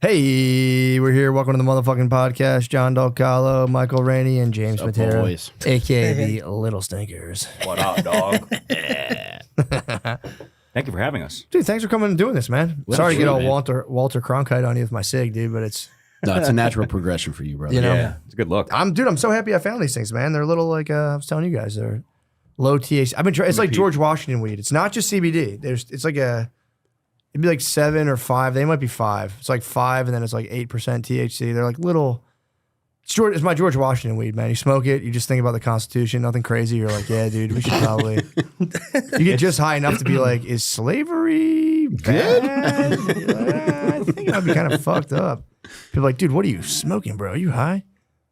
Hey, we're here. Welcome to the motherfucking podcast. John Dalcalo, Michael Rainey, and James Matera, boys? a.k.a. the Little Stinkers. What up, dog? Thank you for having us. Dude, thanks for coming and doing this, man. Well, Sorry to get all man. Walter Cronkite on you with my SIG, dude, but it's, No, it's a natural progression for you, brother. you know, Yeah, it's a good look. I'm so happy I found these things, man. They're a little like, I was telling you guys, they're low THC. I've been trying, it's like George Washington weed. It's not just CBD. It's like it'd be like 7 or 5. They might be 5. It's like 5 and then it's like 8% THC. They're like little, it's my George Washington weed, man. You smoke it, you just think about the Constitution, nothing crazy. You're like, yeah, dude, we should probably, you get just high enough to be like, is slavery bad? I think I'd be kind of fucked up. People are like, dude, what are you smoking, bro? Are you high?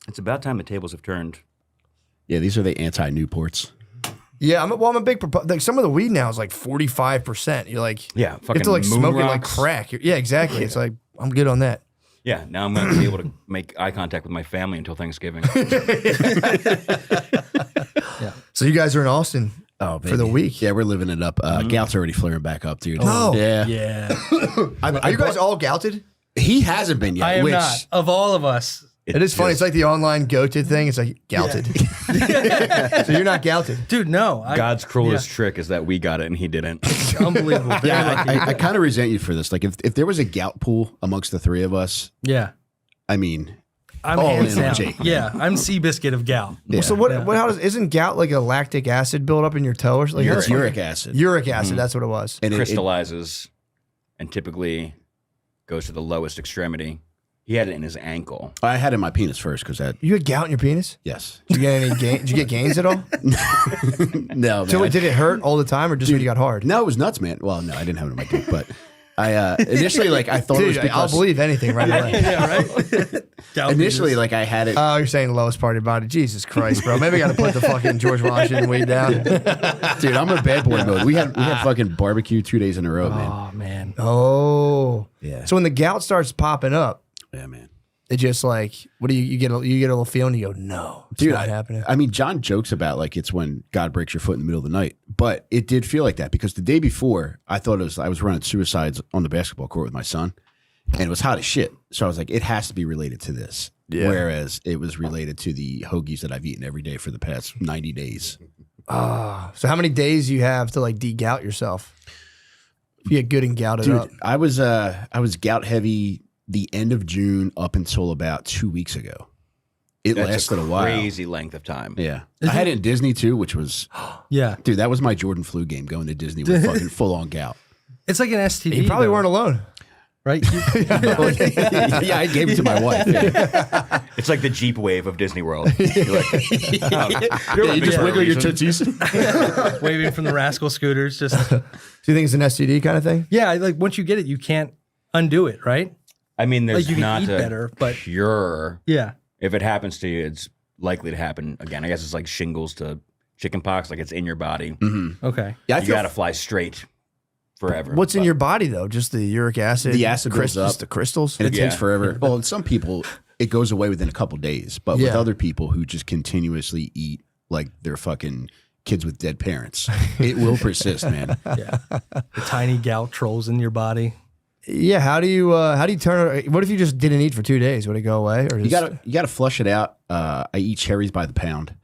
It's about time the tables have turned. Yeah, these are the anti-Newports. Yeah, I'm a big like some of the weed now is like 45%. You're like, Yeah, you fucking have to like moon smoke it like rocks. crack. Yeah, exactly. It's like, I'm good on that. Yeah, now I'm going to be able to make eye contact with my family until Thanksgiving. So you guys are in Austin Oh, for the week. Yeah, we're living it up. Gout's already flaring back up, dude. No. Yeah. Yeah, Are you guys all gouted? He hasn't been yet. I am which, not. Of all of us, It is funny. It's like the online G.O.U.T.E.D thing. It's like gouted. So you're not gouted. dude. No, God's cruelest trick is that we got it and he didn't. unbelievable. Very Yeah, lucky. I kind of resent you for this. Like, if there was a gout pool amongst the three of us, Yeah, I mean, I'm Oh, hands man, down. Jake. Yeah, I'm Seabiscuit of gout. yeah. So isn't gout like a lactic acid buildup in your toe or something? It's uric acid. Uric acid. That's what it was. And it- Crystallizes and typically goes to the lowest extremity. He had it in his ankle. I had it in my penis first because that, You had gout in your penis? yes. Did you get any Did you get gains at all? No, man. So did it hurt all the time or just when you got hard? No, it was nuts, man. Well, no, I didn't have it in my dick, but I initially, like, I thought it was Dude, because... I'll believe anything right away. Yeah, right. Gout Initially, penis. like, I had it... Oh, you're saying the lowest part about it. Jesus Christ, bro. Maybe I got to put the fucking George Washington weed down. Dude, I'm in bad boy mode. We had fucking barbecue 2 days in a row, man. oh man, Oh. Yeah. So when the gout starts popping up, Yeah, man. it just like, what do you get a little feel and you go, no, it's Dude, not happening. I mean, John jokes about, like, it's when God breaks your foot in the middle of the night. But it did feel like that because the day before, I thought I was running suicides on the basketball court with my son. And it was hot as shit. So I was like, it has to be related to this. Yeah. Whereas it was related to the hoagies that I've eaten every day for the past 90 days. So how many days do you have to like de-gout yourself? If you get good and gouted Dude, up. I was gout heavy the end of June up until about 2 weeks ago. It That's lasted a while. crazy length of time. Yeah. I had it in Disney too, which was, yeah. dude, that was my Jordan flu game going to Disney with fucking full on gout. It's like an STD. You probably though, weren't alone. right? Yeah, I gave it to my wife. Yeah. It's like the Jeep wave of Disney World. You're like, You just wiggle your tootsies. Waving from the rascal scooters. Just Do you think it's an STD kind of thing? yeah, like once you get it, you can't undo it, right? I mean, there's Like, you can not eat a better, but- cure. Yeah. If it happens to you, it's likely to happen again. I guess it's like shingles to chickenpox, like it's in your body. Okay. Yeah, I You feel got to fly straight forever. What's in But your body though? Just the uric acid? The acid builds crystals, up. the crystals? and it takes Yeah. forever. Well, in some people, it goes away within a couple days. But with Yeah. other people who just continuously eat like they're fucking kids with dead parents, it will persist, man. Yeah. The tiny gout trolls in your body. Yeah, how do you turn it? What if you just didn't eat for 2 days? Would it go away? Or You just, gotta flush it out. I eat cherries by the pound.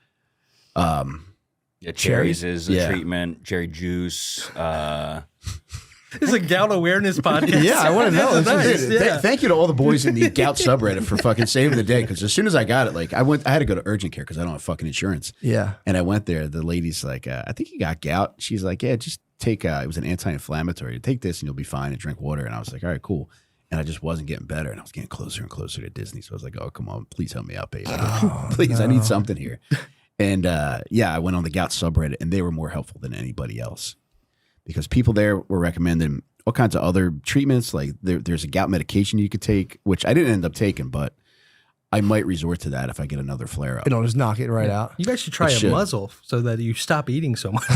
Yeah, cherries is a Yeah. treatment. Cherry juice. It's a gout awareness podcast. Yeah, I wanna know. This is nice. Dude, Yeah. thank you to all the boys in the gout subreddit for fucking saving the day. Because as soon as I got it, like I had to go to urgent care because I don't have fucking insurance. yeah. And I went there. The lady's like, I think you got gout. She's like, yeah, just take. It was an anti-inflammatory. Take this and you'll be fine. And drink water. And I was like, all right, cool. And I just wasn't getting better. And I was getting closer and closer to Disney. So I was like, oh, come on, please help me out, baby. Please, I need something here. And yeah, I went on the gout subreddit, and they were more helpful than anybody else because people there were recommending all kinds of other treatments. Like there's a gout medication you could take, which I didn't end up taking, but I might resort to that if I get another flare up. It'll just knock it right out. You guys should try It a should. muzzle so that you stop eating so much.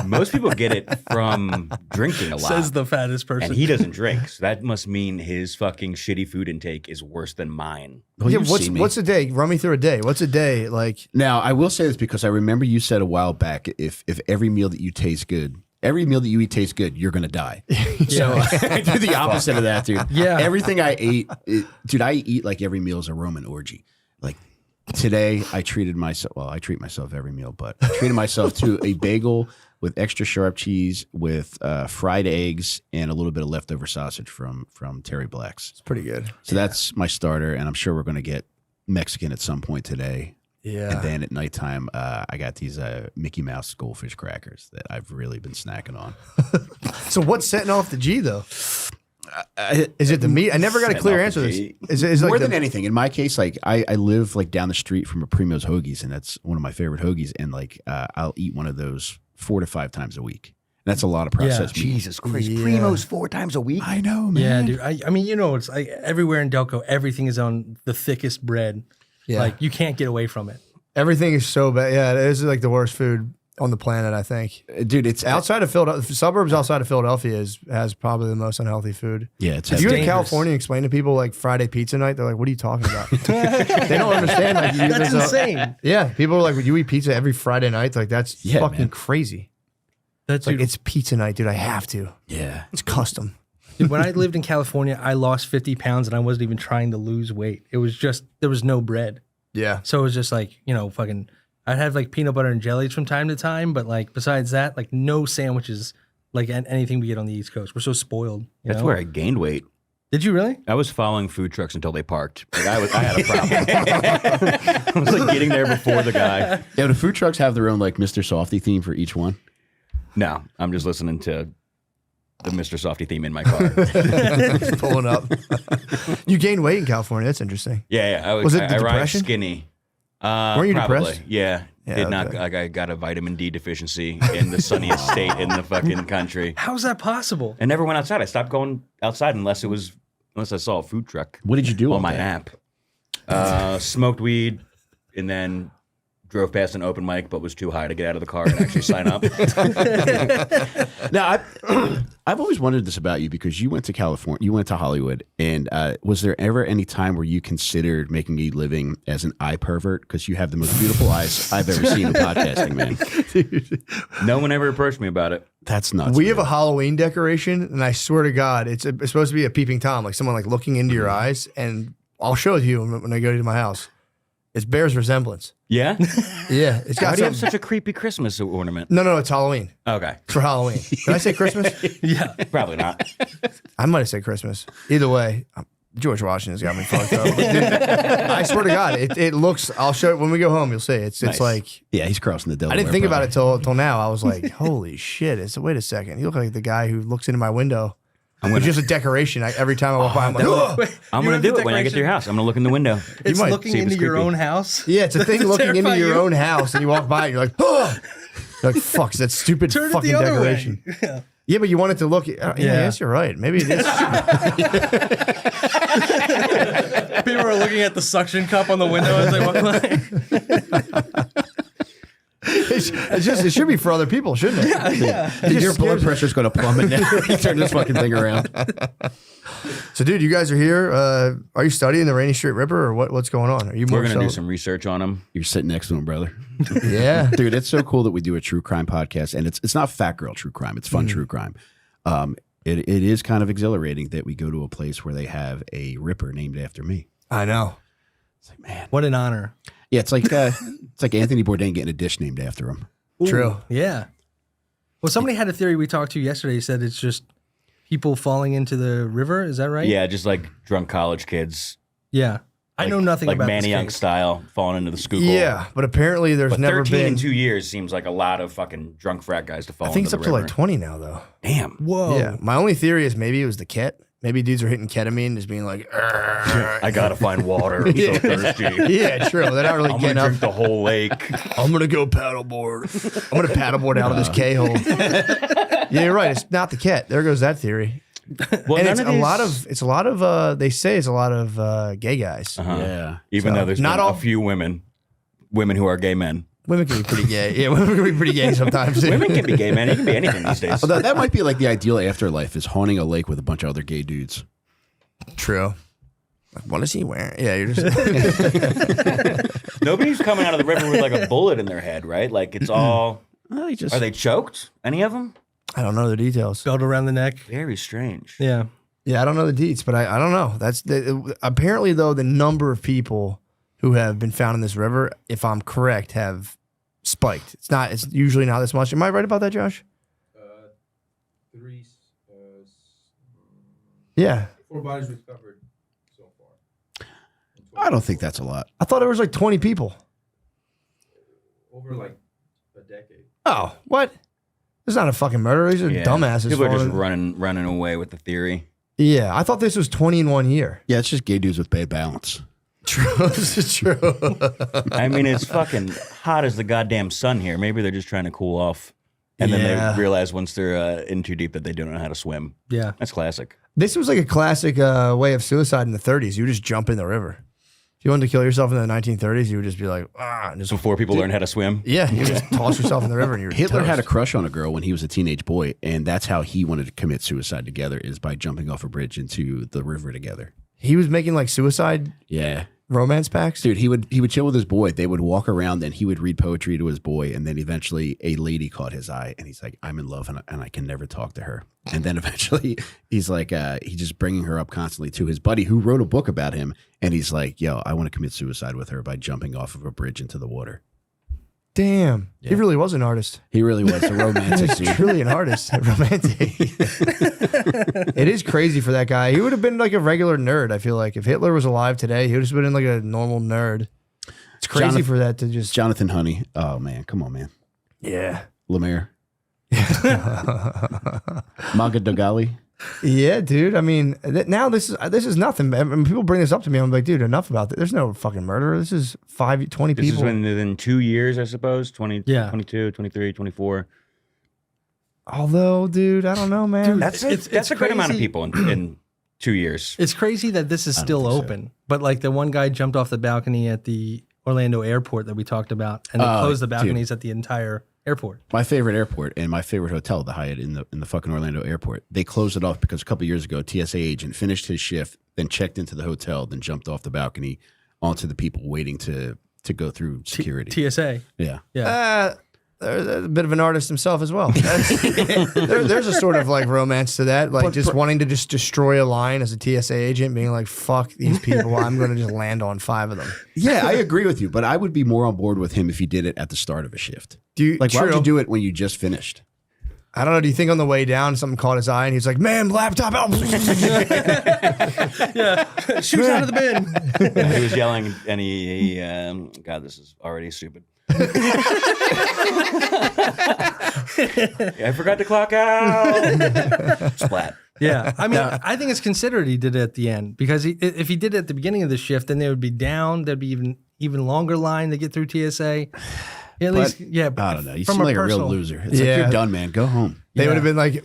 Most people get it from drinking a lot. Says the fattest person. and he doesn't drink. So that must mean his fucking shitty food intake is worse than mine. Well, Yeah, you've seen me. what's a day? Run me through a day. What's a day like? Now, I will say this because I remember you said a while back, if every meal that you taste good every meal that you eat tastes good, you're gonna die. So I do the opposite of that, dude. Yeah. Everything I ate, dude, I eat like every meal is a Roman orgy. Like today, I treated myself. Well, I treat myself every meal, but I treated myself to a bagel with extra sharp cheese, with fried eggs, and a little bit of leftover sausage from Terry Black's. It's pretty good. So that's my starter, and I'm sure we're gonna get Mexican at some point today. Yeah. And then at nighttime, I got these Mickey Mouse goldfish crackers that I've really been snacking on. So what's setting off the G though? Is it the meat? I never got a clear answer to this. Is it More like than anything, in my case, like I live like down the street from a Primo's Hoagies, and that's one of my favorite hoagies. And like I'll eat one of those 4 to 5 times a week. That's a lot of processed meat. Jesus Christ. Yeah. Primo's 4 times a week? I know, Yeah, man. dude. I mean, it's like everywhere in Delco, everything is on the thickest bread. Yeah. Like you can't get away from it. Everything is so bad. Yeah, it is like the worst food on the planet, I think. Dude, it's Outside of Philadelphia, suburbs outside of Philadelphia has probably the most unhealthy food. yeah, it's If you go to dangerous. California and explain to people like Friday pizza night, they're like, "What are you talking about?" They don't understand. Like, That's there's a- insane. Yeah, people are like, "Would you eat pizza every Friday night?" Like that's Yeah, fucking man. crazy. That's Like it's pizza night, dude. I have to. yeah. It's custom. Dude, when I lived in California, I lost 50 pounds and I wasn't even trying to lose weight. It was just, there was no bread. Yeah. So it was just like, fucking, I'd have like peanut butter and jellies from time to time. But like, besides that, like no sandwiches, like anything we get on the East Coast. We're so spoiled. You That's know? where I gained weight. Did you really? I was following food trucks until they parked. Like I had a problem. I was like getting there before the guy. Yeah, do food trucks have their own like Mr. Softy theme for each one? No, I'm just listening to the Mr. Softy theme in my car. Just pulling up. You gained weight in California. That's interesting. Yeah, I Was it the I arrived depression? skinny. Weren't you probably. depressed? Yeah. Yeah, Did not okay. like I got a vitamin D deficiency in the sunniest state in the fucking country. How's that possible? And never went outside. I stopped going outside unless I saw a food truck What did you do on all my day? app. Smoked weed and then drove past an open mic, but was too high to get out of the car and actually sign up. Now, I've always wondered this about you because you went to California, you went to Hollywood, and was there ever any time where you considered making a living as an eye pervert? Because you have the most beautiful eyes I've ever seen in podcasting, man. No one ever approached me about it. That's nuts. We man. have a Halloween decoration, and I swear to God, it's supposed to be a peeping Tom, like someone like looking into your eyes. And I'll show it to you when I go to my house. It bears resemblance. Yeah? Yeah, it's Why got do you have something. such a creepy Christmas ornament? No, it's Halloween. Okay. It's for Halloween. Did I say Christmas? Yeah. Probably not. I might have said Christmas. Either way, George Washington's got me fucked up. Dude, I swear to God, it looks. I'll show it when we go home. You'll see. It's Nice. like Yeah, he's crossing the Delaware. I didn't think about brother. it till now. I was like, holy shit! Wait a second. You look like the guy who looks into my window. It's just a decoration. Every time I walk by, I'm like, oh. I'm going to do it when I get to your house. I'm going to look in the window. It's might looking see if into it's your creepy. own house. Yeah, it's a thing looking into terrify your you? own house, and you walk by, and you're like, oh. You're like, fuck, it's that stupid Turn it fucking the other decoration. way. Yeah. Yeah, but you want it to look. Yeah, I guess you're right. Maybe it is. People are looking at the suction cup on the window as they walk by. It's just. It should be for other people, shouldn't it? Yeah. Dude, your blood pressure's going to plummet now. You turn this fucking thing around. So, dude, you guys are here. Are you studying the Rainy Street Ripper, or what's going on? Are you more We're going to do so- some research on them. You're sitting next to him, brother. Yeah. Dude, it's so cool that we do a true crime podcast, and it's not fat girl true crime. It's fun true crime. It is kind of exhilarating that we go to a place where they have a Ripper named after me. I know. It's like, man, What an honor. yeah, it's like Anthony Bourdain getting a dish named after him. True. Yeah. Well, somebody had a theory we talked to yesterday. Said it's just people falling into the river. Is that right? Yeah, just like drunk college kids. Yeah. I know nothing like about Manny this Young case. style, falling into the Schuylkill. Yeah, but apparently there's But never 13 been. in 2 years seems like a lot of fucking drunk frat guys to fall I think it's into up the to river. like 20 now, though. Damn. Whoa. Yeah. My only theory is maybe it was the ket. Maybe dudes are hitting ketamine, just being like, "Argh." I got to find water. I'm so thirsty. Yeah, true. They're not really I'm getting going to up. drink the whole lake. I'm gonna go paddleboard. I'm gonna paddleboard out of this K hole. Yeah, you're right. It's not the ket. There goes that theory. Well, And none it's of a these- lot of. They say it's a lot of gay guys. Uh-huh. Yeah. Even So, though there's not been all- a few women who are gay men. Women can be pretty gay. Yeah, women can be pretty gay sometimes. Women can be gay men. It can be anything these days. Although that might be like the ideal afterlife is haunting a lake with a bunch of other gay dudes. True. Like, what is he wearing? Yeah, you're just. Nobody's coming out of the river with like a bullet in their head, right? Like it's all. Well, he just, Are they choked? Any of them? I don't know the details. Belt around the neck. Very strange. Yeah. Yeah, I don't know the deets, but I don't know. Apparently though the number of people who have been found in this river, if I'm correct, have spiked. It's usually not this much. Am I right about that, Josh? 3. Yeah. 4 bodies recovered so far. I don't think that's a lot. I thought it was like 20 people. Over like a decade. Oh, what? It's not a fucking murder. These are dumbasses. People are just falling- running away with the theory. Yeah, I thought this was 20 in 1 year. Yeah, it's just gay dudes with bad balance. True. This is true. I mean, it's fucking hot as the goddamn sun here. Maybe they're just trying to cool off. And then Yeah. they realize once they're in too deep that they don't know how to swim. Yeah. That's classic. This was like a classic way of suicide in the 30s. You would just jump in the river. If you wanted to kill yourself in the 1930s, you would just be like, and just Before people learn how to swim. yeah, you just toss yourself in the river and you're Hitler toast. had a crush on a girl when he was a teenage boy, and that's how he wanted to commit suicide together, is by jumping off a bridge into the river together. He was making like suicide Yeah. romance packs. Dude, he would chill with his boy. They would walk around and he would read poetry to his boy. And then eventually a lady caught his eye and he's like, I'm in love and I can never talk to her. And then eventually he's like, he's just bringing her up constantly to his buddy who wrote a book about him. And he's like, yo, I want to commit suicide with her by jumping off of a bridge into the water. Damn, he Yeah. really was an artist. He really was a romantic dude. Truly an artist, romantic. It is crazy for that guy. He would have been like a regular nerd. I feel like if Hitler was alive today, he would have just been like a normal nerd. It's crazy Jonathan- for that to just Jonathan Honey. Oh, man. Come on, man. yeah. Lemaire. Maga Dogali. Yeah, dude. I mean, now this is nothing. I mean, people bring this up to me. I'm like, dude, enough about this. There's no fucking murder. This is 20 This is people. within 2 years, I suppose. 20, Yeah. 22, 23, 24. Although, dude, I don't know, man. That's a good amount of people in 2 years. It's crazy that this is still think so. open. But like the one guy jumped off the balcony at the Orlando airport that we talked about, and they Oh, closed the balconies at the entire airport. My favorite airport and my favorite hotel, the Hyatt in the fucking Orlando airport. They closed it off because a couple of years ago, a TSA agent finished his shift, then checked into the hotel, then jumped off the balcony onto the people waiting to go through security. TSA. Yeah. Yeah. There's a bit of an artist himself as well. There's a sort of like romance to that, like just wanting to just destroy a line as a TSA agent, being like, "Fuck these people, I'm going to just land on 5 of them." Yeah, I agree with you, but I would be more on board with him if he did it at the start of a shift. Do you Like, why would true. you do it when you just finished? I don't know. Do you think on the way down something caught his eye and he's like, "Ma'am, laptop out"? Yeah. Shoes out of the bin. He was yelling, and he God, this is already stupid. I forgot to clock out. Splat. Yeah. I mean, I think it's considered he did it at the end because if he did it at the beginning of the shift, then they would be down. There'd be even longer line to get through TSA. At least, yeah. I don't know. You from seem like a real personal- loser. It's Yeah. like, you're done, man. Go home. They would have been like,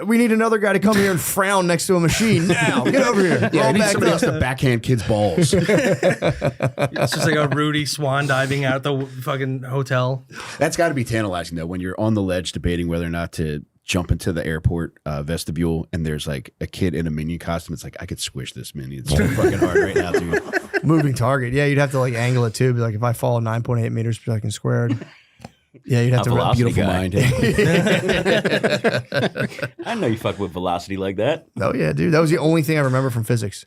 we need another guy to come here and frown next to a machine now. Get over here. Yeah, I Roll need back somebody up. else to backhand kids' balls. It's just like a Rudy swan diving out the fucking hotel. That's got to be tantalizing, though, when you're on the ledge debating whether or not to jump into the airport vestibule and there's like a kid in a minion costume. It's like, I could squish this minion. It's so fucking hard right now, dude. Moving target. Yeah, you'd have to like angle it too. Be like, if I fall 9.8 meters per second squared. Yeah, you'd have to. Velocity Beautiful guy. mind. I know you fuck with velocity like that. Oh yeah, dude. That was the only thing I remember from physics.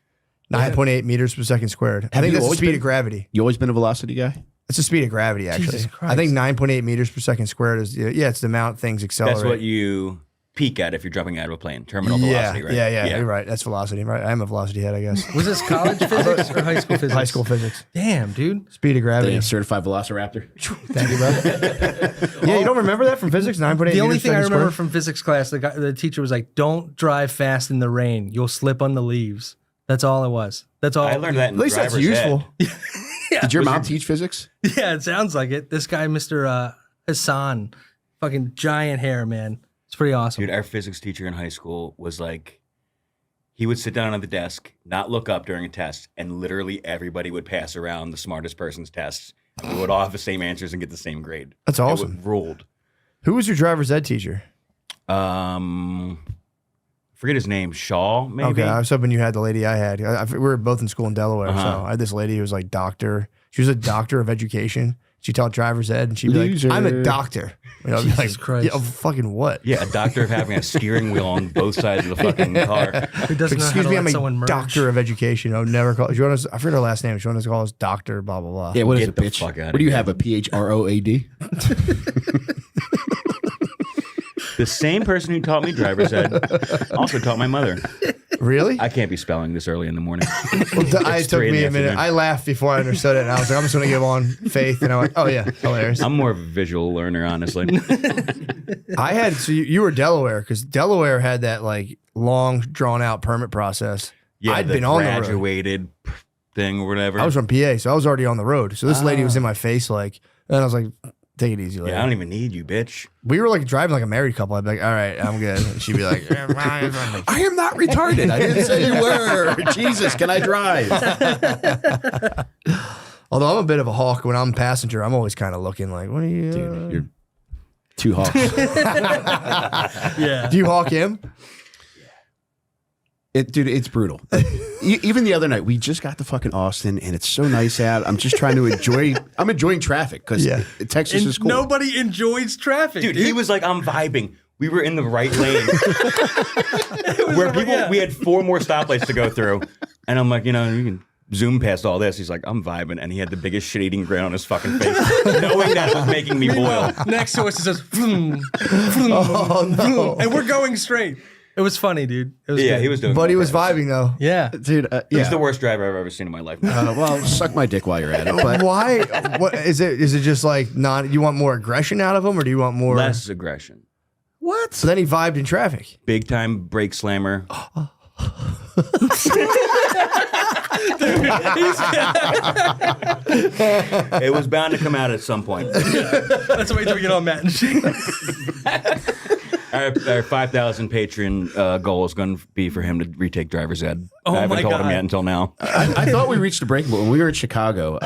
9.8 meters per second squared. I think you that's the always speed been- of gravity. You always been a velocity guy? It's the speed of gravity, actually. Jesus I think Christ. 9.8 meters per second squared is it's the amount things accelerate. That's what you peak at if you're jumping out of a plane. Terminal yeah, velocity, right? yeah, you're right. That's velocity, right? I am a velocity head, I guess. Was this college physics or high school physics? High school physics. Damn, dude. Speed of gravity. Damn, certified velociraptor. Thank you, bro. Yeah, you don't remember that from physics? 9.8 meters The only per thing I second remember squared? from physics class, the teacher was like, "Don't drive fast in the rain. You'll slip on the leaves." That's all it was. That's all. I learned that in At least that's driver's useful. ed. Did your mom teach physics? Yeah, it sounds like it. This guy, Mr. Hassan, fucking giant hair, man. It's pretty awesome. Dude, our physics teacher in high school was like, he would sit down at the desk, not look up during a test, and literally everybody would pass around the smartest person's tests. We would all have the same answers and get the same grade. That's awesome. It would ruled. Who was your driver's ed teacher? Forget his name. Shaw, maybe? Okay, I was hoping you had the lady I had. We were both in school in Delaware, so I had this lady who was like doctor. She was a doctor of education. She taught driver's ed, and she'd be Loser. like, "I'm a doctor." You know, I'd be Jesus like, Christ. "Yeah, fucking what?" Yeah, a doctor of having a steering wheel on both sides of the fucking car. Who doesn't know how Excuse to me, let I'm someone a merge? doctor of education. I would never call. She wanted us, I forget her last name. She wanted us to call us doctor. Blah blah blah. Yeah, what is Get it, the bitch? fuck outta What do you here. have, a PHROAD? The same person who taught me driver's ed also taught my mother. Really? I can't be spelling this early in the morning. It took 3 in me the a minute. afternoon. I laughed before I understood it, and I was like, "I'm just going to give on faith." And I'm like, "Oh yeah, hilarious." I'm more of a visual learner, honestly. I had so you were Delaware because Delaware had that like long drawn out permit process. Yeah, I'd the been on the road. graduated thing or whatever. I was from PA, so I was already on the road. So this lady was in my face, like, and I was like, "Take it easy, lady." yeah, I don't even need you, bitch. We were like driving like a married couple. I'd be like, "All right, I'm good," and she'd be like, I am not retarded. I didn't say you were. Jesus, can I drive? Although I'm a bit of a hawk when I'm passenger, I'm always kind of looking like, "What are you?" Dude, you're two hawks. Yeah. Do you hawk him? Dude, it's brutal. Even the other night, we just got to fucking Austin, and it's so nice out. I'm just trying to enjoy. I'm enjoying traffic because Yeah. Texas And is cool. nobody enjoys traffic. Dude, he was like, I'm vibing. We were in the right lane. Where people, we had 4 more stoplights to go through. And I'm like, you know, you can zoom past all this. He's like, I'm vibing. And he had the biggest shit-eating grin on his fucking face, knowing that it was making me boil. Next to us, it says, vroom, vroom, vroom, and we're going straight. It was funny, dude. It was Yeah, good. he was doing But he well was there. vibing though. Yeah. Dude, He's yeah. the worst driver I've ever seen in my life. Well, suck my dick while you're at it. But Why? What is it? Is it just like not? You want more aggression out of him, or do you want more? Less aggression. what? So then he vibed in traffic. Big time brake slammer. It was bound to come out at some point. Let's wait till we get on Matt and Shane. Our 5,000 patron goal is going to be for him to retake driver's ed. Oh I haven't my told him God. yet until now. I thought we reached the breaking point when we were in Chicago.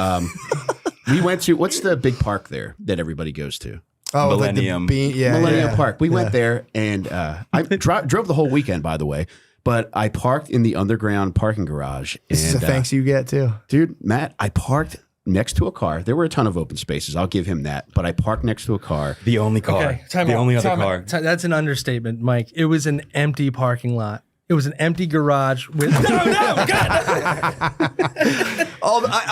We went to what's the big park there that everybody goes to? Oh, Millennium. Like the bean, yeah, Millennium yeah. Park. We went there, and I drove the whole weekend, by the way. But I parked in the underground parking garage. This is and, the thanks you get too. dude, Matt, I parked next to a car. There were a ton of open spaces. I'll give him that. But I parked next to a car. The only car. Okay, time the out, only other time car. out. That's an understatement, Mike. It was an empty parking lot. It was an empty garage with no, God.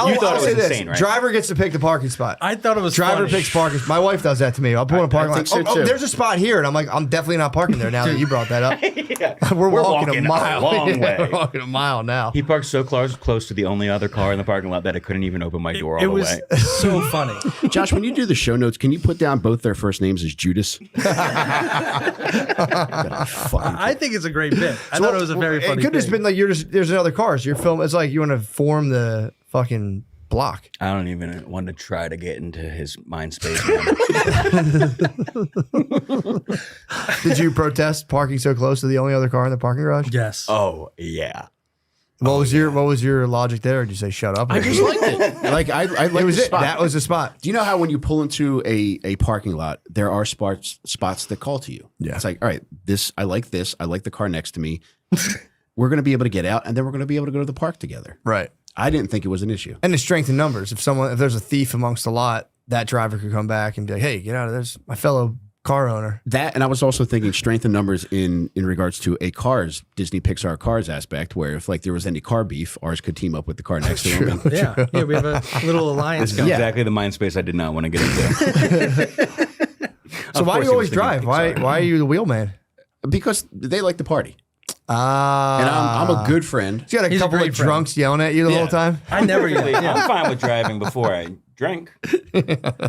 You thought it was insane, right? Driver gets to pick the parking spot. I thought it was Driver funny. picks parking. My wife does that to me. I'll pull in a parking lot. think so, too. There's a spot here, and I'm like, I'm definitely not parking there now that you brought that up. Yeah. We're walking a mile. long Yeah, way. We're walking a mile now. He parked so close to the only other car in the parking lot that I couldn't even open my door all It the was way. so funny. Josh, when you do the show notes, can you put down both their first names as Judas? I think it's a great bit. I thought it was a very funny It could have just thing. been like there's another cars. You're filming. It's like you want to form the fucking block. I don't even want to try to get into his mind space. Did you protest parking so close to the only other car in the parking garage? Yes. Oh, yeah. What was your logic there? Or did you say shut up? I just liked it. Like I it liked was the it. spot. That was the spot. Do you know how when you pull into a parking lot, there are spots that call to you? Yeah. It's like, all right, I like this. I like the car next to me. We're going to be able to get out, and then we're going to be able to go to the park together. Right. I didn't think it was an issue. And the strength in numbers. If there's a thief amongst a lot, that driver could come back and be like, "Hey, get out of there! There's my fellow car owner." That, and I was also thinking strength in numbers in regards to a Cars, Disney Pixar Cars aspect, where if like there was any car beef, ours could team up with the car next to them. And- Yeah. Yeah. We have a little alliance This is going. exactly the mind space I did not want to get into. So why do you always drive? Why are you the wheelman? because they like to party. Ah. And I'm a good friend. You got a He's a couple great of friend. drunks yelling at you the whole time? I never Really, yell. I'm fine with driving before I drink.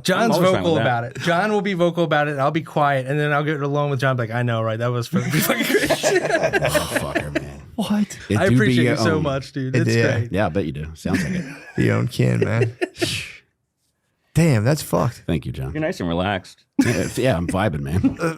John's always fine vocal with that. about it. John will be vocal about it. And I'll be quiet, and then I'll get alone with John. Like, I know, right? That was fucking great. Oh, fucker, man. What? It I do be appreciate your you so own. much, dude. It It's did. great. Yeah, I bet you do. Sounds like it. The own kin, man. Damn, that's fucked. Thank you, John. You're nice and relaxed. Yeah, I'm vibing, man.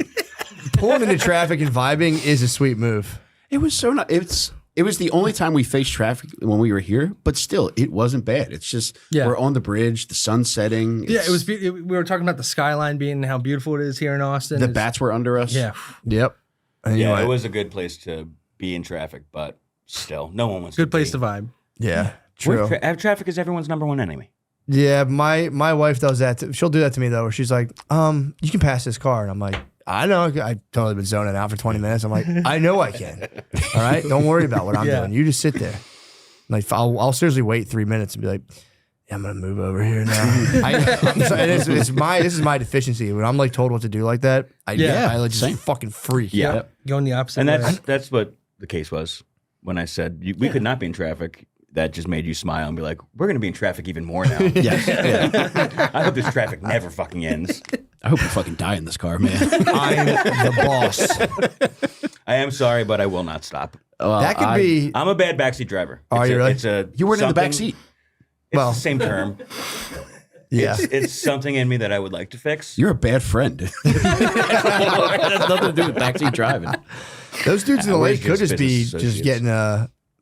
Pulling into traffic and vibing is a sweet move. It was so nice. It was the only time we faced traffic when we were here, but still, it wasn't bad. It's just we're on the bridge, the sun's setting. Yeah, it was. We were talking about the skyline being how beautiful it is here in Austin. The It's- bats were under us. Yeah. Yep. Anyway, Yeah, it was a good place to be in traffic, but still, no one wants Good to place be. to vibe. Yeah, true. Traffic is everyone's number one enemy. Yeah, my wife does that. She'll do that to me though, where she's like, you can pass this car, and I'm like, I know, I've totally been zoning out for 20 minutes. I'm like, I know I can. All right, don't worry about what I'm doing. You just sit there. Like, I'll seriously wait 3 minutes and be like, yeah, I'm gonna move over here now. This is my deficiency. When I'm like told what to do like that, I like just fucking freak. Yeah. Yep. Going the opposite And way. that's what the case was when I said we could not be in traffic. That just made you smile and be like, we're going to be in traffic even more now. Yes. Yeah. I hope this traffic never fucking ends. I hope you fucking die in this car, man. I'm the boss. I am sorry, but I will not stop. That could be. I'm a bad backseat driver. Are you really? You weren't in the back seat. It's Well. the same term. Yeah. It's something in me that I would like to fix. You're a bad friend. It has nothing to do with backseat driving. Those dudes in the We're lake could just be business just getting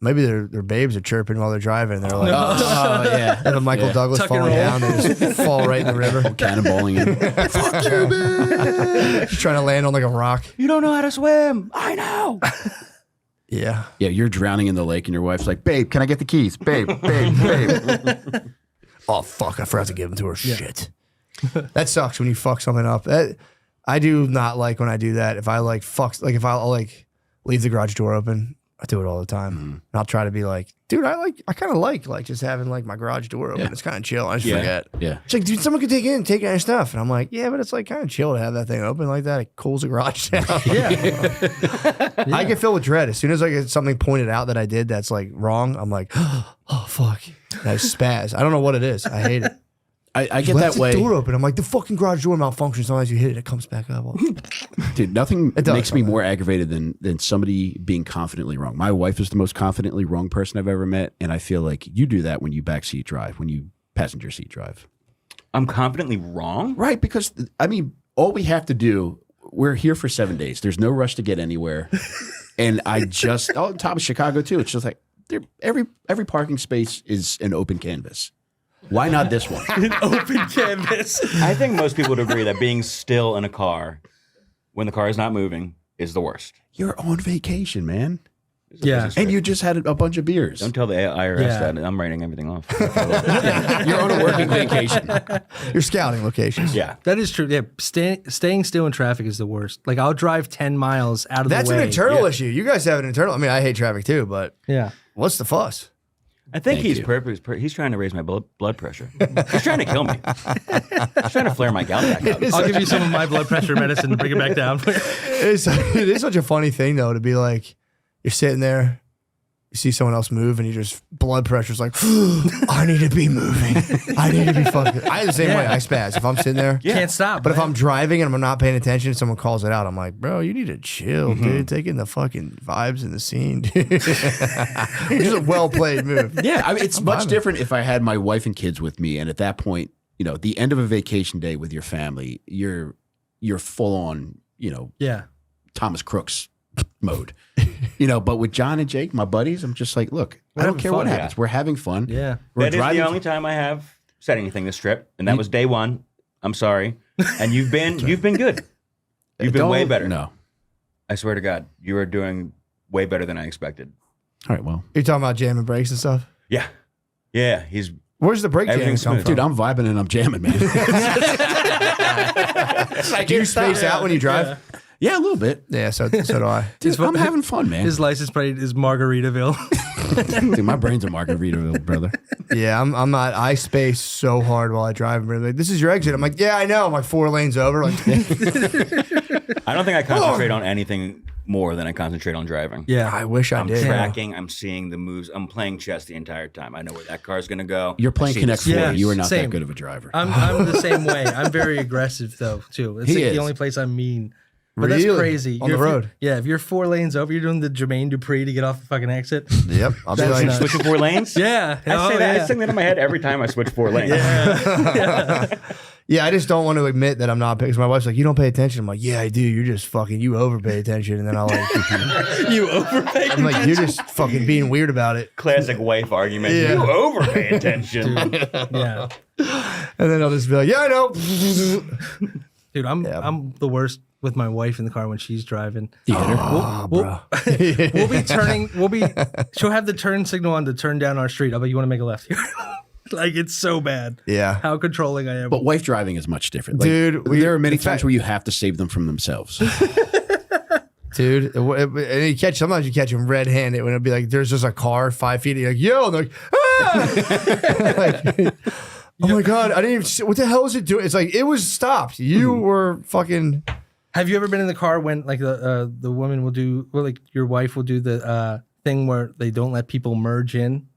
maybe their babes are chirping while they're driving. They're like, Oh, yeah. have a Michael Douglas Tuck and falling roll. down, they just fall right in the river. Cannonballing in. Fuck you, man. Just trying to land on like a rock. You don't know how to swim. I know. Yeah. Yeah, you're drowning in the lake and your wife's like, babe, can I get the keys? Babe. Oh fuck! I forgot to give them to her. Shit. That sucks when you fuck something up. I do not like when I do that. If I like if I'll like leave the garage door open, I do it all the time. And I'll try to be like, dude, I kind of like just having like my garage door open. Yeah. It's kind of chill. I just Yeah. forget. Yeah. It's like, dude, someone could take your stuff. And I'm like, yeah, but it's like kind of chill to have that thing open like that. It cools the garage down. I get filled with dread. As soon as I get something pointed out that I did that's like wrong, I'm like, oh, fuck. And I spaz. I don't know what it is. I hate it. I get Left that way. the door open. I'm like, the fucking garage door malfunctions. Sometimes you hit it, it comes back up. Dude, nothing It does makes me sometimes. more aggravated than somebody being confidently wrong. My wife is the most confidently wrong person I've ever met, and I feel like you do that when you backseat drive, when you passenger seat drive. I'm confidently wrong. Right, because, I mean, all we have to do, we're here for 7 days. There's no rush to get anywhere. And on top of Chicago, too, it's just like, every parking space is an open canvas. Why not this one? An open canvas. I think most people would agree that being still in a car when the car is not moving is the worst. You're on vacation, man. Yeah. And you just had a bunch of beers. Don't tell the IRS Yeah. that I'm writing everything off. You're on a working vacation. You're scouting locations. Yeah. That is true. Yeah, staying still in traffic is the worst. Like I'll drive 10 miles out of That's the way. an internal issue. You guys have an internal. I mean, I hate traffic too, but Yeah. what's the fuss? I think Thank he's you. he's trying to raise my blood pressure. He's trying to kill me. He's trying to flare my gout back up. I'll give you some of my blood pressure medicine to bring it back down. It is such a funny thing though to be like, you're sitting there, you see someone else move, and you just blood pressure's like, I need to be moving. I need to be fucking. I the same way. I spaz if I'm sitting there. Can't stop. But if man. I'm driving and I'm not paying attention, someone calls it out. I'm like, bro, you need to chill, dude. Take in the fucking vibes in the scene, dude. It's a well played move. Yeah, I mean, it's I'm much vibing. different if I had my wife and kids with me, and at that point, the end of a vacation day with your family, you're full on, Yeah. Thomas Crooks mode, But with John and Jake, my buddies, I'm just like, look, I don't having care what fun. happens. We're having fun. Yeah. We're That is the only time I have said anything this trip, and that was day one. I'm sorry, and you've been good. You've been way better. No. I swear to God, you are doing way better than I expected. All right, well, You're talking about jamming brakes and stuff. Yeah, yeah. He's Where's the brake jamming Everything's come smooth. from? dude, I'm vibing and I'm jamming, man. Do you space out when you drive? Yeah, a little bit. Yeah, so do I. Dude, I'm having fun, man. His license plate is Margaritaville. Dude, my brain's a Margaritaville, brother. Yeah, I'm not. I space so hard while I drive. And like, this is your exit. I'm like, yeah, I know. I'm like 4 lanes over. Like, I don't think I concentrate on anything more than I concentrate on driving. Yeah. I wish I I'm did. tracking. I'm seeing the moves. I'm playing chess the entire time. I know where that car's gonna go. You're playing I see Connect the 4. Yeah, You are not same. that good of a driver. I'm the same way. I'm very aggressive though, too. It's He like is. the only place I'm mean. But that's Really? crazy. On the If you- road? Yeah, if you're 4 lanes over, you're doing the Jermaine Dupri to get off the fucking exit. Yep. I'll be That's like, nuts. Switching 4 lanes. Yeah. I say that. yeah. I sing that in my head every time I switch 4 lanes. yeah, I just don't want to admit that I'm not because my wife's like, you don't pay attention. I'm like, yeah, I do. You're just fucking, you overpay attention. And then I'll like, You overpay. I'm like, you're just fucking being weird about it. Classic wife argument. Yeah. You overpay attention. Yeah. And then I'll just be like, yeah, I know. Dude, I'm the worst with my wife in the car when she's driving. Oh, bro. We'll be she'll have the turn signal on to turn down our street. I'll bet you want to make a left here. Like it's so bad. Yeah. How controlling I am. But wife driving is much different. Like, Dude, there are many in fact- times where you have to save them from themselves. Dude, and sometimes you catch them red-handed when it'll be like, there's just a car 5 feet, and you're like, yo, and they're like, ah! Like, oh my God, I didn't even see, what the hell is it doing? It's like, it was stopped. You were fucking. Have you ever been in the car when like the woman will do, well, like your wife will do the thing where they don't let people merge in,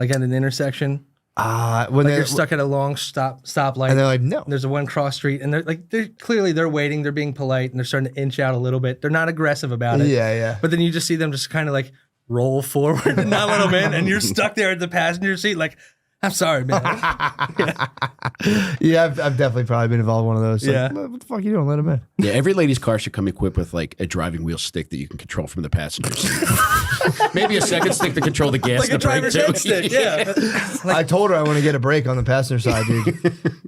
like at an intersection? When Like you're stuck at a long stoplight. and they're like, no. There's a one cross street, and they're clearly they're waiting, they're being polite, and they're starting to inch out a little bit. They're not aggressive about it. Yeah, yeah. But then you just see them just kind of like roll forward and not let them in, and you're stuck there at the passenger seat, like, I'm sorry, man. Yeah, I've definitely probably been involved in one of those. Like, Yeah. what the fuck you doing? Let him in. Yeah, every lady's car should come equipped with like a driving wheel stick that you can control from the passenger seat. Maybe a second stick to control the gas Like and a the brake driver's too. head stick, yeah. I told her I want to get a break on the passenger side, dude.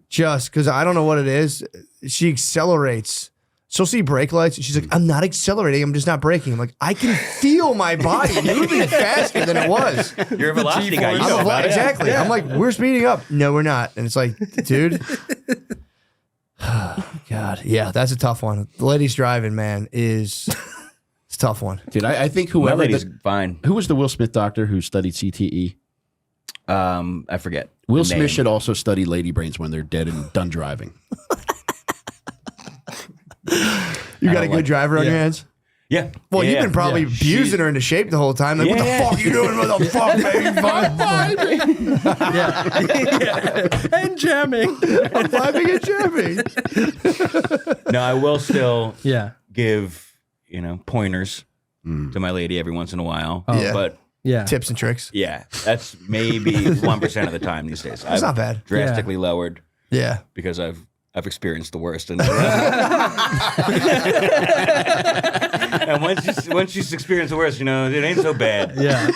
Just because I don't know what it is. She accelerates. She'll see brake lights. And she's like, I'm not accelerating. I'm just not braking. I'm like, I can feel my body moving faster than it was. You're a velocity guy. You I'm know about it. exactly. I'm like, we're speeding up. No, we're not. And it's like, dude. God. Yeah, that's a tough one. The ladies driving, man, it's a tough one. Dude, I think My whoever lady's fine. who was the Will Smith doctor who studied CTE? I forget. Will the Smith name. should also study lady brains when they're dead and done driving. You got don't a good like- driver on your yeah. hands? Yeah. Well, yeah, you've been probably Yeah. abusing her into shape the whole time. Like, what the Yeah. fuck you doing? What the fuck, man? Fine. Yeah. And jamming. I'm vibing and jamming. No, I will still Yeah. give, pointers to my lady every once in a while. Oh. Yeah. But Yeah. Tips and tricks. yeah, that's maybe 1% of the time these days. It's not bad. Drastically lowered Yeah. because I've experienced the worst. And once you experience the worst, it ain't so bad. Yeah.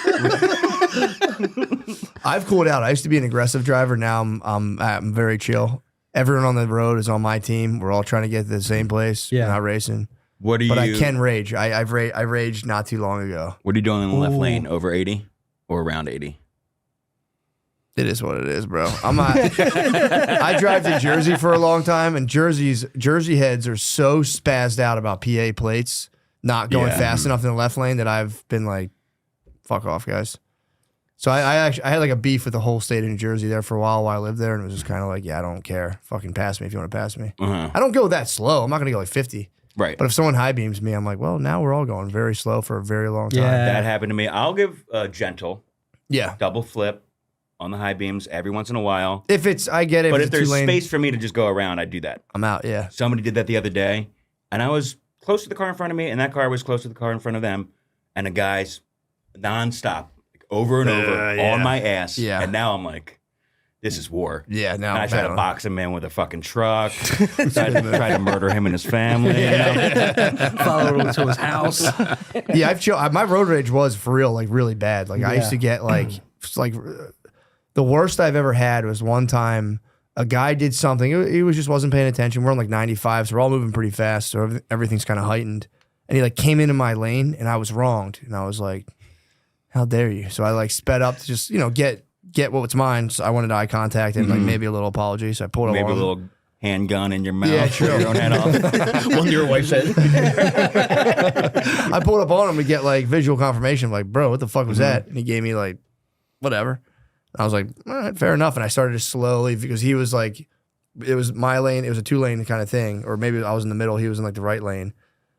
I've cooled out. I used to be an aggressive driver. Now I'm very chill. Everyone on the road is on my team. We're all trying to get to the same place. Yeah. We're not racing. What do But you? I can rage. I raged not too long ago. What are you doing in the left Ooh. lane? Over 80 or around 80? It is what it is, bro. I'm not. I drive to Jersey for a long time, and Jersey heads are so spazzed out about PA plates not going Yeah. fast enough in the left lane that I've been like, "Fuck off, guys." So I had like a beef with the whole state of New Jersey there for a while I lived there, and it was just kind of like, yeah, I don't care. Fucking pass me if you want to pass me. Uh-huh. I don't go that slow. I'm not gonna go like 50. Right. But if someone high beams me, I'm like, well, now we're all going very slow for a very long time. Yeah. That happened to me. I'll give a gentle Yeah. double flip on the high beams every once in a while. I get it. But it's if a there's two-lane, space for me to just go around, I do that. I'm out. Yeah. Somebody did that the other day, and I was close to the car in front of me, and that car was close to the car in front of them, and the guy's nonstop, like over and over, yeah. on my ass. Yeah. And now I'm like, this is war. Yeah. Now And I try to battle. box him in with a fucking truck, try to murder him and his family. Follow him to his house. Yeah, I've chilled. My road rage was for real, like really bad. Like I used to get like the worst I've ever had was one time a guy did something. He wasn't paying attention. We're on like 95, so we're all moving pretty fast, so everything's kind of heightened. And he like came into my lane, and I was wronged, and I was like, "How dare you?" So I like sped up to just get what's mine. So I wanted eye contact and like maybe a little apology. So I pulled Maybe a along. little handgun in your mouth. Yeah, shoot true. your own head off. One your wife said. I pulled up on him to get like visual confirmation. Like, bro, what the fuck was that? And he gave me like, whatever. I was like, all right, fair enough. And I started to slowly, because he was like, it was my lane. It was a 2-lane kind of thing. Or maybe I was in the middle. He was in like the right lane.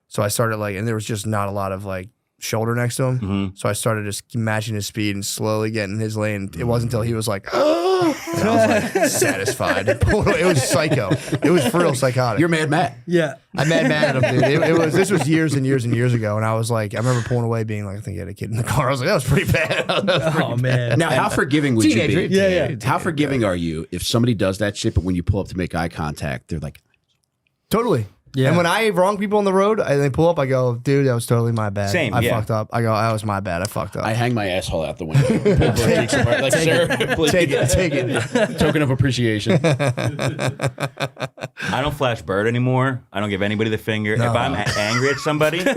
So I started like, and there was just not a lot of like shoulder next to him. Mm-hmm. So I started just matching his speed and slowly getting in his lane. It wasn't until he was like, oh, and I was like satisfied. It was psycho. It was for real psychotic. You're Mad Matt. Yeah. I'm mad at him, dude. This was years and years and years ago, and I was like, I remember pulling away, being like, I think I had a kid in the car. I was like, that was pretty bad. Oh man. Now, how forgiving would Teenager. you be? Yeah, yeah. How forgiving are you if somebody does that shit, but when you pull up to make eye contact, they're like, Totally. Yeah. And when I wrong people on the road, and they pull up, I go, dude, that was totally my bad. Same, I yeah. fucked up. I go, that was my bad. I fucked up. I hang my asshole out the window. Pull both cheeks apart. Like, sir, please. Take it. Token of appreciation. I don't flash bird anymore. I don't give anybody the finger. No. If I'm angry at somebody, For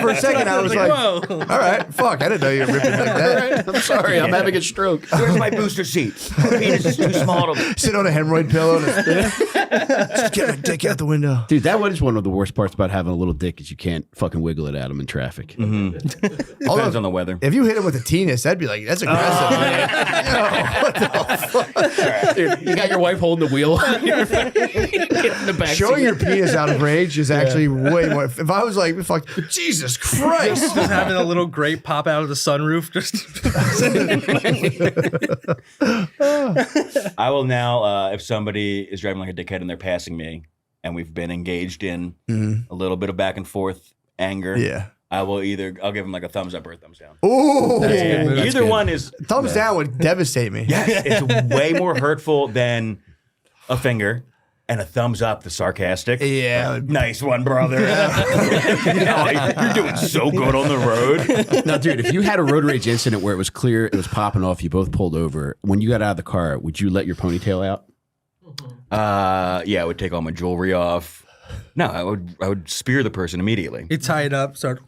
a second, I was like, whoa. all right, fuck, I didn't know you were ripping like that. I'm sorry, I'm having a stroke. where's my booster seat? My penis is too small to. Sit on a hemorrhoid pillow and just get my dick out the window. Dude, that is one of the worst parts about having a little dick is you can't fucking wiggle it at him in traffic. Depends on the weather. If you hit him with a penis, that'd be like, that's aggressive. Man. Yo, what the fuck? Dude, you got your wife holding the wheel in the back Showing seat. your penis out of rage is actually way more. If I was like, fuck, Jesus Christ. Just having a little grape pop out of the sunroof. Just I will now, if somebody is driving like a dickhead and they're passing me, and we've been engaged in a little bit of back and forth anger, Yeah. I'll give them like a thumbs up or a thumbs down. Ooh. That's a good move. Either one is Thumbs down would devastate me. yes, it's way more hurtful than a finger, and a thumbs up, the sarcastic. Yeah. Nice one, brother. You're doing so good on the road. No, dude, if you had a road rage incident where it was clear it was popping off, you both pulled over, when you got out of the car, would you let your ponytail out? Yeah, I would take all my jewelry off. No, I would spear the person immediately. you tie it up, start.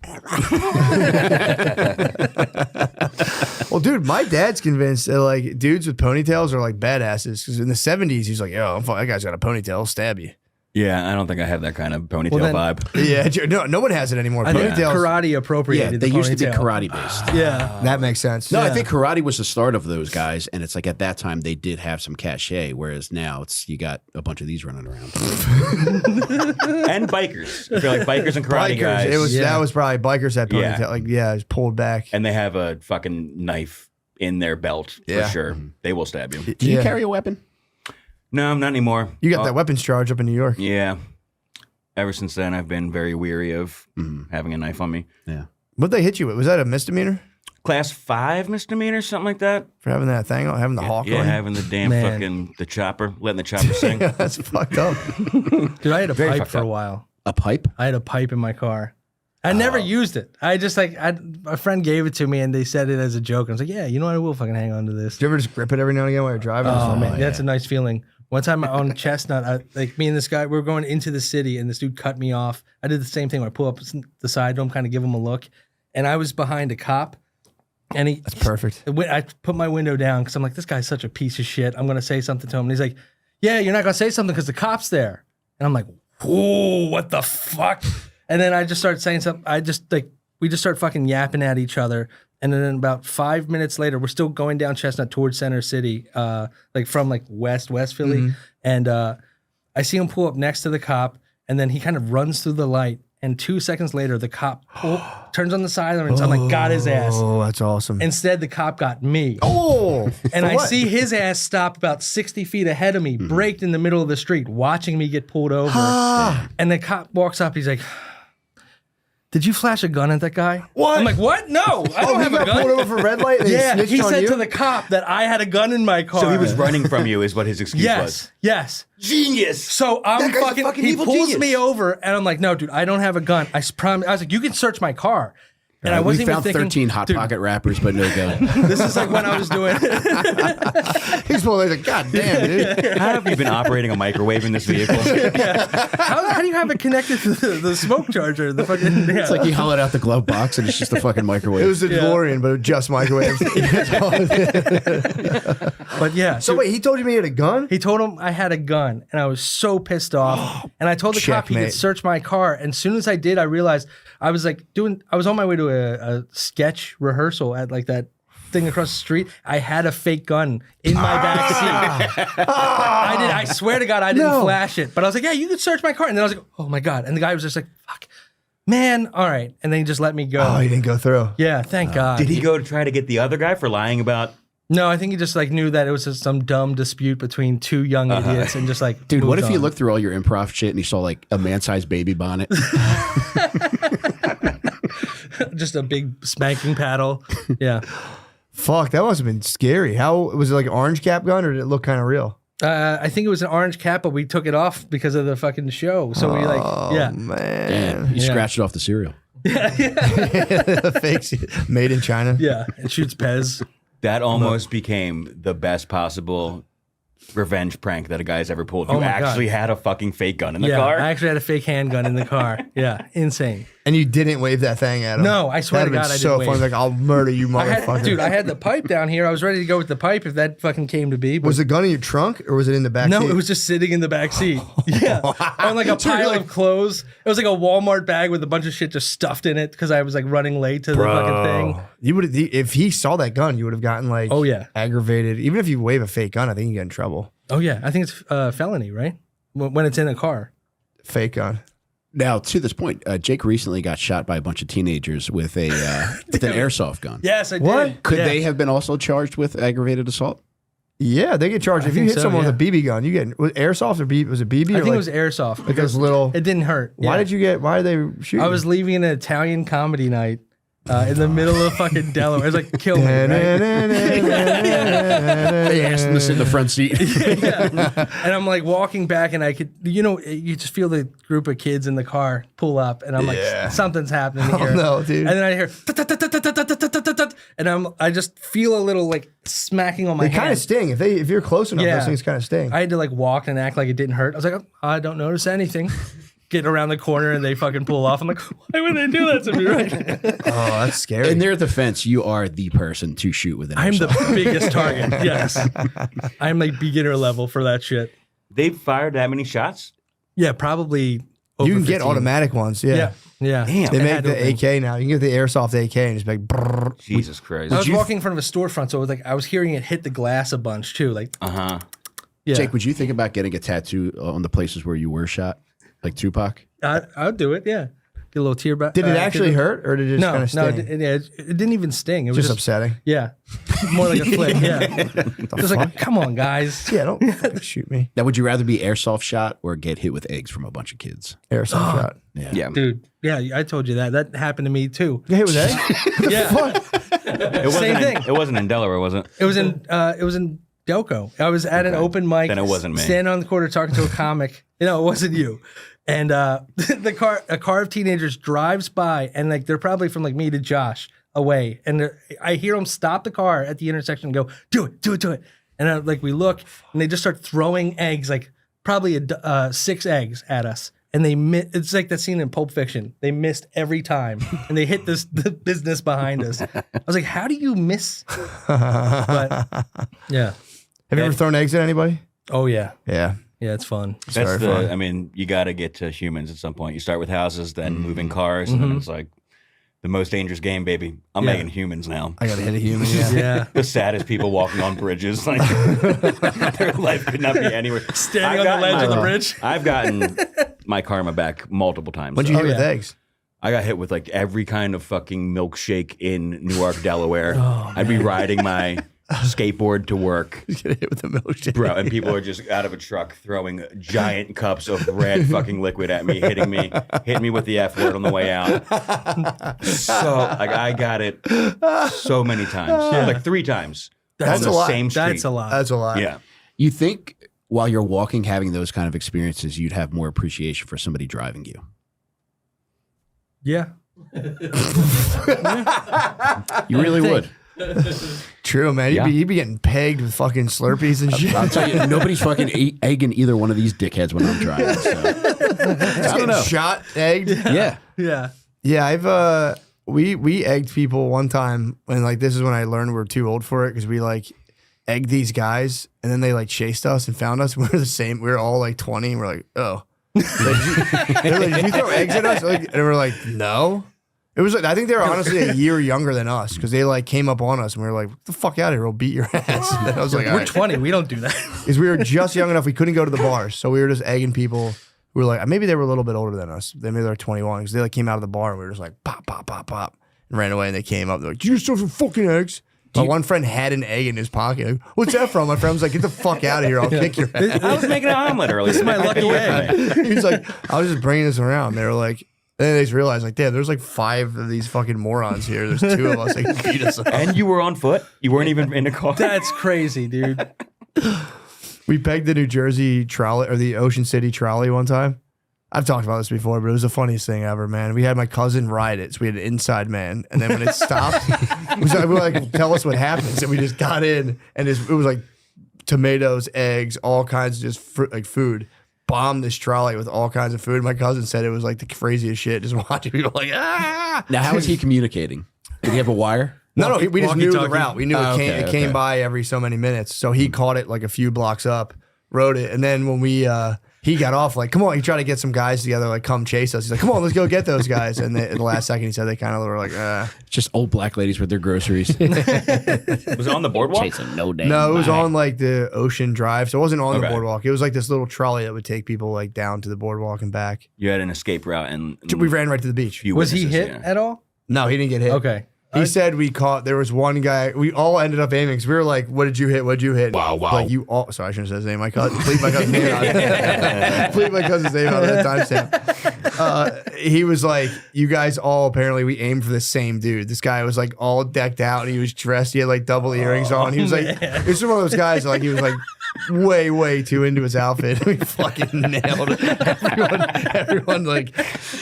Well, dude, my dad's convinced that like dudes with ponytails are like badasses because in the 70s, he's like, yo, that guy's got a ponytail, I'll stab you. Yeah, I don't think I have that kind of ponytail Well, then- vibe. Yeah, no one has it anymore. I think Ponytails, karate Yeah, appropriated. they the used to be ponytail. karate based. Yeah. that makes sense. No, I Yeah. think karate was the start of those guys, and it's like at that time they did have some cachet, whereas now it's you got a bunch of these running around. And bikers. I feel like bikers and karate Bikers, guys. it was Yeah. that was probably bikers had Yeah. ponytail. Like, yeah, it was pulled back. and they have a fucking knife in their belt Yeah. for sure. They will stab you. Do you Yeah. carry a weapon? No, not anymore. You got that weapons charge up in New York. Yeah. Ever since then, I've been very weary of having a knife on me. Yeah. What'd they hit you with? Was that a misdemeanor Class 5 misdemeanor, something like that. for having that thing on, having the hawk Yeah, on? having the damn Man. fucking the chopper, letting the chopper sing. That's fucked up. Dude, I had a Very pipe fucked for a up. while. A pipe? I had a pipe in my car. I never used it. I just like a friend gave it to me and they said it as a joke. And I was like, yeah, you know what? I will fucking hang on to this. Do you ever just grip it every now and again while you're driving? Oh man, that's a nice feeling. One time on Chestnut, like me and this guy, we were going into the city, and this dude cut me off. I did the same thing where I pull up the side to him, kind of give him a look, and I was behind a cop, and That's perfect. I put my window down because I'm like, this guy's such a piece of shit. I'm gonna say something to him, and he's like, yeah, you're not gonna say something because the cop's there, and I'm like, whoa, what the fuck? And then I just started saying something. We just start fucking yapping at each other. And then about 5 minutes later, we're still going down Chestnut towards Center City, like from like West Philly. And I see him pull up next to the cop, and then he kind of runs through the light. And 2 seconds later, the cop turns on the sirens. I'm like, got his ass. Oh, that's awesome. Instead, the cop got me. Oh, And I what? see his ass stop about 60 feet ahead of me, braked in the middle of the street, watching me get pulled over. And the cop walks up. He's like, did you flash a gun at that guy? What? I'm like, what? No, I don't he have a got gun. pulled over for red light. And Yeah, he he snitched on said you? to the cop that I had a gun in my car. So he was running from you, is what his excuse was. Yes. Genius. So I'm That guy's a fucking, fucking he evil pulls genius. me over, and I'm like, no, dude, I don't have a gun. I promise. I was like, you can search my car. And I wasn't we even found thinking, 13 Hot dude, Pocket wrappers, but no gun. This is like when I was doing He's pulling. He's like, God damn, dude. How have you been operating a microwave in this vehicle? how do you have it connected to the smoke charger? The fucking It's like he hollowed out the glove box and it's just a fucking microwave. It was a DeLorean, but just microwaves. But yeah. So dude, wait, he told you he had a gun? he told him I had a gun, and I was so pissed off. And I told the cop he Checkmate. could search my car. And as soon as I did, I realized I was on my way to a sketch rehearsal at like that thing across the street. I had a fake gun in my back seat. I swear to God, I didn't flash it. But I was like, yeah, you can search my car. And then I was like, oh my God. And the guy was just like, fuck, man, all right. And then he just let me go. Oh, he didn't go through. Yeah, thank God. Did he go to try to get the other guy for lying about? No, I think he just like knew that it was just some dumb dispute between two young idiots and just like, Dude, what moved if you on. looked through all your improv shit and you saw like a man-sized baby bonnet? just a big spanking paddle? Yeah. Fuck, that must have been scary. How was it like an orange cap gun or did it look kind of real? I think it was an orange cap, but we took it off because of the fucking show. So we like, yeah. Man. Damn, you Yeah. scratched it off the cereal. Fakes made in China. Yeah. It shoots Pez. That almost became the best possible revenge prank that a guy's ever pulled. Oh You my actually God. had a fucking fake gun in the Yeah, car. I actually had a fake handgun in the car. Yeah, insane. And you didn't wave that thing at him. No, I swear to That'd God, I been didn't so wave. funny. Like, I'll murder you, motherfucker. I had the pipe down here. I was ready to go with the pipe if that fucking came to be. But Was the gun in your trunk or was it in the back no, seat? it was just sitting in the back seat. Yeah, on like a So you're pile like- of clothes. It was like a Walmart bag with a bunch of shit just stuffed in it because I was like running late to the fucking thing. You would, if he saw that gun, you would have gotten like, Oh, yeah. aggravated. Even if you wave a fake gun, I think you get in trouble. Oh yeah, I think it's felony, right? When it's in a car. Fake gun. Now, to this point, Jake recently got shot by a bunch of teenagers with a with an airsoft gun. Yes, I What? did. Could Yeah. they have been also charged with aggravated assault? Yeah, they get charged. I If you think hit so, someone yeah. with a BB gun, you get was it airsoft or BB? Was it BB? I or think like, it was airsoft. like those little. It didn't hurt. Why Yeah. did you get? Why did they shoot? I you? was leaving an Italian comedy night in the middle of fucking Delaware. It was like kill me, right? They asked him to sit in the front seat. Yeah. And I'm like walking back, and I could, you just feel the group of kids in the car pull up, and I'm like, Yeah. something's happening Oh, here. no, dude. And then I hear, "Tut-tut-tut-tut-tut-tut-tut-tut," and I just feel a little like smacking on my They hand. kind of sting. If you're close enough, Yeah. those things kind of sting. I had to like walk and act like it didn't hurt. I was like, oh, I don't notice anything. Getting around the corner and they fucking pull off. I'm like, why would they do that to me? Right? Oh, that's scary. In their defense, you are the person to shoot with an I'm the airsoft. biggest target. Yes, I'm like beginner level for that shit. They fired that many shots? Yeah, probably. Over you can get 15. automatic ones. Yeah. Yeah, yeah. Damn. They It make had to the have been. AK now. You can get the airsoft AK and just be like, brrr. Jesus Christ. I was walking in front of a storefront, so it was like I was hearing it hit the glass a bunch too. Like, Uh-huh. yeah, Jake, would you think about getting a tattoo on the places where you were shot, like Tupac? I would do it. Yeah, get a little tear back. Did it actually hurt or did it just kind of sting? No, it didn't even sting. It was just just upsetting. Yeah, more like a flick. Yeah, it was like, come on, guys. Yeah, don't fucking shoot me. Now, would you rather be airsoft shot or get hit with eggs from a bunch of kids? Airsoft shot. Yeah. Dude, yeah, I told you that. That happened to me too. You hit with egg? Yeah, It wasn't Same in, thing. It wasn't in Delaware, was it? it was in Delco. I was at an open mic. Then it wasn't me. Standing on the corner talking to a comic. No, it wasn't you. And a car of teenagers drives by, and like they're probably from like me to Josh away, and I hear them stop the car at the intersection and go, "Do it, do it, do it!" And like we look, and they just start throwing eggs, like probably 6 eggs at us. And it's like that scene in Pulp Fiction. They missed every time, and they hit the business behind us. I was like, "How do you miss?" But yeah. Have you ever thrown eggs at anybody? Oh yeah, Yeah. yeah, it's fun. That's Sorry, fine. I mean, you got to get to humans at some point. You start with houses, then moving cars, and then it's like the most dangerous game, baby. I'm Yeah. making humans now. I got to hit a human. Yeah. Yeah, The saddest people walking on bridges. Like their life could not be anywhere. standing I've on the ledge gotten of the my- bridge. I've gotten my karma back multiple times. What'd you though. hit with yeah. eggs? I got hit with like every kind of fucking milkshake in Newark, Delaware. Oh, I'd be riding my skateboard to work, You get hit with a milkshake. bro, and people are just out of a truck throwing giant cups of red fucking liquid at me, hitting me with the F word on the way out. So like I got it so many times, like 3 times That's on a the lot. same street. That's a lot. That's a lot. Yeah. You think while you're walking, having those kind of experiences, you'd have more appreciation for somebody driving you? Yeah. You really think. would. True, man. Yeah. You'd be getting pegged with fucking Slurpees and shit. I'll tell you, nobody's fucking egging either one of these dickheads when I'm driving. So. I don't know. Shot, egged. Yeah. Yeah. Yeah, I've we egged people one time, and like this is when I learned we're too old for it because we like egged these guys, and then they like chased us and found us. We were the same. We were all like 20, and we're like, oh. They're like, did you throw eggs at us? Like, and we're like, no. It was like I think they were honestly a year younger than us because they like came up on us and we were like, "Get the fuck out of here! We'll beat your ass." And then I was like, "All We're right," 20. We don't do that. because we were just young enough we couldn't go to the bars, so we were just egging people. We were like, maybe they were a little bit older than us. Maybe they were 21 because they like came out of the bar and we were just like, pop, pop, pop, pop, and ran away. And they came up, they're like, "Did you just throw some fucking eggs?" My one friend had an egg in his pocket. Like, what's that from? My friend was like, "Get the fuck out of here! I'll kick your ass." I was making an omelet earlier. This is my lucky egg. He's like, I was just bringing this around. They were like, and then they just realized, like, damn, there's like 5 of these fucking morons here. There's 2 of us that can beat us up. And you were on foot. You weren't even in a car. That's crazy, dude. We pegged the New Jersey trolley or the Ocean City trolley one time. I've talked about this before, but it was the funniest thing ever, man. We had my cousin ride it, so we had an inside man, and then when it stopped, we were like, "Tell us what happened." So we just got in, and it was like tomatoes, eggs, all kinds of just like food. Bombed this trolley with all kinds of food. My cousin said it was like the craziest shit. Just watching people like, ah. Now, how was he communicating? Did he have a wire? No, we just knew the walkie-talkie. route. We knew it came by every so many minutes. So he caught it like a few blocks up, rode it. And then when he got off, like, come on, he tried to get some guys together, like, come chase us. He's like, come on, let's go get those guys. And at the last second, he said they kind of were like, Just old black ladies with their groceries. Was it on the boardwalk? Chasing no damn. No, it was bye. on like the Ocean Drive. So it wasn't on the Okay. boardwalk. It was like this little trolley that would take people like down to the boardwalk and back. You had an escape route, and We ran right to the beach. few Was he witnesses, hit yeah. at all? No, he didn't get hit. Okay. He said there was one guy, we all ended up aiming because we were like, what did you hit? What did you hit? Wow. Like you all, sorry, I shouldn't have said his name. Bleep my cousin's name out. Bleep my cousin's name out of that timestamp. He was like, you guys all apparently, we aimed for the same dude. This guy was like all decked out and he was dressed. He had like double earrings on. He was like, this was one of those guys like, he was like, way too into his outfit. We fucking nailed it. Everyone like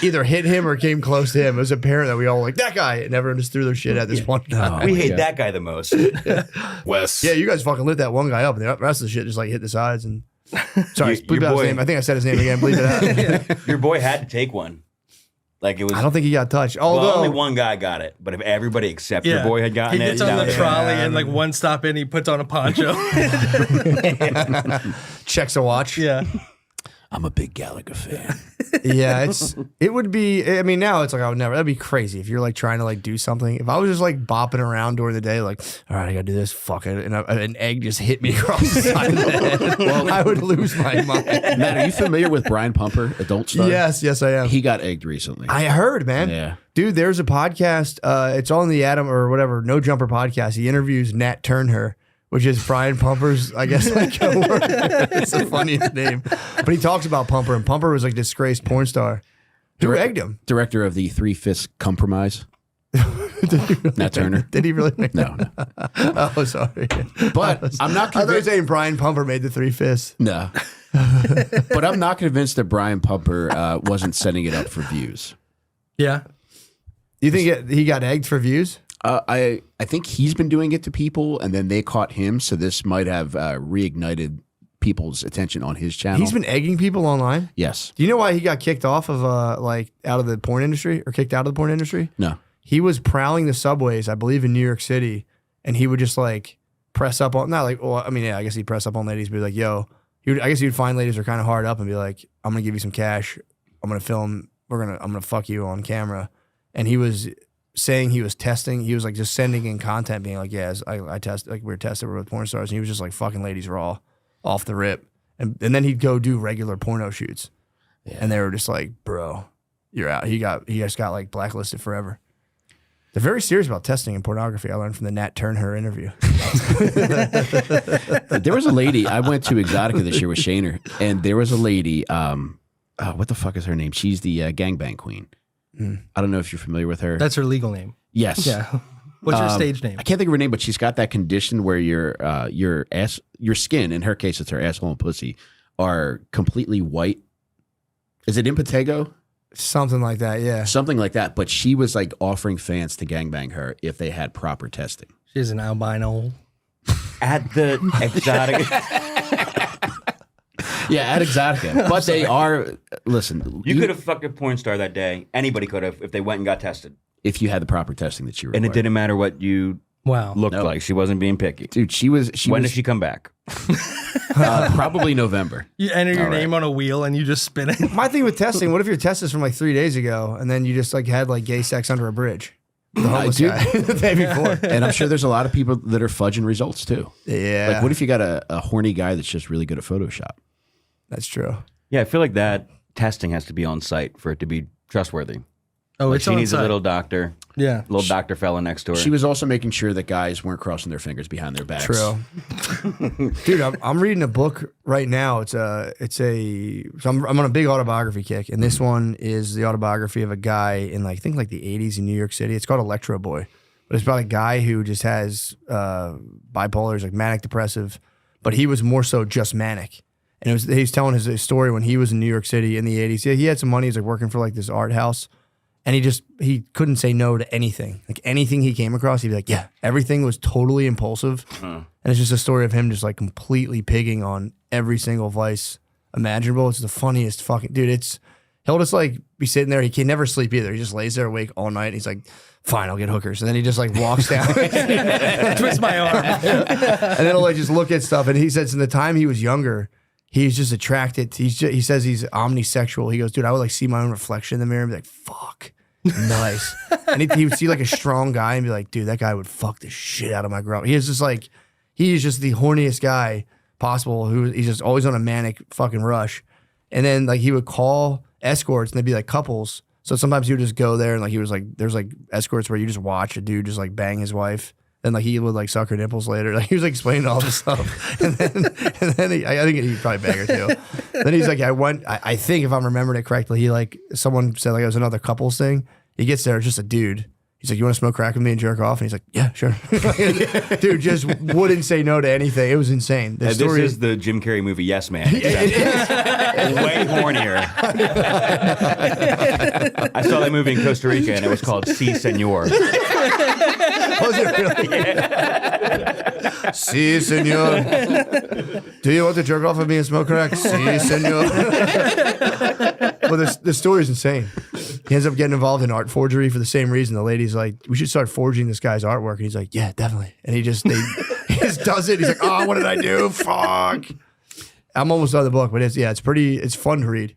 either hit him or came close to him. It was apparent that we all like that guy, and everyone just threw their shit at this one guy. We hate that guy the most. Wes. Yeah, you guys fucking lit that one guy up, and the rest of the shit just like hit the sides. And sorry, Your bleep out his boy- name. I think I said his name again. Bleep it out. Your boy had to take one. Like it was. I don't think he got touched. Well, Although only one guy got it, but if everybody except your boy had gotten he it, gets on that the was- trolley and like one stop in, he puts on a poncho. checks a watch. Yeah. I'm a big Gallagher fan. Yeah, it would be. I mean, now it's like I would never. That'd be crazy if you're like trying to like do something. If I was just like bopping around during the day, like, all right, I gotta do this. Fuck it, and an egg just hit me across the side of the head. Well, I would lose my mind. Matt, are you familiar with Brian Pumper, adult star? Yes, I am. He got egged recently. I heard, man. Yeah. Dude, there's a podcast. It's on the Adam or whatever, No Jumper podcast. He interviews Nat Turner, which is Brian Pumper's, I guess, like coworker. It's the funniest name. But he talks about Pumper, and Pumper was like disgraced porn star. Who egged him? Director of the Three Fifths Compromise. Nat Turner. Did he really make No. Oh, sorry. But I'm not I thought you were convinced. saying Brian Pumper made the 3 fists. No. But I'm not convinced that Brian Pumper wasn't setting it up for views. Yeah. You think he got egged for views? I think he's been doing it to people, and then they caught him. So this might have reignited people's attention on his channel. He's been egging people online. Yes. Do you know why he got kicked off of like out of the porn industry or kicked out of the porn industry? No. He was prowling the subways, I believe, in New York City, and he would just like press up on, not like, well, I mean, yeah, I guess he'd press up on ladies, be like, yo, I guess he'd find ladies who are kind of hard up and be like, I'm gonna give you some cash, I'm gonna film, I'm gonna fuck you on camera, and he was saying he was testing, he was like just sending in content, being like, yeah, I test, like we were tested with porn stars, and he was just like fucking ladies raw, off the rip, and then he'd go do regular porno shoots, and they were just like, bro, you're out. He just got like blacklisted forever. They're very serious about testing in pornography. I learned from the Nat Turner interview. There was a lady, I went to Exotica this year with Shaner, and there was a lady, what the fuck is her name? She's the gangbang queen. I don't know if you're familiar with her. That's her legal name. Yes. Yeah. What's her stage name? I can't think of her name, but she's got that condition where your skin, in her case, it's her asshole and pussy, are completely white. Is it impetigo? Something like that, yeah. Something like that. But she was like offering fans to gangbang her if they had proper testing. She's an albino. At the exotic. Yeah, at Exotica. But they are, listen. You could have fucked a porn star that day. Anybody could have if they went and got tested. If you had the proper testing that you were. And it didn't matter what you Wow. looked No. like. She wasn't being picky. Dude, she was. When was, does she come back? Probably November. You enter your All right. name on a wheel and you just spin it. My thing with testing, what if your test is from like 3 days ago and then you just like had like gay sex under a bridge? The homeless do. guy the day before. And I'm sure there's a lot of people that are fudging results too. Yeah. Like, what if you got a horny guy that's just really good at Photoshop? That's true. Yeah, I feel like that testing has to be on site for it to be trustworthy. Oh, Like it's she on needs site. a little doctor, Yeah. little doctor fella next to her. She was also making sure that guys weren't crossing their fingers behind their backs. True. Dude, I'm reading a book right now. So I'm on a big autobiography kick, and this one is the autobiography of a guy in like I think like the 80s in New York City. It's called Electro Boy, but it's about a guy who just has bipolar, he's like manic depressive, but he was more so just manic. And he's telling his story when he was in New York City in the 80s. Yeah, he had some money. He was like working for like this art house. And he couldn't say no to anything. Like anything he came across, he'd be like, yeah. Everything was totally impulsive. And it's just a story of him just like completely pigging on every single vice imaginable. It's the funniest fucking dude. He'll just like be sitting there. He can never sleep either. He just lays there awake all night. He's like, fine, I'll get hookers. And then he just like walks down. Twist my arm. And then he'll like just look at stuff. And he said in the time he was younger, he's just attracted. He says he's omnisexual. He goes, dude, I would like see my own reflection in the mirror and be like, fuck, nice. And he would see like a strong guy and be like, dude, that guy would fuck the shit out of my girl. He is just like, he is just the horniest guy possible. He's just always on a manic fucking rush. And then like he would call escorts and they'd be like couples. So sometimes he would just go there and like he was like, there's like escorts where you just watch a dude just like bang his wife. And like he would like suck her nipples later. Like he was like explaining all this stuff. And then I think he'd probably bang her too. Then he's like, I think if I'm remembering it correctly, he like, someone said like it was another couples thing. He gets there, it's just a dude. He's like, you want to smoke crack with me and jerk off? And he's like, yeah, sure. Dude just wouldn't say no to anything. It was insane. This is the Jim Carrey movie Yes Man. Way hornier. I saw that movie in Costa Rica and it was called Si Senor. Was it really? Yeah. Si, senor. Do you want to jerk off with me and smoke crack? Si, senor. Well, the story's insane. He ends up getting involved in art forgery for the same reason. The lady's like, we should start forging this guy's artwork. And he's like, yeah, definitely. And he just does it. He's like, oh, what did I do? Fuck. I'm almost done with the book, but it's fun to read.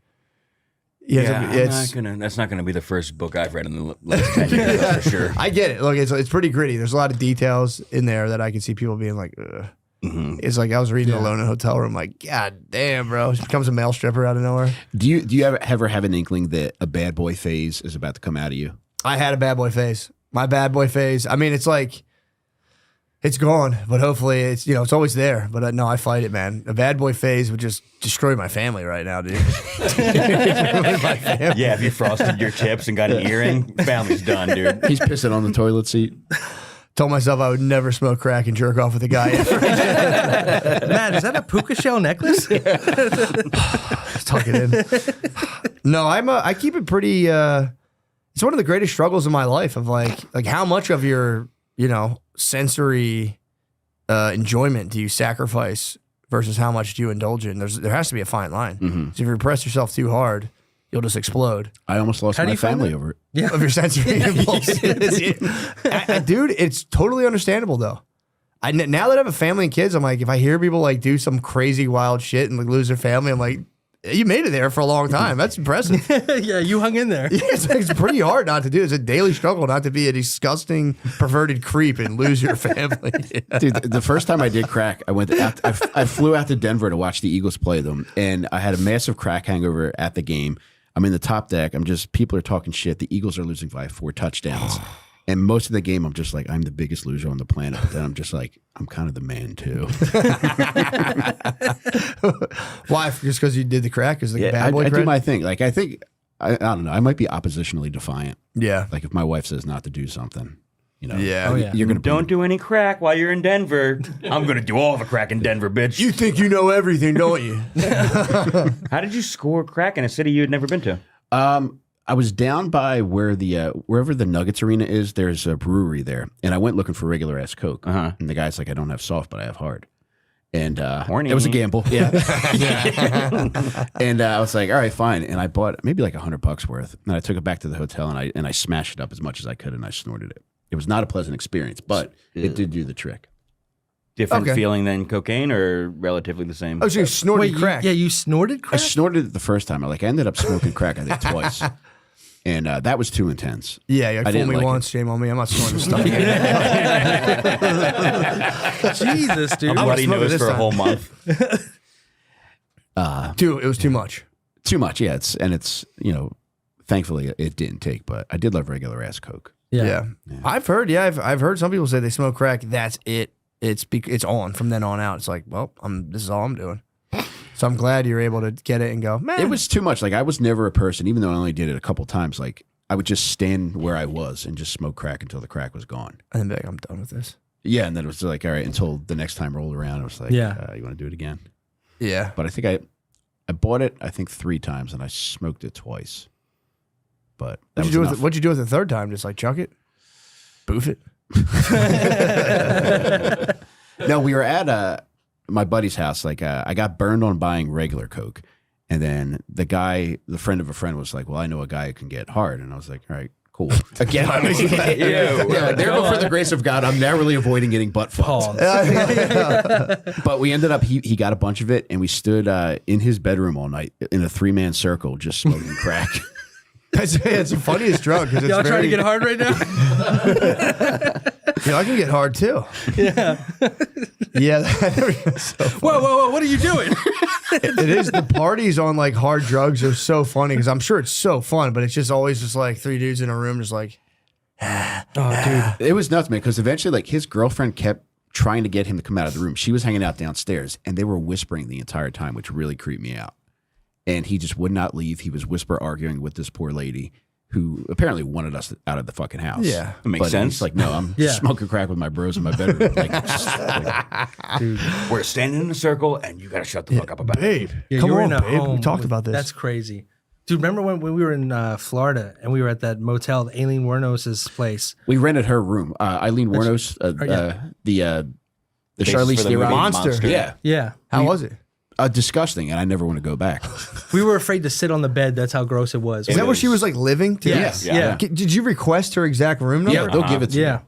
That's not gonna be the first book I've read in the last 10 years, that's for sure. I get it. Look, it's pretty gritty. There's a lot of details in there that I can see people being like, ugh. It's like I was reading Alone in a Hotel Room, like, God damn, bro. She becomes a male stripper out of nowhere. Do you ever have an inkling that a bad boy phase is about to come out of you? I had a bad boy phase. My bad boy phase. I mean, it's like, it's gone, but hopefully it's, it's always there. But no, I fight it, man. A bad boy phase would just destroy my family right now, dude. Yeah, if you frosted your tips and got an earring, family's done, dude. He's pissing on the toilet seat. Told myself I would never smoke crack and jerk off with a guy ever. Matt, is that a puka shell necklace? Tuck it in. No, I keep it pretty. It's one of the greatest struggles of my life of like how much of your sensory enjoyment do you sacrifice versus how much do you indulge in? There has to be a fine line. So if you repress yourself too hard, you'll just explode. I almost lost my family over it. Yeah, of your sensory impulses. Dude, it's totally understandable though. Now that I have a family and kids, I'm like, if I hear people like do some crazy wild shit and like lose their family, I'm like, you made it there for a long time. That's impressive. Yeah, you hung in there. Yeah, it's pretty hard not to do. It's a daily struggle not to be a disgusting, perverted creep and lose your family. Yeah. Dude, the first time I did crack, I flew out to Denver to watch the Eagles play them, and I had a massive crack hangover at the game. I'm in the top deck. People are talking shit. The Eagles are losing by 4 touchdowns. And most of the game, I'm just like, I'm the biggest loser on the planet. But then I'm just like, I'm kind of the man too. Why? Just because you did the crack? Is like a bad boy I cred? do my thing. Like, I think, I don't know. I might be oppositionally defiant. Yeah. Like if my wife says not to do something, Yeah. you're going to Don't do any crack while you're in Denver. I'm going to do all the crack in Denver, bitch. You think you know everything, don't you? How did you score crack in a city you had never been to? I was down by where wherever the Nuggets arena is. There's a brewery there, and I went looking for regular ass Coke. And the guy's like, "I don't have soft, but I have hard." And Horny. it was a gamble. Yeah. And I was like, "All right, fine." And I bought maybe like $100 worth, and I took it back to the hotel, and I smashed it up as much as I could, and I snorted it. It was not a pleasant experience, but it did do the trick. Different Okay. feeling than cocaine, or relatively the same? Oh, so you snorted crack. You snorted I crack? snorted it the first time. I ended up smoking crack, I think, twice. And that was too intense. Yeah, you I fooled didn't me like once, shame on me. I'm not snorting this stuff again. Jesus, dude. I'm Bloody smoke it nose this for a time. whole month. Dude, it was too much. Too much, yeah. Thankfully it didn't take, but I did love regular ass Coke. Yeah. I've heard some people say they smoke crack. That's it. It's on from then on out. It's like, well, this is all I'm doing. So I'm glad you're able to get it and go, man. It was too much. Like I was never a person, even though I only did it a couple times. Like I would just stand where I was and just smoke crack until the crack was gone. And then be like, I'm done with this. Yeah, and then it was like, all right, until the next time rolled around, it was like, you want to do it again? Yeah. But I think I bought it, I think 3 times, and I smoked it twice. But that was enough. What'd you do with the third time? Just like chuck it, boof it. No, we were at my buddy's house. Like I got burned on buying regular Coke, and then the friend of a friend, was like, "Well, I know a guy who can get hard," and I was like, "All right, cool." Again, therefore, for the grace of God, I'm narrowly avoiding getting butt fucked. But we ended up, he got a bunch of it, and we stood in his bedroom all night in a 3-man circle, just smoking crack. It's the funniest drug. Y'all trying to get hard right now? I can get hard too. Yeah. Yeah. So Whoa! What are you doing? it is. The parties on like hard drugs are so funny because I'm sure it's so fun, but it's just always just like 3 dudes in a room, just like. Oh, dude. It was nuts, man, because eventually, like, his girlfriend kept trying to get him to come out of the room. She was hanging out downstairs, and they were whispering the entire time, which really creeped me out. And he just would not leave. He was whisper arguing with this poor lady who apparently wanted us out of the fucking house. Yeah. That makes sense. He's like, no, I'm smoking crack with my bros in my bedroom. Dude. We're standing in a circle, and you got to shut the fuck up about it. Babe, Yeah, come you were on, in a babe. We home talked with- about this. That's crazy. Dude, remember when we were in Florida and we were at that motel, Aileen Wuornos' place? We rented her room. Eileen Wuornos, the Basis Charlize for the Theron movie Monster. Yeah. Yeah. How was it? Disgusting, and I never want to go back. We were afraid to sit on the bed. That's how gross it was. Is that where she was like living? Too? Yeah. Yeah. Did you request her exact room number? Yeah, they'll give it to Yeah. you.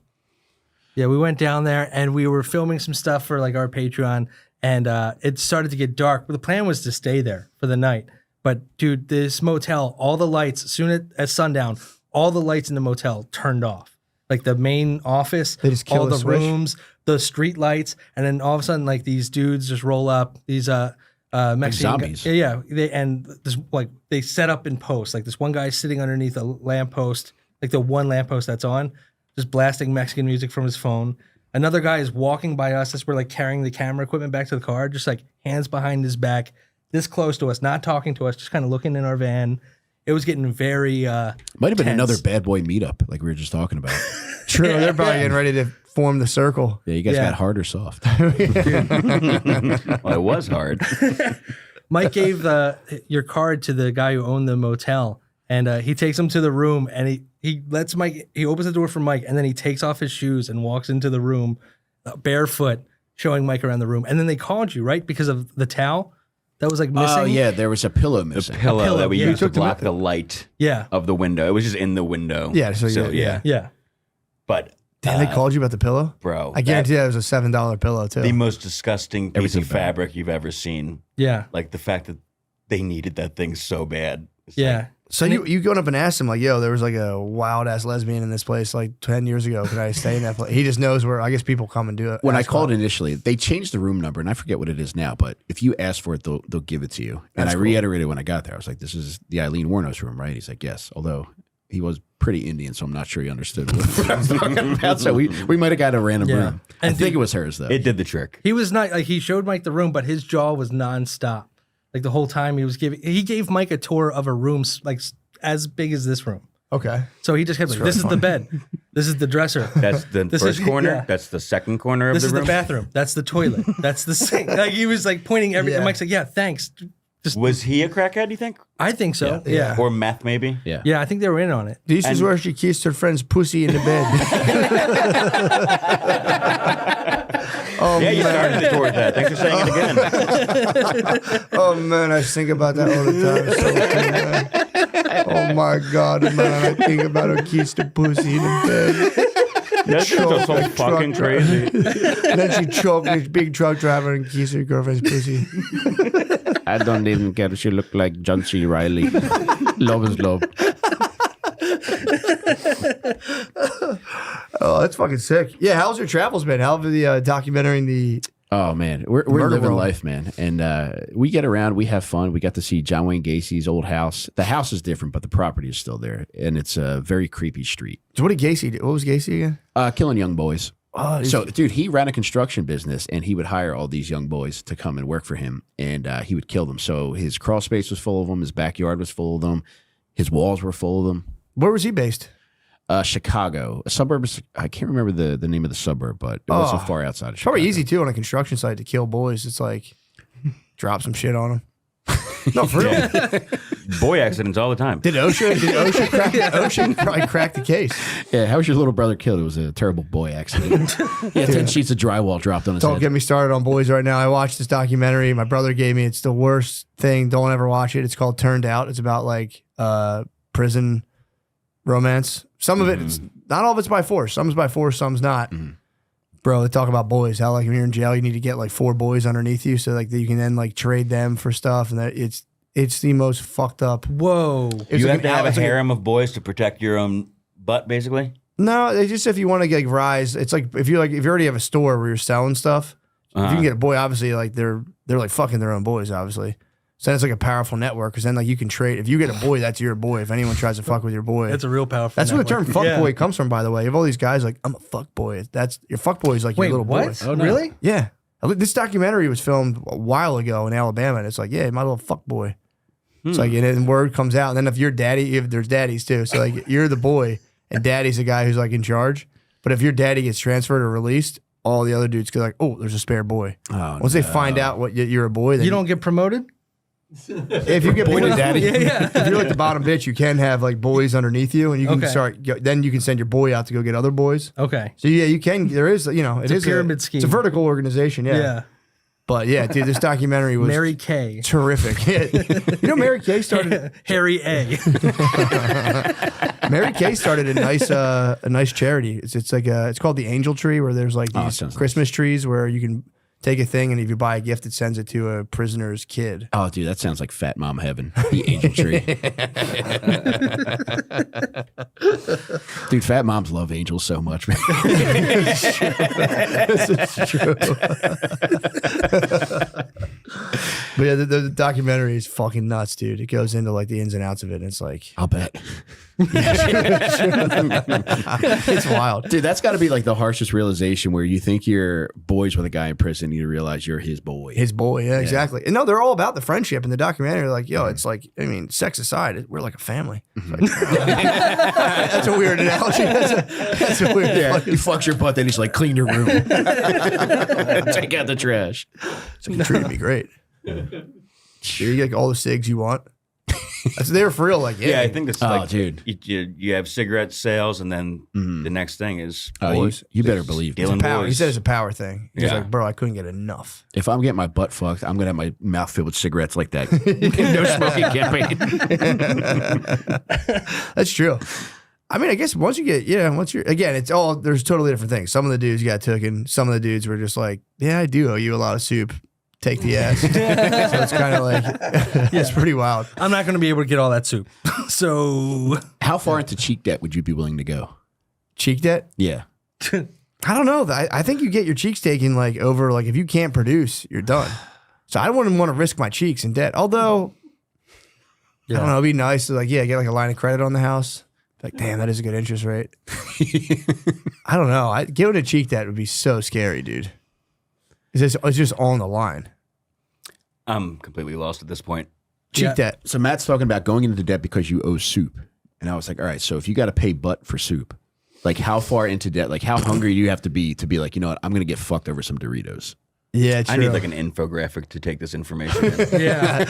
Yeah, we went down there and we were filming some stuff for like our Patreon, and it started to get dark. The plan was to stay there for the night. But dude, this motel, all the lights, as soon as sundown, all the lights in the motel turned off. Like the main office, They just kill all the the switch? rooms, the street lights, and then all of a sudden, like these dudes just roll up. These Mexican zombies. Yeah, they set up in post. Like this one guy sitting underneath a lamppost, like the one lamppost that's on, just blasting Mexican music from his phone. Another guy is walking by us as we're like carrying the camera equipment back to the car, just like hands behind his back, this close to us, not talking to us, just kind of looking in our van. It was getting very Might have been tense. another bad boy meetup, like we were just talking about. True. They're probably getting ready to form the circle. Yeah, you guys Yeah. got hard or soft. Well, it was hard. Mike gave your card to the guy who owned the motel, and he takes him to the room, and he lets Mike. He opens the door for Mike, and then he takes off his shoes and walks into the room, barefoot, showing Mike around the room. And then they called you, right, because of the towel that was like missing. Oh, yeah, there was a pillow The missing. pillow that we yeah. used to Took the- block the light Yeah, of the window. It was just in the window. Yeah, so yeah. yeah. But Damn, they called you about the pillow? bro, I guarantee that was a $7 pillow too. the most disgusting piece Everything of bad. fabric you've ever seen. Yeah, Like the fact that they needed that thing so bad. It's yeah. like, So you going up and asked him like, yo, there was like a wild ass lesbian in this place like 10 years ago. Can I stay in that place? He just knows where. I guess people come and do it. When I ask called about it. initially, they changed the room number, and I forget what it is now, but if you ask for it, they'll give it to you. And That's I cool. reiterated when I got there. I was like, this is the Eileen Wuornos room, right? He's like, yes. Although he was pretty Indian, so I'm not sure he understood what I was talking about. So we might have got a random Yeah. room. I And think it was hers, though. it did the trick. He was not like he showed Mike the room, but his jaw was nonstop. Like the whole time he gave Mike a tour of a room like as big as this room. Okay. So he just kept like, this is the bed, this is the dresser, That's the This first is- corner. yeah. That's the second corner of this the is room. the bathroom, that's the toilet, that's the sink. Like he was like pointing everything. Yeah. Mike's like, yeah, thanks. Was he a crackhead, you think? I think so. Yeah. Yeah. Or meth, maybe? yeah. Yeah, I think they were in on it. This is And- where she kissed her friend's pussy in the bed. Oh, Yeah, you man. started the tour with that. Thanks for saying it again. Oh, man. I think about that all the time. So, man. Oh, my God, man. I think about her kiss the pussy in the bed. That's just so Truck fucking driver. crazy. And then she choked this big truck driver and kissed her girlfriend's pussy. I don't even care. She looked like John C. Reilly. Love is love. Oh, that's fucking sick. Yeah, how's your travels been? How have the documentary and the... Oh man, we're Murder living Row. life, man, and we get around, we have fun. We got to see John Wayne Gacy's old house. The house is different, but the property is still there, and it's a very creepy street. So what did Gacy do? What was Gacy again? Killing young boys. Oh, So, dude, he ran a construction business, and he would hire all these young boys to come and work for him, and he would kill them. So his crawl space was full of them. His backyard was full of them. His walls were full of them. where was he based? Chicago, a suburb. I can't remember the name of the suburb, but it wasn't Oh. far outside of Chicago. Probably easy, too, on a construction site to kill boys. It's like, drop some shit on them. No, for real. Yeah. Boy accidents all the time. Did OSHA probably crack the case? Yeah, how was your little brother killed? It was a terrible boy accident. Yeah, 10 sheets of drywall dropped on his Don't head. get me started on boys right now. I watched this documentary. My brother gave me. It's the worst thing. Don't ever watch it. It's called Turned Out. It's about like prison romance. Some of it, it's not all of it's by force. Some's by force, some's not. Bro, they talk about boys. How like when you're in jail, you need to get like 4 boys underneath you, so like that you can then like trade them for stuff, and that it's the most fucked up. Whoa. It's You like have to an- have a it's like harem of boys to protect your own butt, basically. No, it's just if you want to like rise. It's like if you already have a store where you're selling stuff. If you can get a boy, obviously like they're like fucking their own boys, obviously. So then it's like a powerful network because then like you can trade. If you get a boy, that's your boy. If anyone tries to fuck with your boy, That's a real powerful that's where the term network. fuck Yeah. boy comes from, by the way. You have all these guys like, I'm a fuck boy. That's your fuck boy is like Wait, your little what? boy. Oh, no. Really? Yeah. This documentary was filmed a while ago in Alabama, and it's like, yeah, my little fuck boy. It's like, and then word comes out, and then if you're daddy, if there's daddies too, so like you're the boy, and daddy's the guy who's like in charge. But if your daddy gets transferred or released, all the other dudes go like, oh, there's a spare boy. Oh, Once they find out what you're a boy, then You don't get promoted? if you get boy to daddy, Yeah. if you're like the bottom bitch, you can have like boys underneath you, and you can Okay. then you can send your boy out to go get other boys. Okay. So yeah, you can. There is, it is a pyramid scheme. It's a vertical organization. Yeah. Yeah. But yeah, dude, this documentary was Mary Kay. terrific. You know, Mary Kay started. Harry A. Mary Kay started a nice charity. It's like it's called the Angel Tree, where there's like these sounds Christmas trees where you can take a thing, and if you buy a gift, it sends it to a prisoner's kid. Oh, dude, that sounds like Fat Mom Heaven. The Angel Tree. Dude, Fat Moms love angels so much, man. This is true. But yeah, the documentary is fucking nuts, dude. It goes into like the ins and outs of it, and it's like I'll bet. it's wild. Dude, that's got to be like the harshest realization where you think you're boys with a guy in prison, you realize you're his boy. His boy, yeah, exactly. And no, they're all about the friendship in the documentary. Like, yo, it's like, I mean, sex aside, we're like a family. It's like, that's a weird analogy. That's a weird. Yeah, fucking- he fucks your butt, then he's like, clean your room. Take out the trash. So you treated me great. You get like, all the cigs you want. That's there for real. Like, Yeah, I think that's like, dude. You have cigarette sales, and then the next thing is Oh, Boys. you better believe it's Dylan a power. boys. He said it's a power thing. He's Yeah. like, bro, I couldn't get enough. if I'm getting my butt fucked, I'm gonna have my mouth filled with cigarettes like that. No smoking campaign. That's true. I mean, I guess once you're, again, it's all, there's totally different things. Some of the dudes got taken. Some of the dudes were just like, yeah, I do owe you a lot of soup. Take the ass. So it's kind of like, it's pretty wild. I'm not going to be able to get all that soup. So How far into cheek debt would you be willing to go? Cheek debt? Yeah. I don't know. I think you get your cheeks taken like over, like if you can't produce, you're done. So I wouldn't want to risk my cheeks in debt. Although, I don't know, it'd be nice to like, get like a line of credit on the house. Like, damn, that is a good interest rate. I don't know. Giving a cheek debt would be so scary, dude. It's just on the line. I'm completely lost at this point. Cheek Yeah. debt. So Matt's talking about going into debt because you owe soup. And I was like, all right, so if you got to pay butt for soup, like how far into debt, like how hungry do you have to be like, you know what, I'm going to get fucked over some Doritos. Yeah, true. I need like an infographic to take this information in. yeah.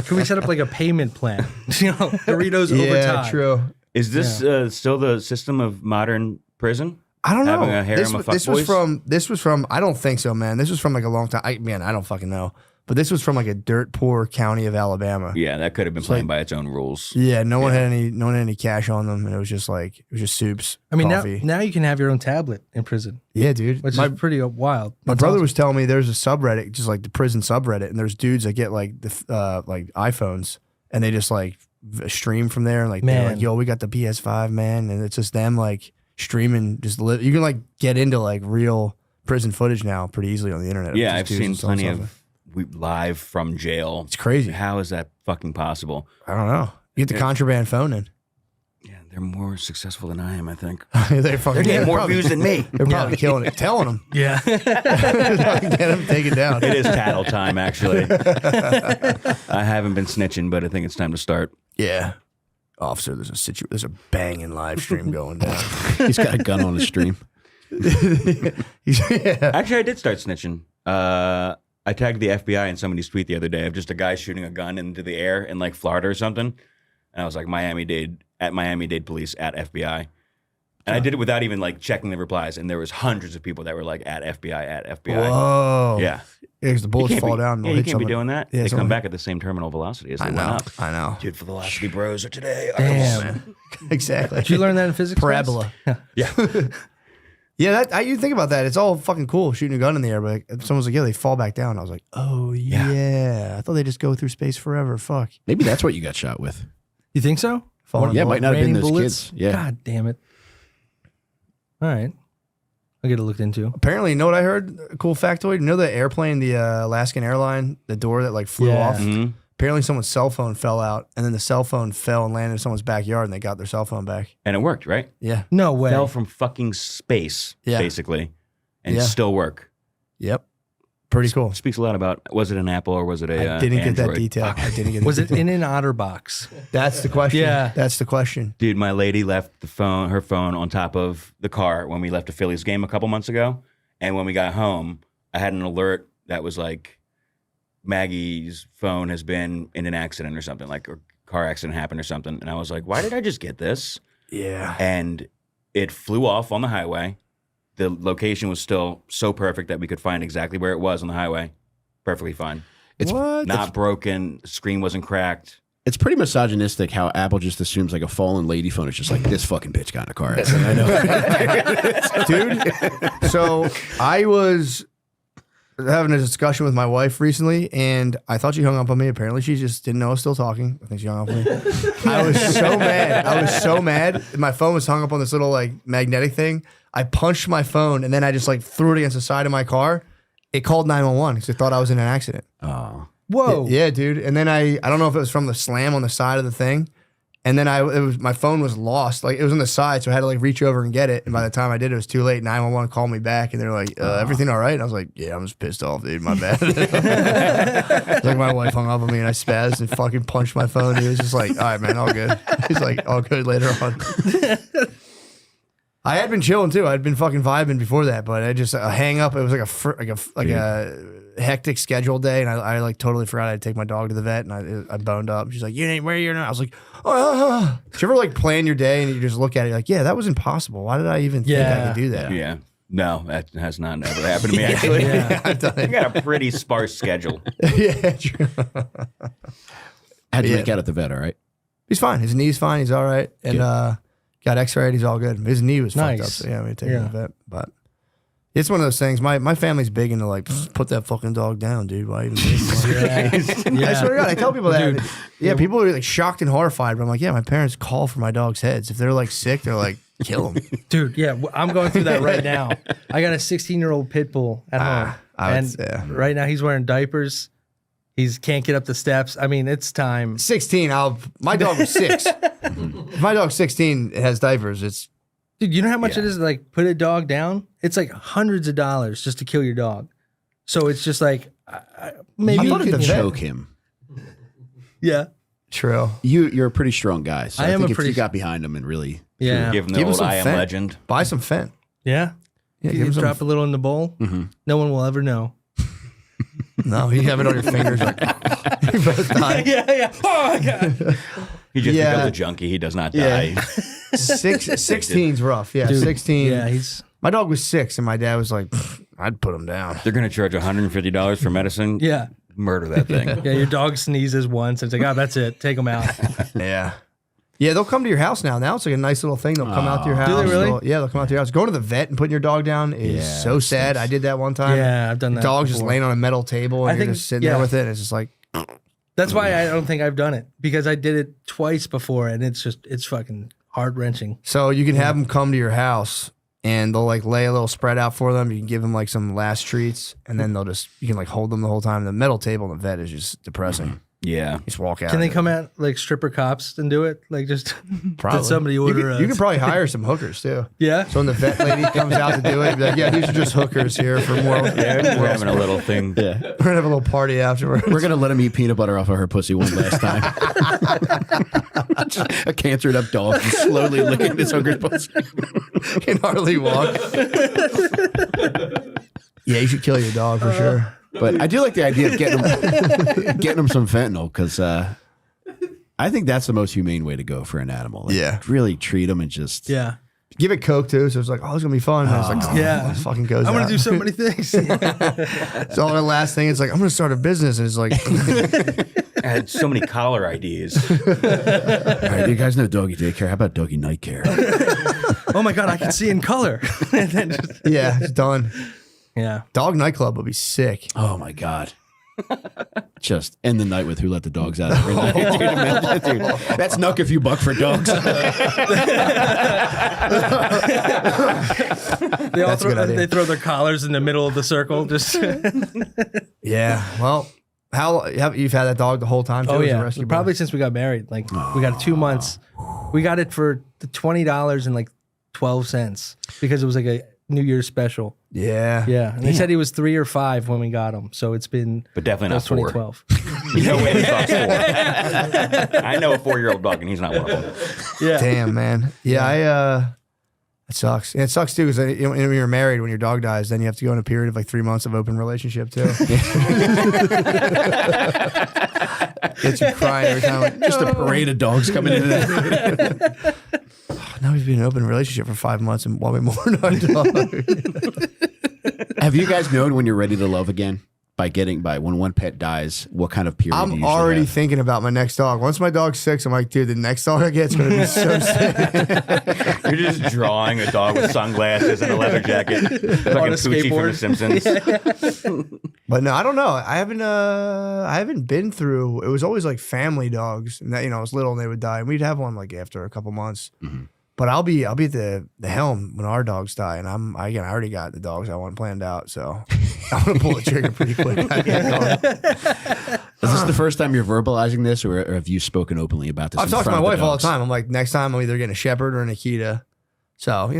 Can we set up like a payment plan? Doritos over time. true. Is this still the system of modern prison? I don't know. Having a harem of This was fuckboys? from. I don't think so, man. This was from like a long time. I don't fucking know. But this was from like a dirt poor county of Alabama. Yeah, that could have been playing by its own rules. Yeah, no one had any cash on them, and it was just soups. I mean, coffee. now you can have your own tablet in prison, Yeah, dude. which my is pretty wild. my That's brother awesome. was telling me there's a subreddit, just like the prison subreddit, and there's dudes that get like the like iPhones, and they just like stream from there, and like they're Man. like, yo, we got the PS5, man, and it's just them like streaming, just live. You can like get into like real prison footage now pretty easily on the internet. Yeah, Just I've dudes seen and stuff. plenty of live from jail. It's crazy. How is that fucking possible? I don't know. You get the contraband phone in. Yeah, they're more successful than I am, I think. They're fucking Getting more probably- views than me. They're probably killing it. Telling them. Yeah. Get them taken down. It is tattle time, actually. I haven't been snitching, but I think it's time to start. Yeah. Officer, there's a banging live stream going down. He's got a gun on his stream. Yeah. Actually, I did start snitching. I tagged the FBI in somebody's tweet the other day of just a guy shooting a gun into the air in like Florida or something. And I was like, Miami-Dade police at FBI. And I did it without even like checking the replies. And there was hundreds of people that were like at FBI. Whoa. Yeah. Because the bullets fall down. Yeah, you can't be doing that. Yeah, they come someone- back at the same terminal velocity as they I went know. up. I know. Dude, for the velocity bros are today. Damn. Exactly. Did you learn that in physics? class? Parabola. Yeah. Yeah, you think about that. It's all fucking cool shooting a gun in the air, but like, someone's like, yeah, they fall back down. I was like, oh, yeah. I thought they just go through space forever. Fuck. Maybe that's what you got shot with. You think so? Falling Yeah, it bullet. might not have been Raining those bullets? kids. Yeah. God damn it. All right. I'll get it looked into. Apparently, you know what I heard? A cool factoid. You know the airplane, the Alaskan airline, the door that like flew Yeah. off? Mhm. Apparently, someone's cell phone fell out, and then the cell phone fell and landed in someone's backyard, and they got their cell phone back. And it worked, right? Yeah. No way. Fell from fucking space, Yeah. basically, and Yeah. still work. Yep. Pretty cool. Speaks a lot about, was it an Apple or was it a I didn't get that Android? detail. I didn't get. Was that it detail. in an otter box? That's the question. Yeah. That's the question. Dude, my lady left her phone on top of the car when we left a Phillies game a couple months ago. And when we got home, I had an alert that was like, Maggie's phone has been in an accident or something, like a car accident happened or something. And I was like, why did I just get this? Yeah. And it flew off on the highway. The location was still so perfect that we could find exactly where it was on the highway. Perfectly fine. It's What? Not broken. The screen wasn't cracked. It's pretty misogynistic how Apple just assumes like a fallen lady phone is just like this fucking bitch got in a car accident. I know. Dude. So I was having a discussion with my wife recently, and I thought she hung up on me. Apparently, she just didn't know I was still talking. I think she hung up on me. I was so mad. I was so mad. My phone was hung up on this little like magnetic thing. I punched my phone, and then I just like threw it against the side of my car. It called 911 because it thought I was in an accident. Oh. Whoa. Yeah, dude. And then I don't know if it was from the slam on the side of the thing. And then my phone was lost. Like it was on the side, so I had to like reach over and get it. And by the time I did, it was too late. 911 called me back, and they're like, "Everything all right?" And I was like, "Yeah, I'm just pissed off, dude. My bad." It's like my wife hung up on me, and I spazzed and fucking punched my phone. He was just like, "All right, man, all good." He's like, "All good." Later on, I had been chilling too. I'd been fucking vibing before that, but I just a hang up. It was like a hectic schedule day, and I like totally forgot I had to take my dog to the vet, and I boned up. She's like, "You ain't where you're not." I was like, "Oh." Did you ever like plan your day and you just look at it like, "Yeah, that was impossible. Why did I even think I Yeah. could do that?" Yeah. No, that has not ever happened to me, actually. Yeah, I've done I it. got a pretty sparse schedule. Yeah, true. How'd you Yeah. make out at the vet, all right? He's fine. His knee's fine. He's all right, and got X-rayed. He's all good. His knee was fucked up. Nice. So yeah, we take him to the Yeah. vet, but. It's one of those things. My family's big into like put that fucking dog down, dude. Why even? Yeah. I swear to God, I tell people that. Dude. Yeah, people are like shocked and horrified. But I'm like, yeah, my parents call for my dog's heads. If they're like sick, they're like, kill them. Dude, yeah, I'm going through that right now. I got a 16-year-old pit bull at home. I would And say. right now he's wearing diapers. He's can't get up the steps. I mean, it's time. 16. My dog was 6. If my dog's 16, it has diapers. It's Dude, you know how much it is to like put a dog down? It's like hundreds of dollars just to kill your dog. So it's just like maybe I You thought could at the vet- choke him. yeah. true. You're a pretty strong guy. So I I, am think a if pretty- you got behind him and really Yeah. Give him the Give him old some I am Fent. legend. Buy some Fent. Yeah. Yeah, You give him some. drop a little in the bowl. No one will ever know. No, you have it on your fingers. Like, you both die. yeah. Oh my God. He just Yeah. becomes a junkie. He does not Yeah. die. 16's rough. Yeah, Dude, 16. Yeah, he's My dog was 6, and my dad was like, I'd put him down. They're going to charge $150 for medicine. yeah. Murder that thing. Yeah, your dog sneezes once. It's like, oh, that's it. Take him out. Yeah. Yeah, they'll come to your house now. Now it's like a nice little thing. They'll come out to your house. Do they really? They'll come out to your house. Going to the vet and putting your dog down is Yeah, so that sad. stinks. I did that one time. Yeah, I've done that. Dog's just before. laying on a metal table and I you're think- just sitting yeah. there with it. And it's just like, That's why I don't think I've done it because I did it twice before and it's fucking heart wrenching. so you can have them come to your house and they'll like lay a little spread out for them. You can give them like some last treats and then you can like hold them the whole time. The metal table in the vet is just depressing. Yeah. Just walk out. Can they come out like stripper cops and do it? Like just Probably. did somebody You order could, you could probably hire some hookers too. yeah? So when the vet lady comes out to do it, be like, yeah, these are just hookers here for more. Yeah, we're having a little thing. Yeah. We're gonna have a little party afterwards. We're gonna let him eat peanut butter off of her pussy one last time. A cancered up dog just slowly licking his hooker's pussy. Can hardly walk. Yeah, you should kill your dog for sure. But I do like the idea of getting them some fentanyl because I think that's the most humane way to go for an animal. Like, Yeah. really treat them and just Give it Coke too, so it's like, oh, it's gonna be fun. And I was like, Yeah. it fucking goes. I'm gonna out. do so many things. So the last thing, it's like I'm gonna start a business, and it's like, I had so many collar ideas. All right, you guys know doggy daycare. How about doggy night care? Oh my god, I can see in color. And then yeah, it's done. yeah. Dog nightclub would be sick. Oh my god. Just end the night with who let the dogs out every night. Dude, imagine- dude, that's nuck if you buck for dogs. They all That's a good idea. they throw their collars in the middle of the circle. Just Yeah. Well, you've had that dog the whole time? Too, oh as a yeah, rescue boy? probably since we got married. Like we got it 2 months. We got it for the $20.12 because it was like a New Year's special. Yeah. Yeah, and they said he was 3 or 5 when we got him. So it's been But definitely not that's 4. 2012. You know what the dog's 4. I know a 4-year-old dog, and he's not one of them. Yeah, Damn, man. Yeah, it sucks. And it sucks too because when you're married, when your dog dies, then you have to go in a period of like 3 months of open relationship too. Gets you crying every time. Like, Just a parade of dogs coming in and out. now we've been in an open relationship for 5 months and while we mourn our dog. Have you guys known when you're ready to love again? By when one pet dies, what kind of period do you I'm usually already have? thinking about my next dog. Once my dog's 6, I'm like, dude, the next dog I get is going to be so sick. You're just drawing a dog with sunglasses and a leather jacket, like On a Poochie from The Simpsons. But no, I don't know. I haven't been through. It was always like family dogs, and that I was little and they would die, and we'd have one like after a couple months. Mm-hmm. But I'll be at the helm when our dogs die, and I already got the dogs I want planned out, so I'm gonna pull the trigger pretty quick. Is this the first time you're verbalizing this, or have you spoken openly about this? I've in talked to front my of wife all the dogs? time. I'm like, next time I'm either getting a Shepherd or an Akita. So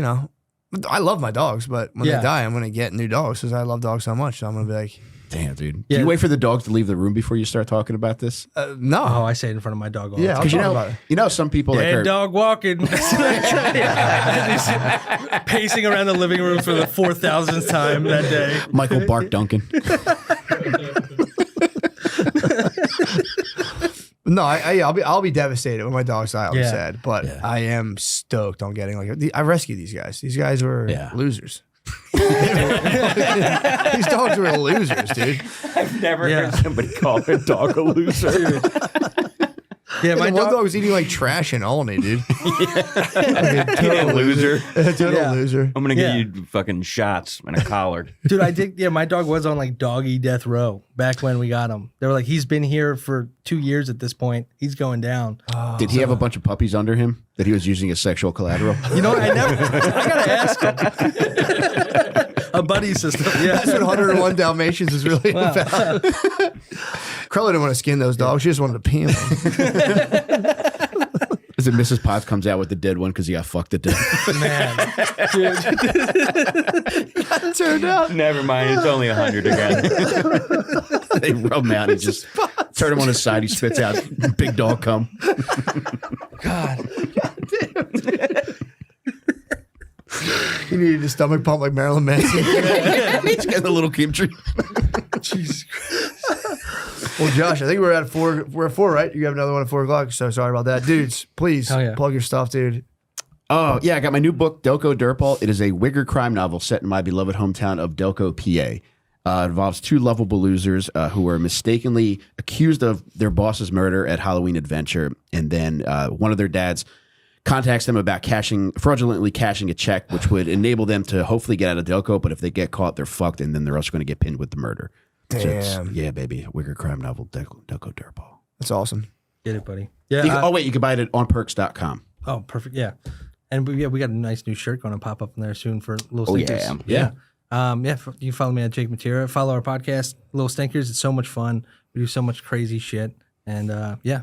I love my dogs, but when Yeah. they die, I'm gonna get new dogs because I love dogs so much. So I'm gonna be like, Damn, dude. Yeah. Do you wait for the dogs to leave the room before you start talking about this? no. Oh, I say it in front of my dog all Yeah, the I'll time. talk about it. You know, some people like Dead are, dog walking. Pacing around the living room for the 4,000th time that day. Michael Bark Duncan. No, I'll be devastated when my dogs die. I'll be Yeah. sad, but I am stoked on getting I rescued these guys. These guys were losers. These dogs were losers, dude. I've never Yeah. heard somebody call their dog a loser. Yeah, my Like, one dog. dog was eating like trash in Olney, dude. Total loser. Total Yeah. loser. I'm gonna Yeah. give you fucking shots and a collar. Dude, I did. Yeah, my dog was on like doggy death row back when we got him. They were like, he's been here for 2 years at this point. He's going down. Did he have a bunch of puppies under him that he was using as sexual collateral? You know, I gotta ask him. A buddy system. Yeah. That's what 101 Dalmatians is really about. Crowley didn't want to skin those dogs. She just wanted to pee them. Is it Mrs. Potts comes out with the dead one because he got fucked to death? Man. Dude. Turned out. Never mind, it's only 100 again. They rub him out. He just turn him on his side. He spits out big dog cum. God. He needed a stomach pump like Marilyn Manson. He's got the little kimchi. Jesus Christ. Well, Josh, I think we're at 4. We're at 4, right? You have another one at 4 o'clock. So sorry about that, dudes. Please Hell yeah. plug your stuff, dude. Oh, yeah. I got my new book, Delco Dirtball. It is a Wigger crime novel set in my beloved hometown of Delco, PA. It involves 2 lovable losers who were mistakenly accused of their boss's murder at Halloween Adventure. And then one of their dads contacts them about fraudulently cashing a check, which would enable them to hopefully get out of Delco. But if they get caught, they're fucked. And then they're also going to get pinned with the murder. So Damn. yeah, baby. Wigger crime novel, Delco Dirtball. That's awesome. Get it, buddy. Yeah. Oh, wait. You can buy it on perks.com. Oh, perfect. Yeah. And we got a nice new shirt going to pop up in there soon for Little Oh, Stinkers. yeah. You follow me at Jake Matera. Follow our podcast, Little Stinkers. It's so much fun. We do so much crazy shit. And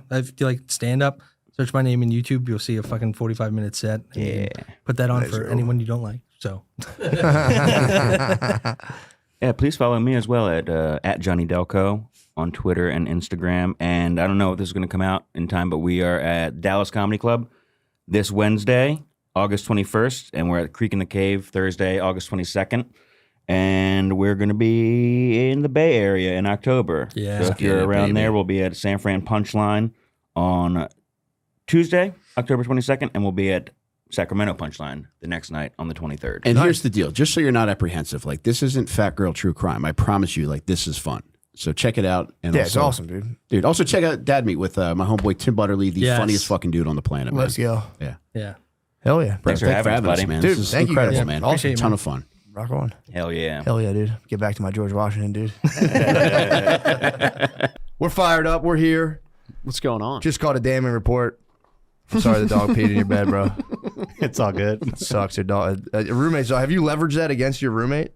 if you like stand up, search my name in YouTube. You'll see a fucking 45-minute set. And you can put that on for anyone you don't like. So Yeah, please follow me as well at Johnny Delco on Twitter and Instagram. And I don't know if this is going to come out in time, but we are at Dallas Comedy Club this Wednesday, August 21st, and we're at Creek in the Cave Thursday, August 22nd. And we're going to be in the Bay Area in October. Yeah. So if you're around baby. there, we'll be at San Fran Punchline on Tuesday, October 22nd, and we'll be at Sacramento Punchline the next night on the 23rd. And here's the deal, just so you're not apprehensive, like this isn't Fat Girl True Crime. I promise you, like this is fun. So check it out. And Yeah, also, it's awesome, dude. dude. Also check out Dad Meat with my homeboy Tim Butterly, the Yes. funniest fucking dude on the planet. Man. Let's go. Yeah, Yeah. Hell yeah. Thanks for having us, buddy. man. Dude, This is thank you incredible, guys. man. Awesome. Appreciate it, Ton man. of fun. Rock on. Hell yeah. Hell yeah, dude. Get back to my George Washington, dude. We're fired up. We're here. What's going on? Just caught a damning report. I'm sorry the dog peed in your bed, bro. It's all good. It sucks. Your dog, roommate. So have you leveraged that against your roommate?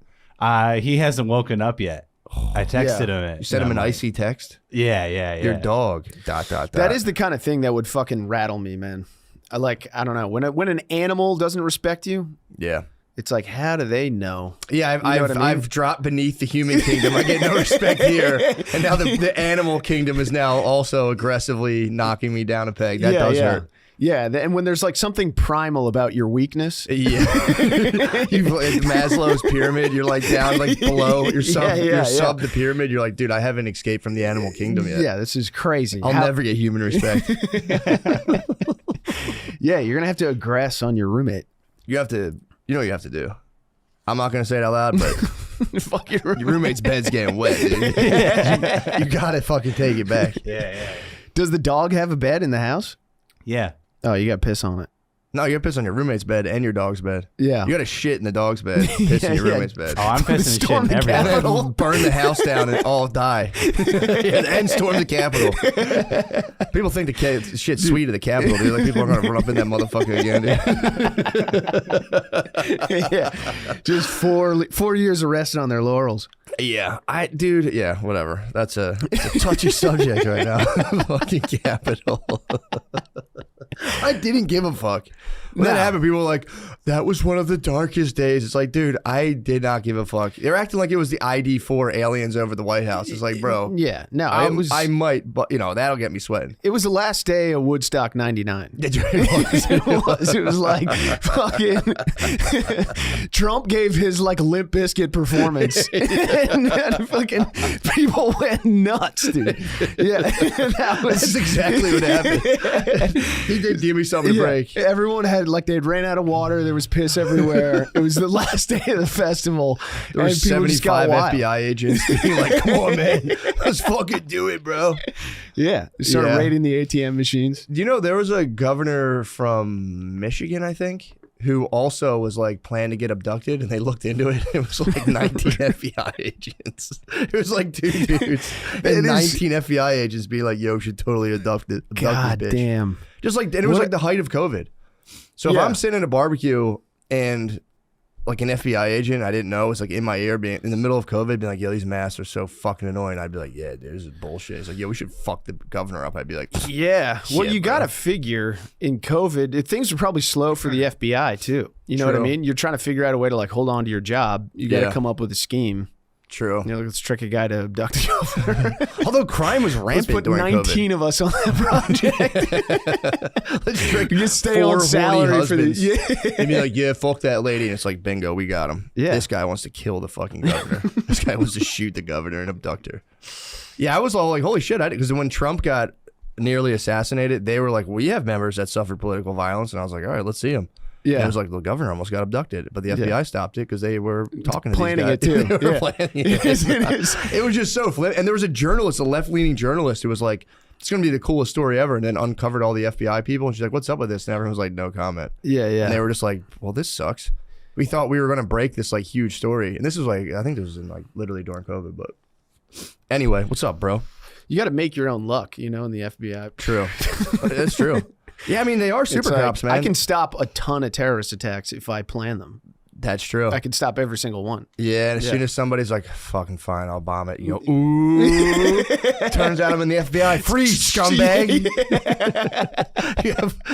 He hasn't woken up yet. I texted him. You sent him an icy text? Yeah. Your dog. ... That is the kind of thing that would fucking rattle me, man. I don't know. When an animal doesn't respect you, Yeah. it's like, how do they know? Yeah, You know what I mean? I've dropped beneath the human kingdom. I get no respect here. And now the animal kingdom is now also aggressively knocking me down a peg. That does hurt. Yeah, and when there's like something primal about your weakness, Yeah. Maslow's pyramid, you're like down, like below. You're sub the pyramid. You're like, dude, I haven't escaped from the animal kingdom yet. yeah, this is crazy. I'll never get human respect. Yeah, you're gonna have to aggress on your roommate. You know what you have to do. I'm not going to say it out loud, but Fuck your roommate. your roommate's bed's getting wet, dude. You got to fucking take it back. Yeah. Does the dog have a bed in the house? Yeah. Oh, you got to piss on it. No, you got to piss on your roommate's bed and your dog's bed. Yeah. You got to shit in the dog's bed, piss in your Yeah. roommate's bed. Oh, I'm pissing and shit Storm in the everything. Capitol. And burn the house down and all die. And storm the Capitol. People think the shit's sweet at the Capitol, dude. Like people are going to run up in that motherfucker again, dude. Yeah. Just 4 years arrested on their laurels. Yeah, whatever. It's a touchy subject right now. Fucking Capitol. I didn't give a fuck. When that happened, people were like, that was one of the darkest days. It's like, dude, I did not give a fuck. They're acting like it was the ID4 aliens over the White House. It's like, bro, Yeah. No, I might, but that'll get me sweating. it was the last day of Woodstock 99. It It was like fucking Trump gave his like Limp Bizkit performance and fucking people went nuts, dude. Yeah, That's exactly what happened. He did give me something to break. Everyone had like they'd ran out of water. There was piss everywhere. It was the last day of the festival. There were and people just got 75 wild. FBI agents being like, come on, man. Let's fucking do it, bro. Yeah, they started Yeah. raiding the ATM machines. Do you know there was a governor from Michigan, I think, who also was like planning to get abducted, and they looked into it. It was like 19 FBI agents. It was like two dudes and 19 FBI agents be like, "Yo, should totally abduct this God bitch." damn. Just like, and it was What- like the height of COVID. So if Yeah. I'm sitting in a barbecue and like an FBI agent I didn't know was like in my ear, being in the middle of COVID, being like, "Yo, these masks are so fucking annoying," I'd be like, "Yeah, dude, this is bullshit." It's like, "Yo, we should fuck the governor up." I'd be like, Yeah. Well, Shit, you bro. got to figure in COVID, things were probably slow for the FBI too. You know what I True. mean? You're trying to figure out a way to like hold on to your job. You got to Yeah. come up with a scheme. "True." You know, let's trick a guy to abduct a governor. Although crime was Let's rampant put during 19 of us on that project. COVID. Let's trick You stay 4 on horny salary for the husbands. And be like, "Yeah, fuck that lady." And it's like, bingo, we got him. Yeah. This guy wants to kill the fucking governor. This guy wants to shoot the governor and abduct her. Yeah, I was all like, holy shit. Because when Trump got nearly assassinated, they were like, we have members that suffered political violence. And I was like, all right, let's see him. And Yeah. it was like, the governor almost got abducted. But the FBI stopped it because they were talking to Planning these it guys. too. They were Yeah. planning it. Yes, it is. It was just so flip. And there was a journalist, a left-leaning journalist, who was like, it's going to be the coolest story ever. And then uncovered all the FBI people. And she's like, what's up with this? And everyone was like, no comment. Yeah, And they yeah. were just like, well, this sucks. We thought we were going to break this like huge story. And this was like, I think this was in like literally during COVID. But anyway, what's up, bro? You got to make your own luck, you know, in the FBI. True. That's true. Yeah, I mean, they are It's super like, cops, man. I can stop a ton of terrorist attacks if I plan them. That's true. I can stop every single one. Yeah, and as Yeah. soon as somebody's like, fucking fine, I'll bomb it, you go, ooh. Turns out I'm in the FBI. Freeze, scumbag.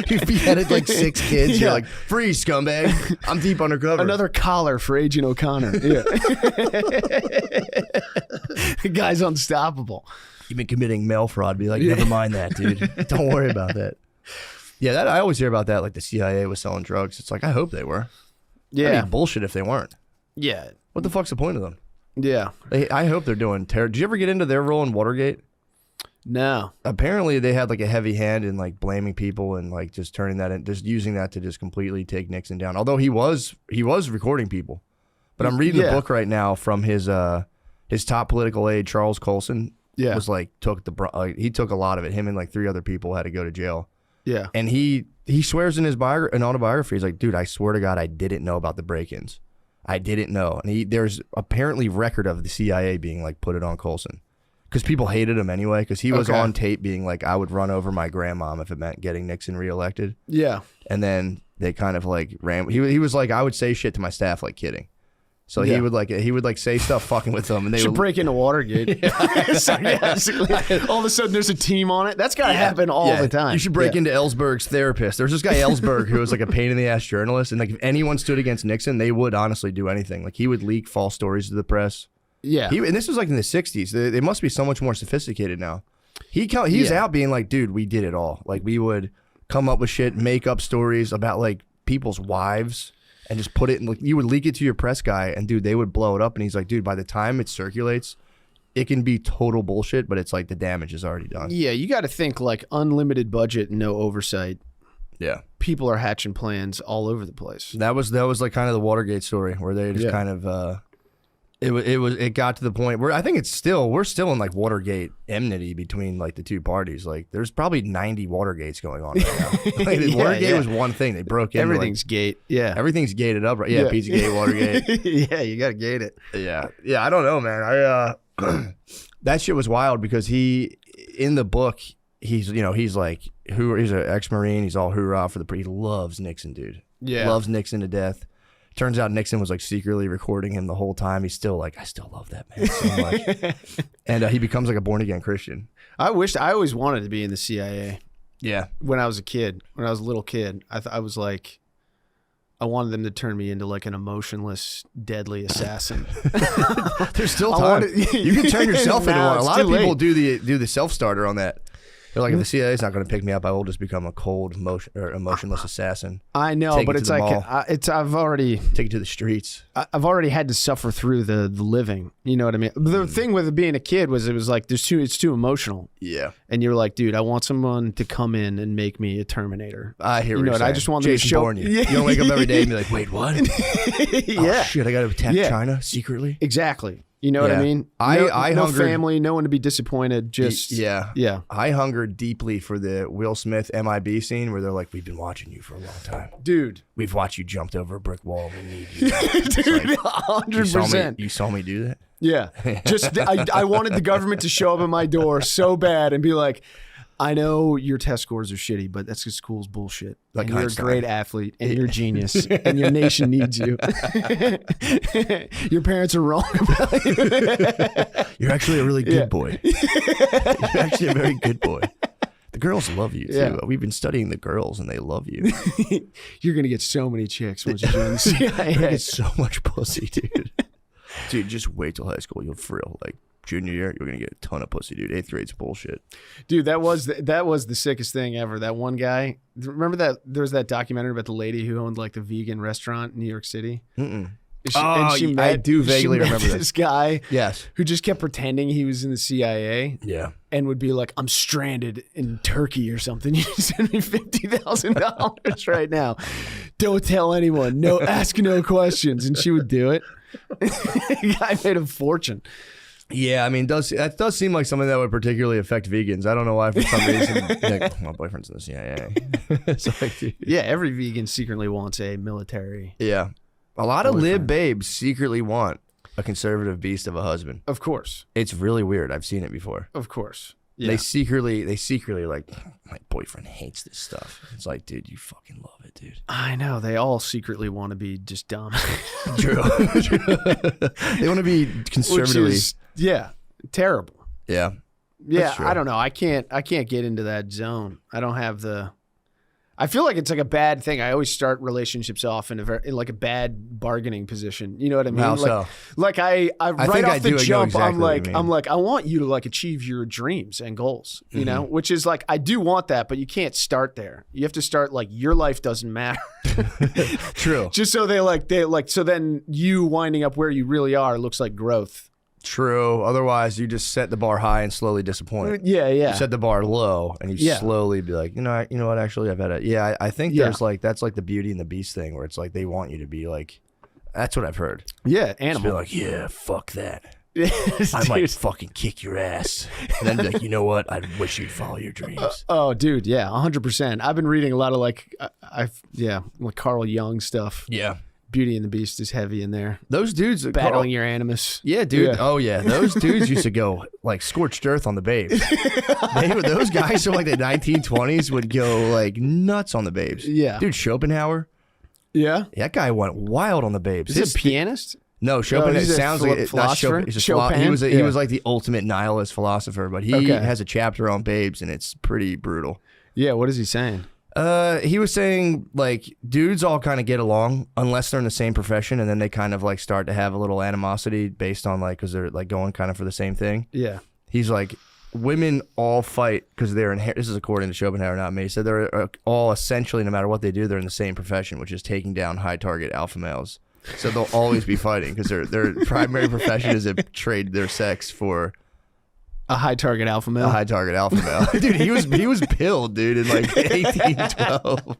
You've beheaded like 6 kids. Yeah. You're like, freeze, scumbag. I'm deep undercover. Another collar for Agent O'Connor. Yeah. The guy's unstoppable. You've been committing mail fraud. Be like, never mind that, dude. Don't worry about that. Yeah, that I always hear about that. Like the CIA was selling drugs. It's like, I hope they were. That'd Yeah. be bullshit if they weren't. Yeah. What the fuck's the point of them? Yeah. I hope they're doing terrible. Did you ever get into their role in Watergate? No. Apparently, they had like a heavy hand in like blaming people and like just turning that in, just using that to just completely take Nixon down. Although he was recording people. But I'm reading the book right now from his top political aide, Charles Colson. Yeah. Was like he took a lot of it. Him and like 3 other people had to go to jail. Yeah. And he swears in his autobiography, he's like, dude, I swear to God, I didn't know about the break-ins. I didn't know. And there's apparently record of the CIA being like, put it on Colson. Because people hated him anyway, because he was on tape being like, I would run over my grandmom if it meant getting Nixon reelected. Yeah. And then they kind of like ran. He was like, I would say shit to my staff like kidding. So he would say stuff fucking with them, and they should would break into Watergate. Sarcastically. All of a sudden, there's a team on it. That's got to happen all the time. You should break into Ellsberg's therapist. There's this guy Ellsberg who was like a pain in the ass journalist, and like if anyone stood against Nixon, they would honestly do anything. Like he would leak false stories to the press. Yeah, and this was like in the '60s. They must be so much more sophisticated now. He's out being like, dude, we did it all. Like we would come up with shit, make up stories about like people's wives. And just put it in, like, you would leak it to your press guy, and dude, they would blow it up. And he's like, dude, by the time it circulates, it can be total bullshit, but it's like the damage is already done. Yeah, you got to think like unlimited budget, no oversight. Yeah, people are hatching plans all over the place. That was like kind of the Watergate story where they just kind of it got to the point where I think we're still in like Watergate enmity between like the two parties. Like there's probably 90 Watergates going on right now. Like, Watergate was one thing. They broke in. Everything's gate. Yeah. Everything's gated up. Right? Yeah. Pizzagate, Watergate. Yeah. You got to gate it. Yeah. Yeah. I don't know, man. That shit was wild because in the book, he's like, he's an ex-Marine. He's all hoorah for he loves Nixon, dude. Yeah. Loves Nixon to death. Turns out Nixon was like secretly recording him the whole time. He's still like, I still love that man so much. And he becomes like a born again Christian. I always wanted to be in the CIA. Yeah. When I was a little kid, I was like, I wanted them to turn me into like an emotionless, deadly assassin. There's still time. You can turn yourself into one. A lot of people do the self starter on that. They're like, if the CIA is not going to pick me up, I will just become a cold, emotionless assassin. I know, but it's like I've already take it to the streets. I've already had to suffer through the living. You know what I mean? The thing with being a kid was it was like it's too emotional. Yeah, and you're like, dude, I want someone to come in and make me a Terminator. I hear you. I just want them to show Bourne you. You don't wake up every day and be like, wait, what? Yeah, oh, shit, I got to attack China secretly. Exactly. You know what I mean? No family, no one to be disappointed. Just yeah. I hunger deeply for the Will Smith MIB scene where they're like, "We've been watching you for a long time, dude. We've watched you jumped over a brick wall. We need you, dude. 100%. You saw me do that. Yeah, just I wanted the government to show up at my door so bad and be like, I know your test scores are shitty, but that's because school's bullshit. Like you're a great athlete and you're a genius and your nation needs you. Your parents are wrong about you. You're actually a really good boy. You're actually a very good boy. The girls love you too. Yeah. We've been studying the girls and they love you. You're going to get so many chicks once you join the CIA. You're going to get so much pussy, dude. Dude, just wait till high school. You'll frill. Like, junior year, you're gonna get a ton of pussy, dude. 8th grade's bullshit, dude. That was the sickest thing ever. That one guy. Remember that there was that documentary about the lady who owned like the vegan restaurant in New York City. I do vaguely remember this guy. Yes, who just kept pretending he was in the CIA. Yeah, and would be like, "I'm stranded in Turkey or something. You send me $50,000 right now. Don't tell anyone. No, ask no questions." And she would do it. The guy made a fortune. Yeah, I mean, that does seem like something that would particularly affect vegans. I don't know why, for some reason. Like, my boyfriend's in the CIA. It's like, dude. Yeah, every vegan secretly wants a military. Yeah, a lot of lib babes secretly want a conservative beast of a husband. Of course, it's really weird. I've seen it before. Of course, yeah. They secretly like, my boyfriend hates this stuff. It's like, dude, you fucking love it, dude. I know. They all secretly want to be just dominant. True. They want to be conservatively. Yeah, terrible. Yeah. Yeah, I don't know. I can't get into that zone. I don't have the I feel like it's like a bad thing. I always start relationships off in like a bad bargaining position. You know what I mean? How like, so? like I right think I off the do know jump, exactly what you mean. I'm like, I want you to like achieve your dreams and goals. You know, which is like I do want that, but you can't start there. You have to start like your life doesn't matter. True. Just so they like so then you winding up where you really are looks like growth. True. Otherwise, you just set the bar high and slowly disappoint. Yeah, yeah. You set the bar low, and you slowly be like, you know what? Actually, I've had it. Yeah, I think there's like that's like the Beauty and the Beast thing, where it's like they want you to be like. That's what I've heard. Yeah, Just animal. be like, yeah, fuck that. I might fucking kick your ass, and then be like, you know what? I wish you'd follow your dreams. Oh, dude, yeah, 100%. I've been reading a lot of like like Carl Jung stuff. Yeah. Beauty and the Beast is heavy in there. Those dudes Battling your animus. Yeah, dude. Yeah. Oh, yeah. Those dudes used to go like scorched earth on the babes. Those guys from like the 1920s would go like nuts on the babes. Yeah. Dude, Schopenhauer. Yeah. That guy went wild on the babes. Is he a pianist? No, Schopenhauer. he's a Sounds like not philosopher? Chopin. He's a Chopin? he was Yeah. he was like the ultimate nihilist philosopher, but he has a chapter on babes, and it's pretty brutal. Yeah. What is he saying? He was saying like dudes all kind of get along unless they're in the same profession, and then they kind of like start to have a little animosity based on like because they're like going kind of for the same thing. Yeah. He's like, women all fight because they're this is according to Schopenhauer, not me. He said they're all essentially, no matter what they do, they're in the same profession, which is taking down high target alpha males. So they'll always be fighting because their primary profession is to trade their sex for a high target alpha male. A high target alpha male. Dude, he was pilled, dude, in like 1812.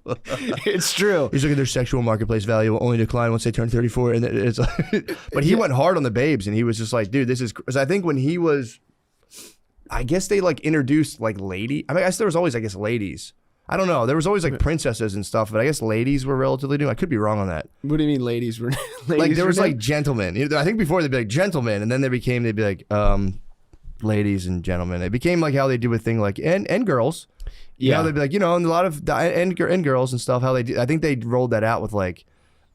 It's true. He's like, their sexual marketplace value will only decline once they turn 34. And it's like, but he went hard on the babes, and he was just like, dude, this is, because I think when he was, I guess they like introduced like lady. I mean, I guess there was always, I guess, ladies. I don't know. There was always like princesses and stuff, but I guess ladies were relatively new. I could be wrong on that. What do you mean ladies were like there was like gentlemen. I think before they'd be like gentlemen, and then they'd be like ladies and gentlemen. It became like how they do a thing like and girls. You know, they'd be like, you know, and a lot of and girls and stuff, how they do. I think they rolled that out with like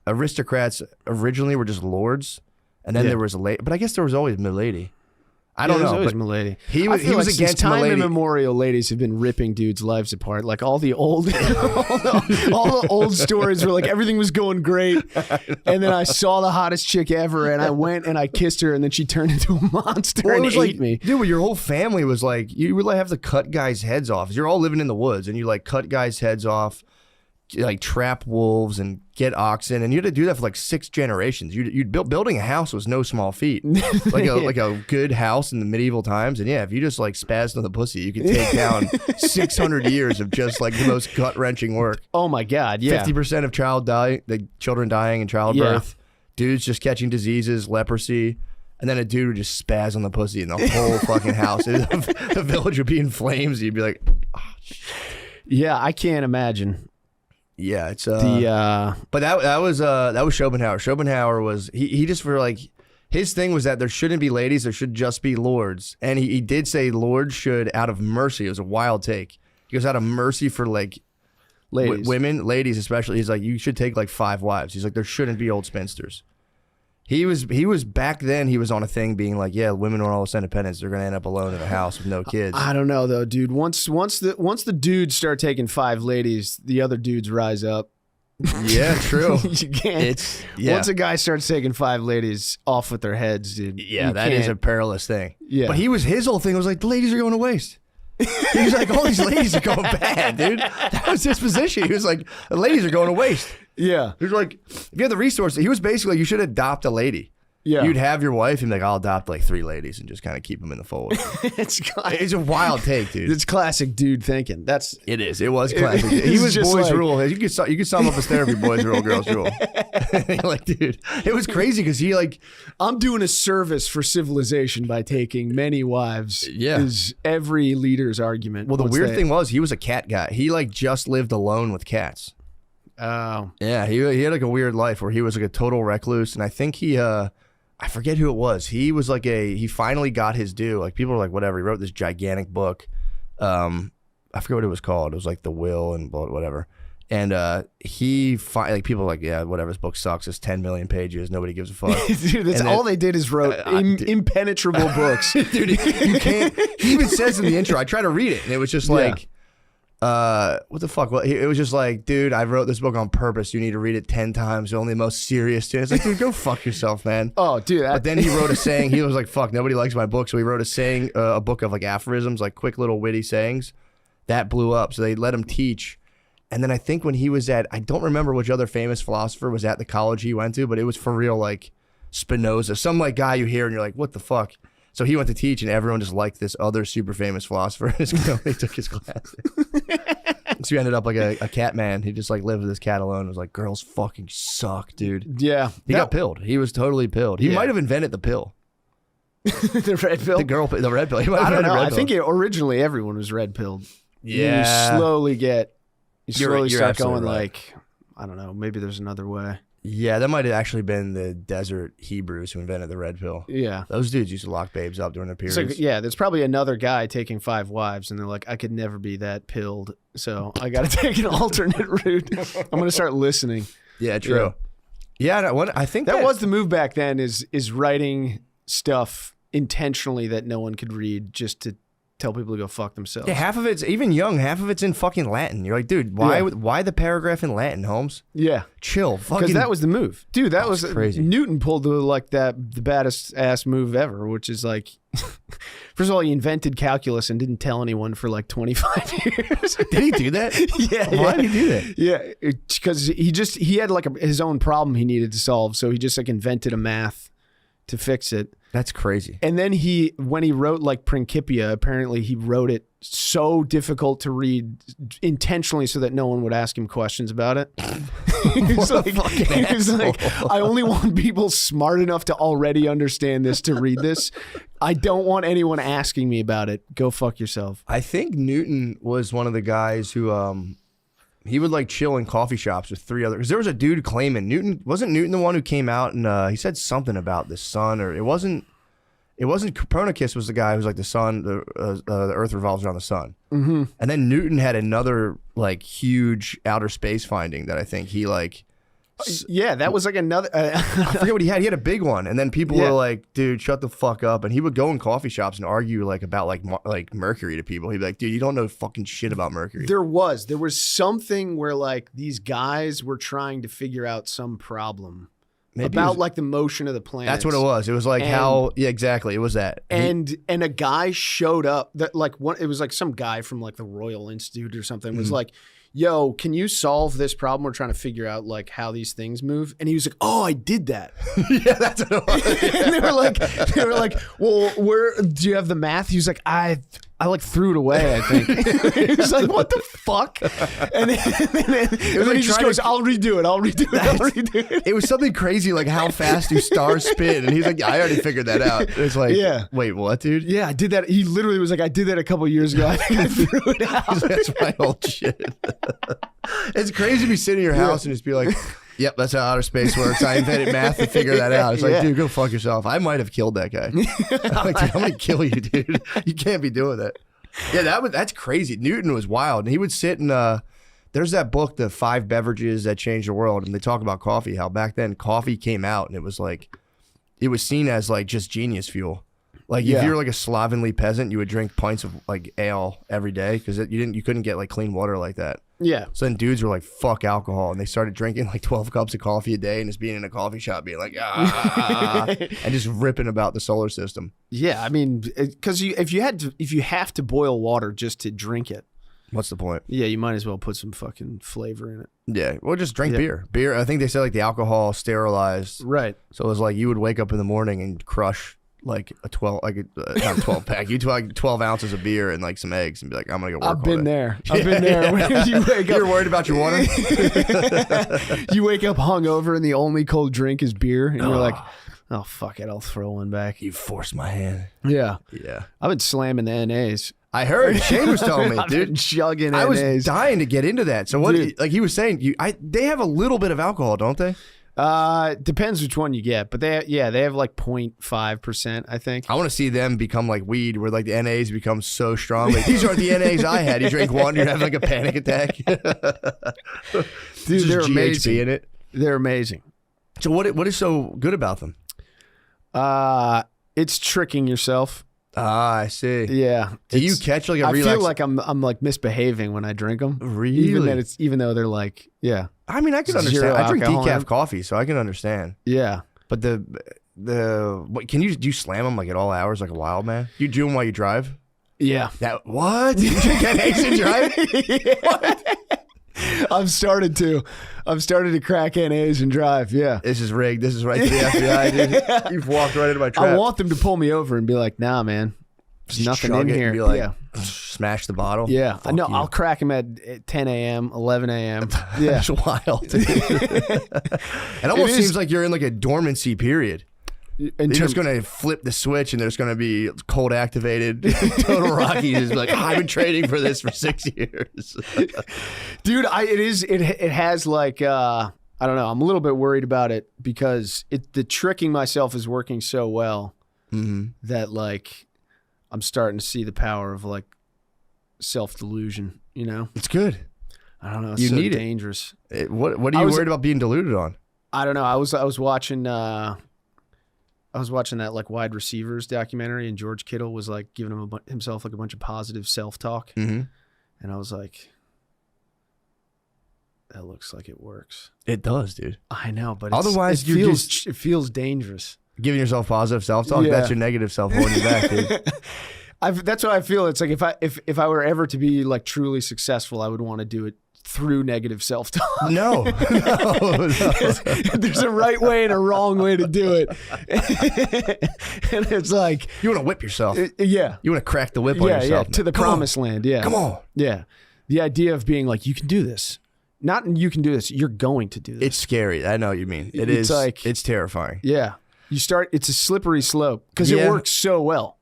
aristocrats originally were just lords, and then there was a lady, but I guess there was always milady. I don't know, but milady. He was like against time milady. immemorial. Ladies have been ripping dudes' lives apart. Like all the old, all the old stories were like everything was going great, and then I saw the hottest chick ever, and I went and I kissed her, and then she turned into a monster Well, it and was ate like, me. dude, your whole family was like, you would like have to cut guys' heads off. You're all living in the woods, and you like cut guys' heads off, like trap wolves and get oxen, and you had to do that for like 6 generations. You'd building a house was no small feat. Like a good house in the medieval times, and yeah, if you just like spazzed on the pussy, you could take down 600 years of just like the most gut wrenching work. Oh my god, yeah. 50% of children dying in childbirth. Dudes just catching diseases, leprosy. And then a dude would just spaz on the pussy, and the whole fucking house, the village would be in flames. You'd be like, oh, shit. Yeah, I can't imagine. Yeah, it's but that was Schopenhauer. Schopenhauer was he just for like his thing was that there shouldn't be ladies, there should just be lords. And he did say lords should, out of mercy. It was a wild take. He goes, out of mercy for like ladies, women, ladies especially. He's like, you should take like 5 wives. He's like, there shouldn't be old spinsters. He was back then. He was on a thing being like, yeah, women are all independents. They're gonna end up alone in a house with no kids. I don't know though, dude. Once the dudes start taking 5 ladies, the other dudes rise up. Yeah, true. You can't. Once a guy starts taking 5 ladies, off with their heads, dude. Yeah, that is a perilous thing. Yeah, but his whole thing was like, the ladies are going to waste. He was like, all these ladies are going bad, dude. That was his position. He was like, the ladies are going to waste. Yeah. He was like, if you have the resources, he was basically, you should adopt a lady. Yeah. You'd have your wife and be like, I'll adopt like 3 ladies and just kind of keep them in the fold. It's a wild take, dude. It's classic dude thinking. It is. It was classic. He was boys like, rule. You could sum up his therapy, boys rule, girls rule. Like, dude, it was crazy because he like, I'm doing a service for civilization by taking many wives. Yeah. Is every leader's argument. Well, the weird thing was he was a cat guy. He like just lived alone with cats. Oh. Yeah, he had like a weird life where he was like a total recluse, and I think I forget who it was. He was like he finally got his due. Like people were like, whatever. He wrote this gigantic book. I forget what it was called. It was like The Will and whatever. And like people were like, yeah, whatever. This book sucks. It's 10 million pages. Nobody gives a fuck. Dude, that's all they did is wrote impenetrable books. Dude, you can't. He even says in the intro. I tried to read it, and it was just like. What the fuck? Well, it was just like, dude, I wrote this book on purpose. You need to read it 10 times. Only the most serious students. Like, dude, go fuck yourself, man. Oh, dude. But then he wrote a saying. He was like, fuck, nobody likes my book. So he wrote a saying, a book of like aphorisms, like quick little witty sayings. That blew up. So they let him teach. And then I think when he was at, I don't remember which other famous philosopher was at the college he went to, but it was for real like Spinoza, some like guy you hear and you're like, what the fuck? So he went to teach and everyone just liked this other super famous philosopher. They took his class. So he ended up like a cat man. He just like lived with his cat alone. It was like, girls fucking suck, dude. Yeah. He got pilled. He was totally pilled. He might have invented the pill. The red pill? The red pill. He might have I don't invented know. red I pill. think originally everyone was red pilled. Yeah. You slowly You're start absolutely going right. like, I don't know, maybe there's another way. Yeah, that might have actually been the desert Hebrews who invented the red pill. Yeah. Those dudes used to lock babes up during their periods. So, yeah, there's probably another guy taking 5 wives, and they're like, I could never be that pilled, so I got to take an alternate route. I'm going to start listening. Yeah, true. Yeah, I think That was the move back then, is writing stuff intentionally that no one could read just to tell people to go fuck themselves. Yeah, half of it's, even young, half of it's in fucking Latin. You're like, dude, why the paragraph in Latin, Holmes? Yeah. Chill. Because Fucking. that was the move. Dude, that was crazy. Newton pulled the baddest ass move ever, which is like, first of all, he invented calculus and didn't tell anyone for like 25 years. Did he do that? Yeah. Why did he do that? Yeah, because he had like his own problem he needed to solve, so he just like invented a math to fix it. That's crazy. And then when he wrote like Principia, apparently he wrote it so difficult to read intentionally so that no one would ask him questions about it. He was like, I only want people smart enough to already understand this to read this. I don't want anyone asking me about it. Go fuck yourself. I think Newton was one of the guys who he would like chill in coffee shops with 3 others. Because there was a dude claiming wasn't Newton the one who came out and he said something about the sun, or it wasn't Copernicus was the guy who was like the sun, the Earth revolves around the sun. Mm-hmm. And then Newton had another like huge outer space finding that I think he like. Yeah, that was like another. I forget what he had. He had a big one, and then people were like, "Dude, shut the fuck up!" And he would go in coffee shops and argue like about like mercury to people. He'd be like, "Dude, you don't know fucking shit about mercury." There was something where like these guys were trying to figure out some problem about like the motion of the planet. That's what it was. It was like exactly. It was that. And a guy showed up that like it was like some guy from like the Royal Institute or something was like, yo, can you solve this problem? We're trying to figure out like how these things move. And he was like, oh, I did that. Yeah, that's what it was. And they were like, well, where do you have the math? He was like, I like threw it away, I think. He was like, what the fuck? And then he just goes, I'll redo it. It was something crazy like how fast do stars spin? And he's like, I already figured that out. It's like, wait, what, dude? Yeah, I did that. He literally was like, I did that a couple years ago. I think I threw it out. That's my old shit. It's crazy to be sitting in your house and just be like, yep, that's how outer space works. I invented math to figure that out. It's like, dude, go fuck yourself. I might have killed that guy. I'm like, dude, I'm gonna kill you, dude. You can't be doing that. Yeah, that's crazy. Newton was wild, and he would sit and there's that book, The 5 Beverages That Changed the World, and they talk about coffee. How back then coffee came out, and it was seen as like just genius fuel. Like if you're like a slovenly peasant, you would drink pints of like ale every day because you couldn't get like clean water like that. Yeah. So then dudes were like, fuck alcohol. And they started drinking like 12 cups of coffee a day and just being in a coffee shop being like, and just ripping about the solar system. Yeah. I mean, because if you have to boil water just to drink it, what's the point? Yeah, you might as well put some fucking flavor in it. Yeah. Well, just drink beer. Beer, I think they said like the alcohol sterilized. Right. So it was like you would wake up in the morning and crush like a 12, like not a 12 pack. You'd like 12 ounces of beer and like some eggs and be like, I'm gonna go work. I've been there. I've been there. When you wake up, you're worried about your water. You wake up hungover and the only cold drink is beer, and you're like, oh fuck it, I'll throw one back. You forced my hand. Yeah. Yeah. I've been slamming the NAs. I heard Shane was telling me, dude. Chugging I NAs. was dying to get into that. So what? Like he was saying, they have a little bit of alcohol, don't they? Depends which one you get, but they have like 0.5%, I think. I want to see them become like weed, where like the NAs become so strong. Like, these aren't the NAs I had. You drink one, you're having like a panic attack. Dude, they're GHB amazing. in it. They're amazing. So what is so good about them? It's tricking yourself. Ah, I see. Yeah. Do you catch like a I relax? feel like I'm like misbehaving when I drink them. Really? Even though they're like, yeah. I mean, I can understand. Zero I drink alcohol in decaf 'em. coffee, so I can understand. Yeah. But what, do you slam them like at all hours like a wild man? You do them while you drive? Yeah. That what? You drink eggs and drive? I've started to crack NAs and drive. Yeah. This is rigged. This is right to the FBI, dude. You've walked right into my trap. I want them to pull me over and be like, nah, man. There's Just nothing chug in it and here. be like, yeah. smash the bottle. Yeah. Fuck No, you. I'll crack them at 10 a.m., 11 a.m. Yeah. It's wild. Dude. It almost seems like you're in like a dormancy period. They're just gonna flip the switch and there's gonna be cold activated. Total Rocky is like, I've been training for this for 6 years. Dude, it has like I don't know. I'm a little bit worried about it because the tricking myself is working so well that like I'm starting to see the power of like self-delusion, you know? It's good. I don't know. It's You so need it. dangerous. What are you worried about being diluted on? I don't know. I was watching that like wide receivers documentary, and George Kittle was like giving himself like a bunch of positive self-talk, Mm-hmm. and I was like, that looks like it works. It does, dude. I know, but Otherwise, it feels dangerous. Giving yourself positive self-talk, Yeah. that's your negative self holding you back, dude. That's what I feel. It's like if I were ever to be like truly successful, I would want to do it through negative self-talk. No. There's a right way and a wrong way to do it. And it's like, You want to whip yourself. yeah. You want to crack the whip on Yeah, yourself. yeah, to the Come on. promised land. Yeah. Come on. Yeah. The idea of being like, you can do this. Not you can do this, you're going to do this. It's scary. I know what you mean. It's like- it's terrifying. Yeah. It's a slippery slope because Yeah. it works so well.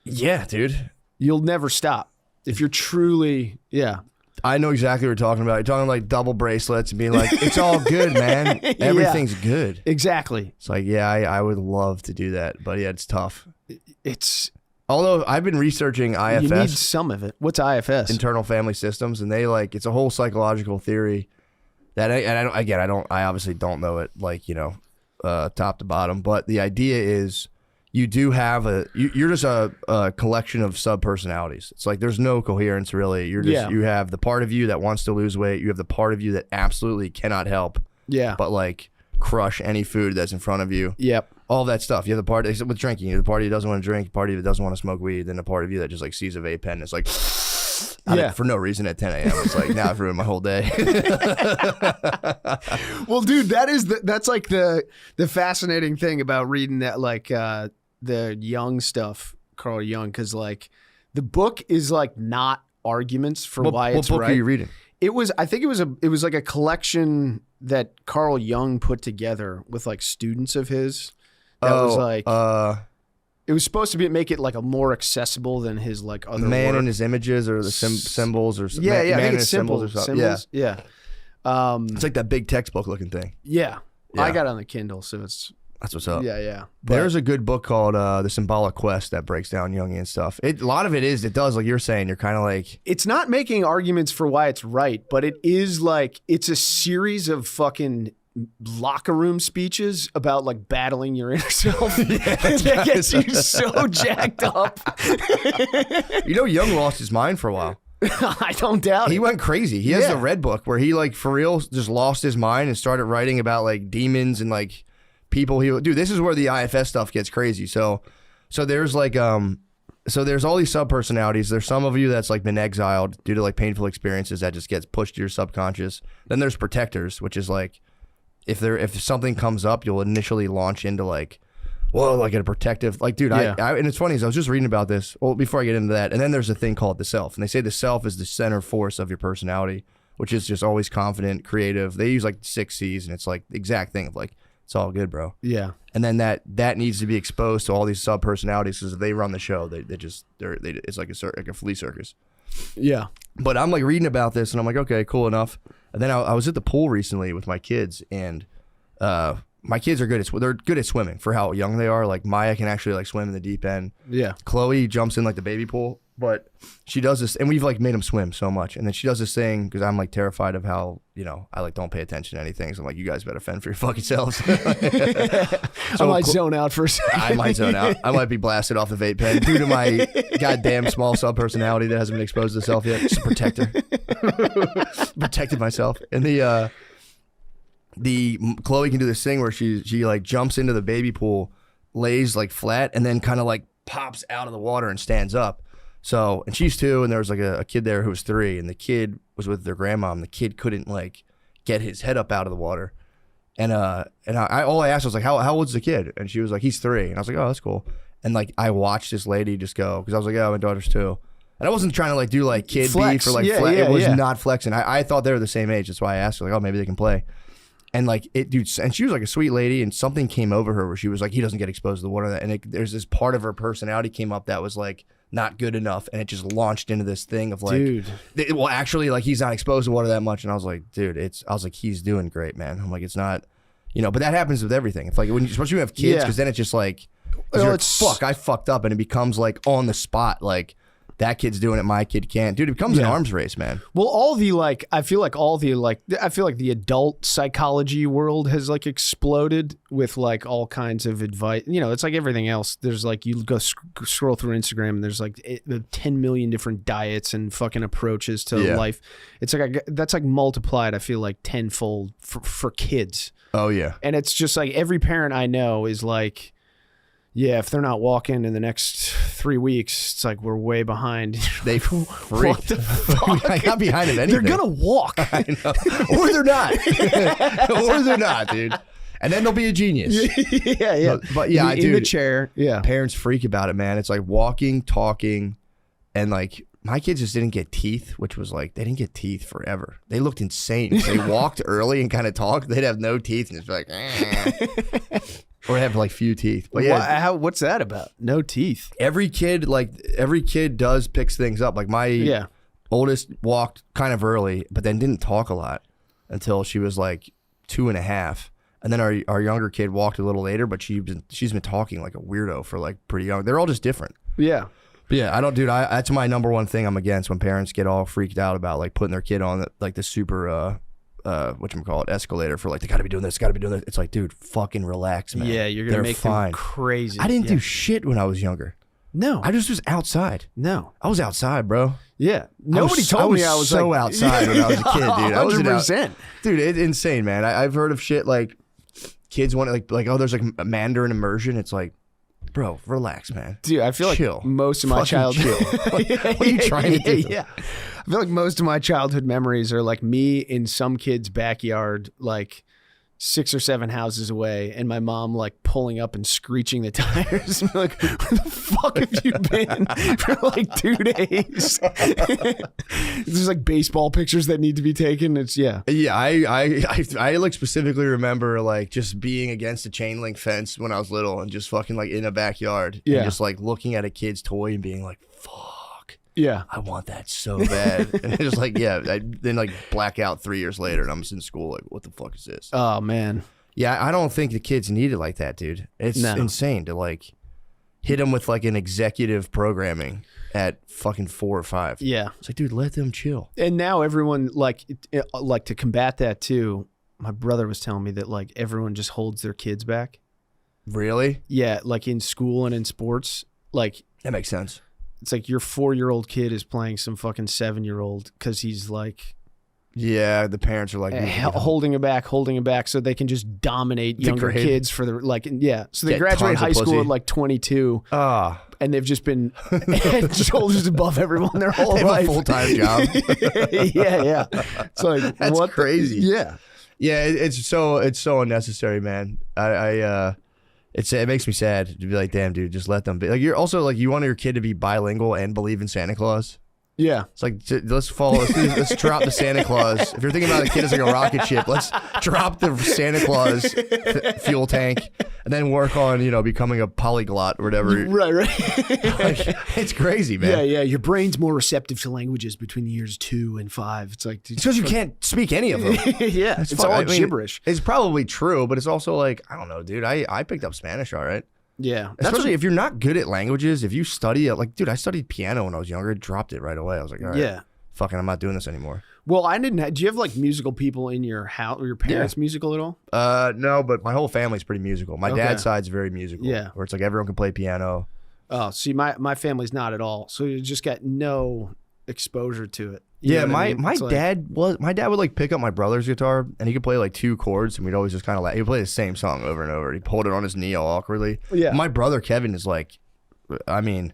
Yeah, dude. You'll never stop. If you're truly, yeah. I know exactly what you're talking about. You're talking like double bracelets and being like, it's all good, man. Everything's good. Exactly. It's like, yeah, I would love to do that. But yeah, it's tough. It's, Although I've been researching you need IFS, some of it. What's IFS? internal family systems, and they like, it's a whole psychological theory that I obviously don't know it like, top to bottom, but the idea is you do have you're just a collection of sub-personalities. It's like there's no coherence really. You're just you have the part of you that wants to lose weight, you have the part of you that absolutely cannot help but like crush any food that's in front of you. Yep. All that stuff. You have the part with drinking, you have the party that doesn't want to drink, the party that doesn't want to smoke weed, then the part of you that just like sees a vape pen and it's like for no reason at 10 a.m. It's like, now I've ruined my whole day. Well, dude, that's like the fascinating thing about reading that, like the Jung stuff, Carl Jung, because like the book is like not arguments for why it's what book right. are you reading? It was like a collection that Carl Jung put together with like students of his. That was like it was supposed to make it like a more accessible than his like other Man work. and his images or the symbols or Yeah, man I think and it's his symbols or something. symbols. Yeah. It's like that big textbook looking thing. Yeah. Yeah. I got it on the Kindle, so it's That's what's up. yeah. There's a good book called The Symbolic Quest that breaks down Jungian stuff. A lot of it does, like you're saying, you're kind of like, It's not making arguments for why it's right, but it is like it's a series of fucking locker room speeches about like battling your inner self. That gets you so jacked up. Jung lost his mind for a while. I don't doubt He it. went crazy. He has Yeah. the Red Book where he like for real just lost his mind and started writing about like demons and like people. Dude, this is where the IFS stuff gets crazy. So there's like so there's all these sub-personalities. There's some of you that's like been exiled due to like painful experiences that just gets pushed to your subconscious. Then there's protectors, which is like if something comes up, you'll initially launch into like, whoa, like a protective, like, dude, Yeah. I and it's funny, is I was just reading about this. Well, before I get into that, and then there's a thing called the self, and they say the self is the center force of your personality, which is just always confident, creative. They use like 6 C's, and it's like the exact thing of like, it's all good, bro. Yeah. And then that needs to be exposed to all these sub personalities because if they run the show, it's like a flea circus. Yeah. But I'm like reading about this and I'm like, okay, cool enough. And then I was at the pool recently with my kids, and my kids are they're good at swimming for how young they are. Like Maya can actually like swim in the deep end. Yeah. Chloe jumps in like the baby pool But she does this, and we've like made him swim so much. And then she does this thing because I'm like terrified of how, I like don't pay attention to anything. So I'm like, you guys better fend for your fucking selves. I might zone out for a second. I might zone out. I might be blasted off the vape pen due to my goddamn small cell personality that hasn't been exposed to itself yet. Just a protector. Protected myself. And the Chloe can do this thing where she like jumps into the baby pool, lays like flat, and then kind of like pops out of the water and stands up. So, and she's 2, and there was like a kid there who was 3, and the kid was with their grandma, and the kid couldn't like get his head up out of the water. And all I asked was like, how old's the kid? And she was like, he's 3. And I was like, oh, that's cool. And like, I watched this lady just go, because I was like, oh, my daughter's 2. And I wasn't trying to like do like kid Flex. beef or like it was not flexing. I thought they were the same age. That's why I asked her, like, oh, maybe they can play. And like dude, and she was like a sweet lady, and something came over her where she was like, he doesn't get exposed to the water. And there's this part of her personality came up that was like not good enough, and it just launched into this thing of like, dude, well, actually, like he's not exposed to water that much. And I was like, dude, I was like, he's doing great, man. I'm like, it's not, but that happens with everything. It's like especially when you have kids, because then it's just like, fuck, I fucked up, and it becomes like on the spot, like. That kid's doing it, my kid can't. Dude, it becomes an arms race, man. Well, I feel like the adult psychology world has like exploded with like all kinds of advice. It's like everything else. There's like, you go scroll through Instagram and there's like 10 million different diets and fucking approaches to life. It's like, that's like multiplied, I feel like tenfold for kids. Oh, yeah. And it's just like every parent I know is like, yeah, if they're not walking in the next 3 weeks, it's like we're way behind. They What the fuck? I'm not behind in anything. They're gonna walk. I know. Or they're not. Or they're not, dude. And then they'll be a genius. Yeah. But yeah, in the chair. Yeah. Parents freak about it, man. It's like walking, talking, and like my kids just didn't get teeth, which was like, they didn't get teeth forever. They looked insane. They walked early and kind of talked. They'd have no teeth and it's like, or have like few teeth. But yeah, what's that about? No teeth. Every kid does picks things up. Like my oldest walked kind of early, but then didn't talk a lot until she was like 2.5. And then our younger kid walked a little later, but she's been talking like a weirdo for like pretty young. They're all just different. Yeah. But yeah, that's my number one thing I'm against, when parents get all freaked out about like putting their kid on like the super whatchamacallit, escalator for like, they gotta be doing this, gotta be doing this. It's like, dude, fucking relax, man. Yeah, you're gonna make them crazy. I didn't do shit when I was younger. No. I just was outside. No. I was outside, bro. Yeah. Nobody told me I was so like, outside when I was a kid, dude. 100%. Dude, it's insane, man. I've heard of shit like kids want like, oh, there's like a Mandarin immersion. It's like, bro, relax, man. Dude, I feel chill. like most of my childhood. What are you trying to do? Yeah. I feel like most of my childhood memories are like me in some kid's backyard, like 6 or 7 houses away, and my mom like pulling up and screeching the tires. And like, where the fuck have you been for like 2 days? There's like baseball pictures that need to be taken. It's Yeah, I like specifically remember like just being against a chain link fence when I was little and just fucking like in a backyard. Yeah. And just like looking at a kid's toy and being like, fuck. Yeah. I want that so bad. And it's just like, yeah, I then like black out 3 years later and I'm just in school like, what the fuck is this? Oh, man. Yeah, I don't think the kids need it like that, dude. It's insane to like hit them with like an executive programming at fucking 4 or 5. Yeah. It's like, dude, let them chill. And now everyone like to combat that too. My brother was telling me that like everyone just holds their kids back. Really? Yeah, like in school and in sports, like that makes sense. It's like your 4-year-old kid is playing some fucking 7-year-old because he's like, yeah, the parents are like holding him back so they can just dominate younger kids for the like, yeah. So they Get graduate tons of high school pussy. at like 22. Ah. And they've just been head and shoulders above everyone their whole They have life. a full-time job. Yeah. It's like, that's what crazy. Yeah. Yeah, it's so unnecessary, man. It makes me sad to be like, damn, dude, just let them be. Like, you're also like, you want your kid to be bilingual and believe in Santa Claus. Yeah. It's like, let's drop the Santa Claus. If you're thinking about a kid as like a rocket ship, let's drop the Santa Claus fuel tank and then work on, becoming a polyglot or whatever. Right. Like, it's crazy, man. Yeah. Your brain's more receptive to languages between the years 2 and 5. It's like, it's because you can't speak any of them. Yeah. It's all gibberish. It's probably true, but it's also like, I don't know, dude. I picked up Spanish all right. Yeah. Especially if you're not good at languages, if you study it, like, dude, I studied piano when I was younger, dropped it right away. I was like, all right, Yeah. fucking, I'm not doing this anymore. Well, I didn't. Do you have like musical people in your house? Or your parents musical at all? No, but my whole family's pretty musical. My dad's side's very musical. Yeah. Where it's like everyone can play piano. Oh, see, my family's not at all. So you just got no exposure to it. You Yeah, know what I mean? my It's like- dad would like pick up my brother's guitar and he could play like 2 chords and we'd always just kind of he'd play the same song over and over. He'd hold it on his knee all awkwardly. Yeah. My brother Kevin is like, I mean,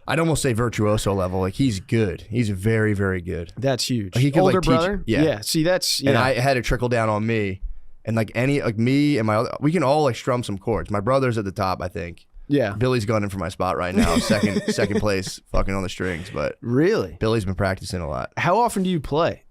I'd almost say virtuoso level. Like he's good. He's very, very good. That's huge. He could, Older like, teach- brother? yeah. See, that's And I had it trickle down on me. And like me and my other, we can all like strum some chords. My brother's at the top, I think. yeah. Billy's gunning for my spot right now, second place, fucking on the strings. But Really? Billy's been practicing a lot. How often do you play?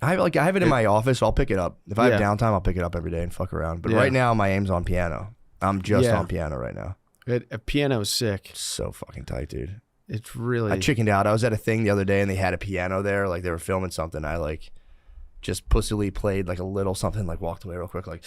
I have it in my office. So I'll pick it up if I have Yeah. downtime. I'll pick it up every day and fuck around. But Yeah. right now, my aim's on piano. I'm just Yeah. on piano right now. A piano is sick. So fucking tight, dude. It's really. I chickened out. I was at a thing the other day and they had a piano there. Like they were filming something. I like just pussily played like a little something. Like walked away real quick. Like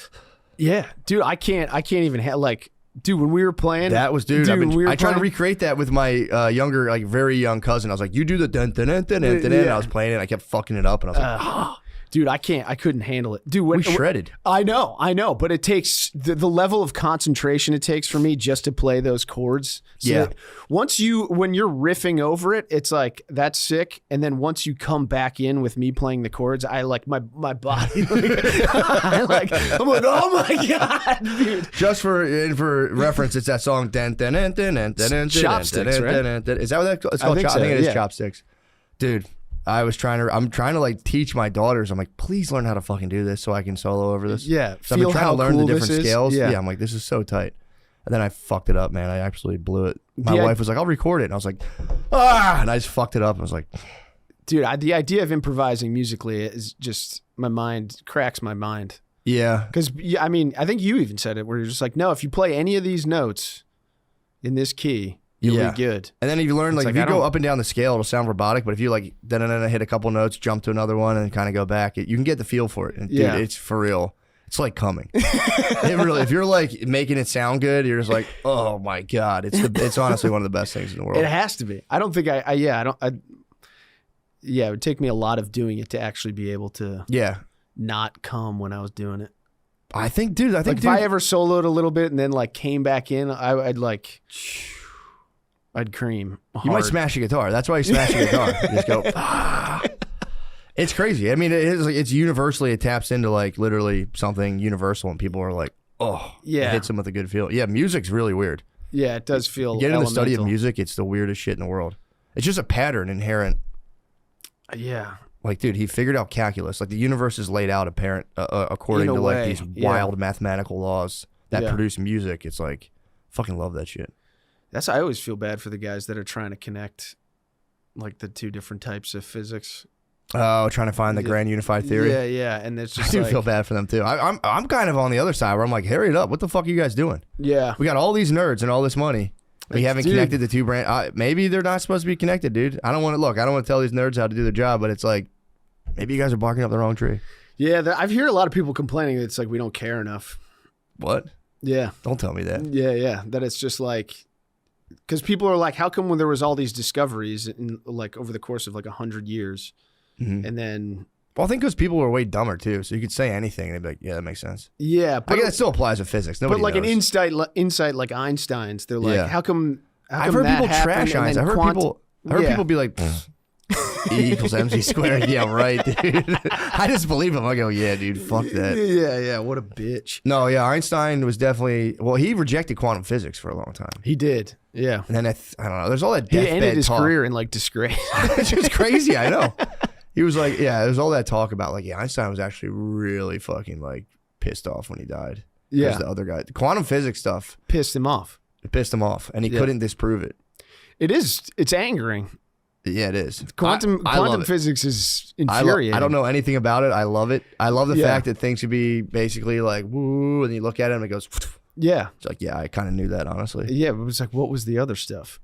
Yeah, dude. I can't even like. Dude, when we were playing, that was dude. we I tried to recreate that with my younger, like very young cousin. I was like, "You do the dun dun dun dun dun," dun, and I was playing it. And I kept fucking it up, and I was like, dude, I couldn't handle it, dude. "We shredded." I know, but it takes the level of concentration it takes for me just to play those chords. So Yeah. that when you're riffing over it, it's like that's sick. And then once you come back in with me playing the chords, I like my body. I'm like, oh my god, dude. Just for reference, it's that song. Dun, dun, dun, dun, dun, dun, dun, Chopsticks, dun, right? dun, dun, dun. Is that what it's called? think I think so, it is yeah. Chopsticks, dude. I'm trying to like teach my daughters. I'm like, please learn how to fucking do this so I can solo over this. Yeah, So I've been feel trying how to learn cool the different this is. scales. Yeah. Yeah, I'm like, this is so tight. And then I fucked it up, man. I absolutely blew it. My Yeah. wife was like, I'll record it. And I was like, and I just fucked it up. I was like, Dude, the idea of improvising musically is just cracks my mind. yeah. Because I mean, I think you even said it where you're just like, no, if you play any of these notes in this key, you'll Yeah. be good. And then if you learn, It's like, like, if you I go don't- up and down the scale, it'll sound robotic. But if you like, then hit a couple notes, jump to another one, and kind of go back, you can get the feel for it. And dude, Yeah. it's for real. It's like coming. It really, if you're like making it sound good, you're just like, oh my god, it's honestly one of the best things in the world. It has to be. I don't think it would take me a lot of doing it to actually be able to Yeah, not come when I was doing it. I think, dude. Like if I ever soloed a little bit and then like came back in, I'd cream. you might hard. smash a guitar. That's why you smash a guitar. You just go. It's crazy. I mean, it is like it's universally. It taps into like literally something universal, and people are like, oh, Yeah. it hits them with a good feel. Yeah, music's really weird. Yeah, it does feel. You get into the study of elemental. music, it's the weirdest shit in the world. It's just a pattern inherent. Yeah. Like, dude, he figured out calculus. Like, the universe is laid out according In a to like way, these yeah. wild mathematical laws that Yeah. produce music. It's like, fucking love that shit. I always feel bad for the guys that are trying to connect like the two different types of physics. Oh, trying to find the Yeah. grand unified theory. Yeah, yeah, and it's I just do like, feel bad for them too. I'm kind of on the other side where I'm like, hurry it up. What the fuck are you guys doing? yeah, We got all these nerds and all this money. We haven't Dude. connected the two brand. Maybe they're not supposed to be connected, dude. I don't want to tell these nerds how to do their job, but it's like, maybe you guys are barking up the wrong tree. yeah. I've heard a lot of people complaining that it's like we don't care enough. What? Yeah, Don't tell me that. yeah. That it's just like because people are like, how come when there was all these discoveries in like over the course of like 100 years, Mhm. and then Well, I think because people were way dumber too, so you could say anything and they'd be like, yeah, that makes sense. yeah, I but guess that still applies to physics. Nobody but like knows. an insight like Einstein's, they're like, Yeah. how come? I've heard that people happened trash and Einstein. then I've heard yeah. people be like, "Pfft, E equals MC squared. Yeah, right, dude. I just believe him. I go, yeah, dude, fuck that. Yeah. What a bitch. No, yeah, Einstein was definitely, well, he rejected quantum physics for a long time. He did. Yeah. And then I don't know, there's all that He deathbed ended his talk. career in like disgrace. It's just crazy, I know. He was like, yeah, there's all that talk about like, yeah, Einstein was actually really fucking like pissed off when he died. Yeah. Because the other guy, the quantum physics stuff, Pissed him off. it pissed him off and he Yeah. couldn't disprove it. It's angering. Yeah, it is. Quantum I love it. physics is I infuriating. don't know anything about it. I love it. I love the Yeah. fact that things could be basically like woo, and you look at it and it goes. Yeah. It's like, yeah, I kind of knew that honestly. Yeah, but it was like, what was the other stuff?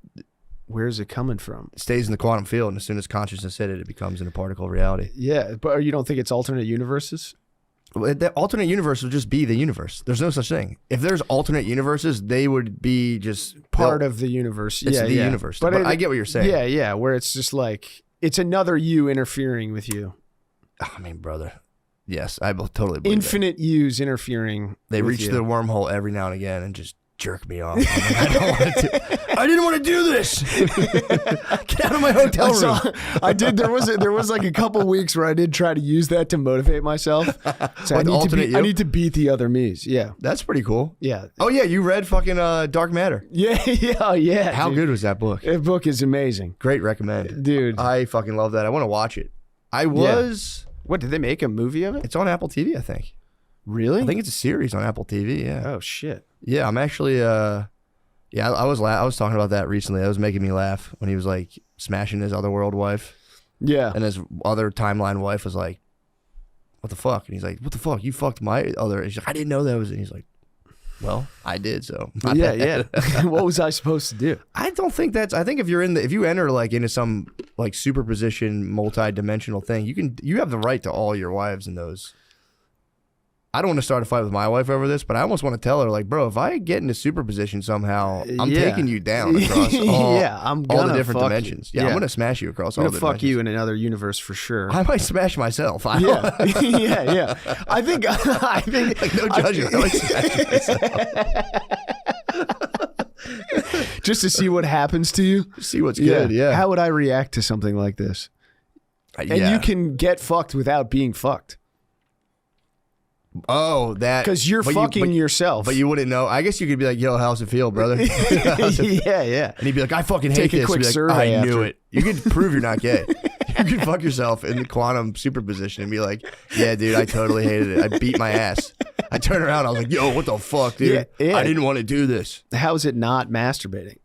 Where is it coming from? It stays in the quantum field, and as soon as consciousness hit it, it becomes in a particle reality. Yeah, but you don't think it's alternate universes? The alternate universe would just be the universe. There's no such thing. If there's alternate universes, they would be just Part of the universe. It's Yeah, the yeah. universe. But I get what you're saying. Yeah, yeah. Where it's just like it's another you interfering with you. I mean, brother. Yes, I totally believe Infinite yous interfering. They with reach you. the wormhole every now and again and just jerk me off. I'm like, I don't want to. I didn't want to do this. Get out of my hotel room. I did. There was like a couple weeks where I did try to use that to motivate myself. So I need to beat the other me's. Yeah, That's pretty cool. yeah, Oh yeah, you read fucking Dark Matter. yeah, yeah, yeah. How dude. good was that book? That book is amazing, Great recommend. dude. I fucking love that. I want to watch it. What did they make a movie of it? It's on Apple TV, I think. Really? I think it's a series on Apple TV. Yeah. Oh shit. Yeah, I'm actually. Yeah, I was talking about that recently. That was making me laugh when he was like smashing his otherworld wife, Yeah. and his other timeline wife was like, "What the fuck?" And he's like, "What the fuck? You fucked my other." And she's like, "I didn't know that was." And he's like, "Well, I did." So Yeah, yeah. What was I supposed to do? I don't think that's. I think if you're if you enter like into some like superposition, multi-dimensional thing, you have the right to all your wives in those. I don't want to start a fight with my wife over this, but I almost want to tell her, like, bro, if I get into superposition somehow, I'm Yeah. taking you down across all, Yeah, I'm all the gonna different fuck dimensions. you. Yeah, I'm Yeah. going to smash you across I'm all gonna the fuck dimensions. you in another universe for sure. I might smash myself. I Yeah, yeah, yeah. I think like, no judgment. I might smash myself. just to see what happens to you. See what's good, yeah. How would I react to something like this? And you can get fucked without being fucked Oh, that. because you're but fucking but, yourself. But you wouldn't know. I guess you could be like, yo, how's it feel, brother? Yeah, yeah. And he'd be like, I fucking hate Take a this. quick You'd be like, survey I knew after. it. You could prove you're not gay. You could fuck yourself in the quantum superposition and be like, yeah, dude, I totally hated it. I beat my ass. I turned around. I was like, yo, what the fuck, dude? Yeah, yeah. I didn't want to do this. How is it not masturbating?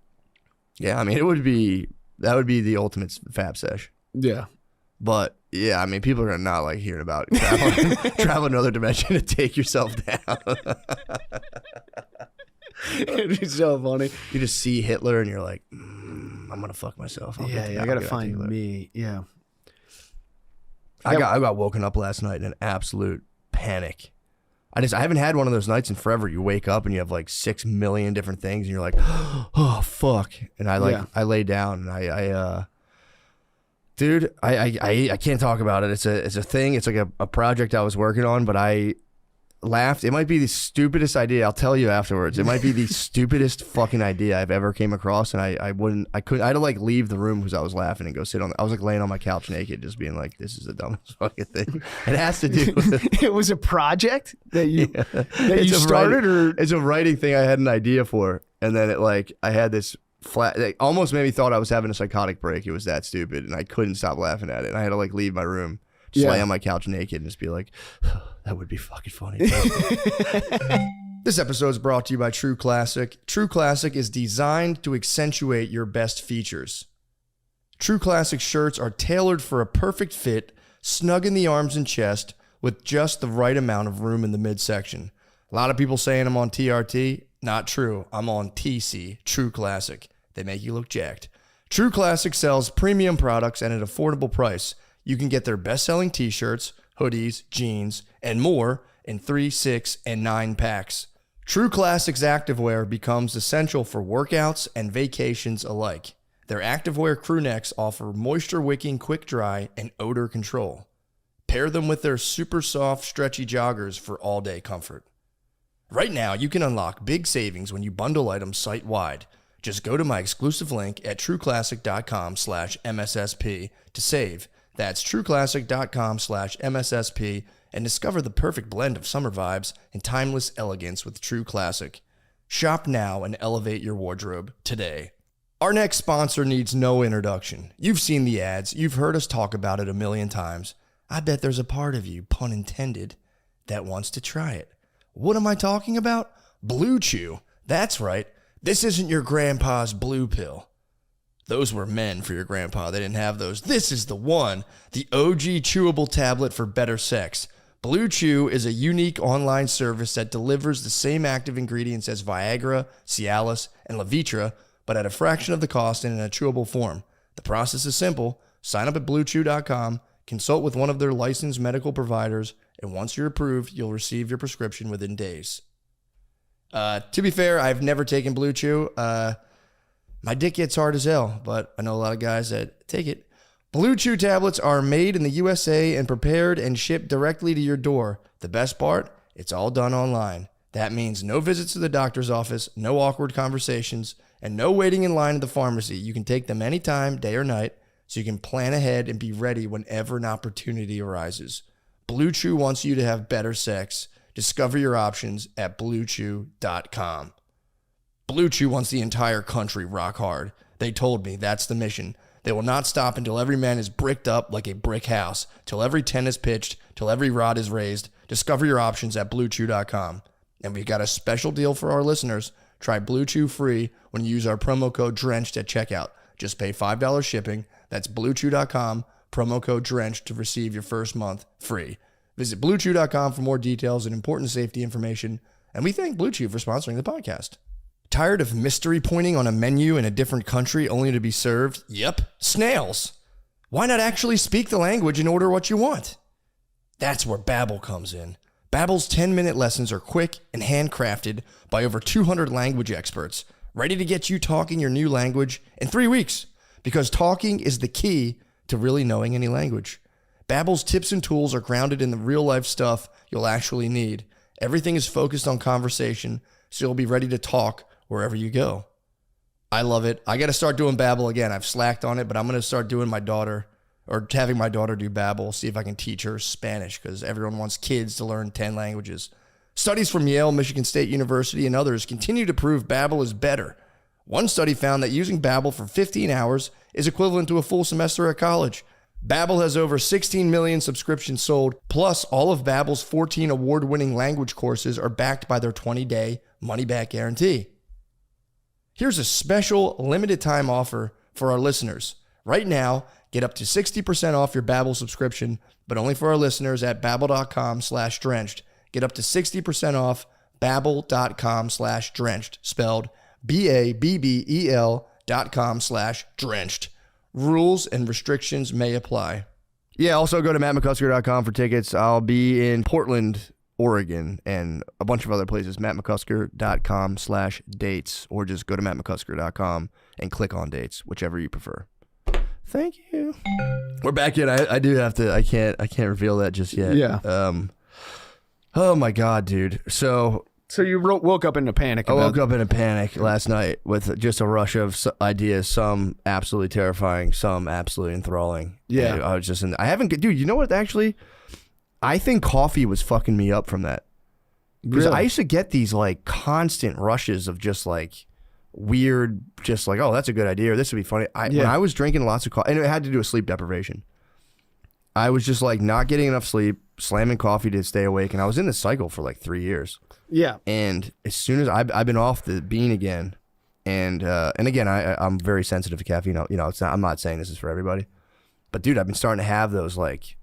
Yeah, I mean, that would be the ultimate fab sesh. Yeah. But yeah, I mean, people are not like hearing about travel another dimension to take yourself down. It'd be so funny. You just see Hitler and you're like, I'm gonna fuck myself. I'll Yeah, get- I I'll gotta get find Hitler. me. Yeah. I got woken up last night in an absolute panic. I haven't had one of those nights in forever. You wake up and you have like 6 million different things and you're like, oh fuck. And I I lay down and dude, I can't talk about it. It's a thing. It's like a project I was working on, but I laughed. It might be the stupidest idea. I'll tell you afterwards. It might be the stupidest fucking idea I've ever came across. And I had to like leave the room because I was laughing and go sit on. I was like laying on my couch naked, just being like, this is the dumbest fucking thing. It has to do with It was a project that you It's a started, writing, or it's a writing thing I had an idea for, and then I had this flat. It almost made me thought I was having a psychotic break. It was that stupid, and I couldn't stop laughing at it. And I had to like leave my room, just lay on my couch naked, and just be like, that would be fucking funny. This episode is brought to you by True Classic. True Classic is designed to accentuate your best features. True Classic shirts are tailored for a perfect fit, snug in the arms and chest, with just the right amount of room in the midsection. A lot of people saying I'm on TRT. Not true. I'm on TC, True Classic. They make you look jacked. True Classic sells premium products at an affordable price. You can get their best-selling t-shirts, hoodies, jeans, and more in 3, 6, and 9 packs. True Classic's activewear becomes essential for workouts and vacations alike. Their activewear crew necks offer moisture-wicking quick dry and odor control. Pair them with their super soft, stretchy joggers for all-day comfort. Right now, you can unlock big savings when you bundle items site-wide. Just go to my exclusive link at trueclassic.com/MSSP to save. That's trueclassic.com/MSSP and discover the perfect blend of summer vibes and timeless elegance with True Classic. Shop now and elevate your wardrobe today. Our next sponsor needs no introduction. You've seen the ads. You've heard us talk about it a million times. I bet there's a part of you, pun intended, that wants to try it. What am I talking about? Blue Chew. That's right. This isn't your grandpa's blue pill. Those were men for your grandpa. They didn't have those. This is the one. The OG chewable tablet for better sex. Blue Chew is a unique online service that delivers the same active ingredients as Viagra, Cialis, and Levitra, but at a fraction of the cost and in a chewable form. The process is simple. Sign up at BlueChew.com, consult with one of their licensed medical providers, And once you're approved, you'll receive your prescription within days. To be fair, I've never taken Blue Chew. My dick gets hard as hell, but I know a lot of guys that take it. Blue Chew tablets are made in the USA and prepared and shipped directly to your door. The best part, it's all done online. That means no visits to the doctor's office, no awkward conversations, and no waiting in line at the pharmacy. You can take them anytime, day or night, so you can plan ahead and be ready whenever an opportunity arises. Blue Chew wants you to have better sex. Discover your options at BlueChew.com. Blue Chew wants the entire country rock hard. They told me that's the mission. They will not stop until every man is bricked up like a brick house, till every tent is pitched, till every rod is raised. Discover your options at BlueChew.com. And we've got a special deal for our listeners. Try Blue Chew free when you use our promo code DRENCHED at checkout. Just pay $5 shipping. That's BlueChew.com, promo code DRENCHED to receive your first month free. Visit BlueChew.com for more details and important safety information. And we thank Blue Chew for sponsoring the podcast. Tired of mystery pointing on a menu in a different country only to be served? Yep, snails. Why not actually speak the language and order what you want? That's where Babbel comes in. Babbel's 10-minute lessons are quick and handcrafted by over 200 language experts, ready to get you talking your new language in 3 weeks. Because talking is the key to really knowing any language. Babbel's tips and tools are grounded in the real-life stuff you'll actually need. Everything is focused on conversation, so you'll be ready to talk wherever you go. I love it. I got to start doing Babbel again. I've slacked on it, but I'm going to start doing having my daughter do Babbel, see if I can teach her Spanish, because everyone wants kids to learn 10 languages. Studies from Yale, Michigan State University, and others continue to prove Babbel is better. One study found that using Babbel for 15 hours is equivalent to a full semester at college. Babbel has over 16 million subscriptions sold, plus all of Babbel's 14 award-winning language courses are backed by their 20-day money-back guarantee. Here's a special limited-time offer for our listeners. Right now, get up to 60% off your Babbel subscription, but only for our listeners at babbel.com/drenched. Get up to 60% off babbel.com/drenched, spelled BABBEL.com/drenched. Rules and restrictions may apply. Yeah, also go to mattmccusker.com for tickets. I'll be in Portland, Oregon, and a bunch of other places. mattmccusker.com/dates, or just go to mattmccusker.com and click on dates, whichever you prefer. Thank you. We're back in. I do have to. I can't reveal that just yet. Yeah. Oh my God, dude. So you woke up in a panic. I woke up in a panic last night with just a rush of ideas. Some absolutely terrifying. Some absolutely enthralling. Yeah. And I was just I haven't. Dude, you know what? Actually, I think coffee was fucking me up from that. Because Really? I used to get these like constant rushes of just like weird, just like, oh, that's a good idea, or this would be funny. When I was drinking lots of coffee, and it had to do with sleep deprivation, I was just like not getting enough sleep, slamming coffee to stay awake, and I was in this cycle for like 3 years. Yeah. And as soon as I've been off the bean again, and again, I'm very sensitive to caffeine. You know, I'm not saying this is for everybody, but dude, I've been starting to have those like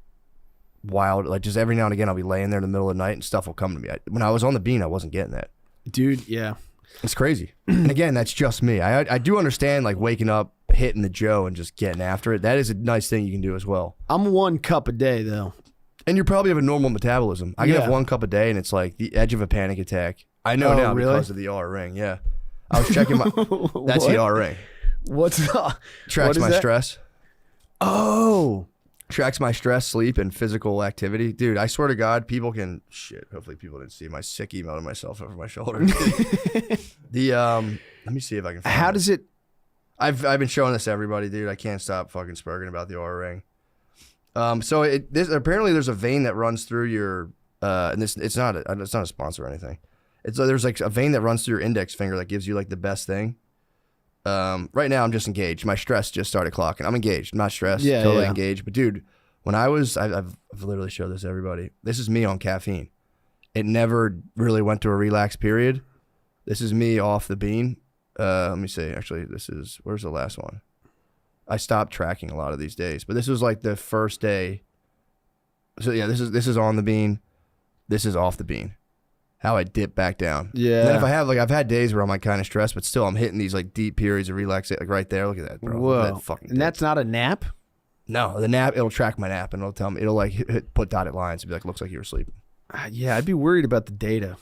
wild, like just every now and again, I'll be laying there in the middle of the night and stuff will come to me. When I was on the bean, I wasn't getting that. Dude, yeah. It's crazy. And again, that's just me. I do understand like waking up, hitting the Joe, and just getting after it. That is a nice thing you can do as well. I'm 1 cup a day though. And you probably have a normal metabolism. I can have 1 cup a day, and it's like the edge of a panic attack. I know now really? because of the R ring. Yeah, I was checking my. That's the R ring. What's the Tracks my stress. Oh, Tracks my stress, sleep, and physical activity. Dude, I swear to God, people can hopefully people didn't see my sick email to myself over my shoulder. Let me see if I can find how it. does it? I've been showing this to everybody, dude. I can't stop fucking spurging about the R ring. So apparently there's a vein that runs through your and it's not a sponsor or anything. It's there's like a vein that runs through your index finger that gives you like the best thing. Right now I'm just engaged. My stress just started clocking. I'm engaged, not stressed. Yeah, totally yeah. engaged. But dude, when I've literally showed this to everybody. This is me on caffeine. It never really went to a relaxed period. This is me off the bean. Let me see. Actually, where's the last one? I stopped tracking a lot of these days, but this was like the first day. So yeah, this is on the bean. This is off the bean. How I dip back down. Yeah. And then if I've had days where I'm like kind of stressed, but still I'm hitting these like deep periods of relaxation. Like right there, look at that, bro. Whoa. Look at that fucking and that's not a nap? No, the nap, it'll track my nap and it'll tell me, it'll like put dotted lines and be like, looks like you were sleeping. Yeah, I'd be worried about the data.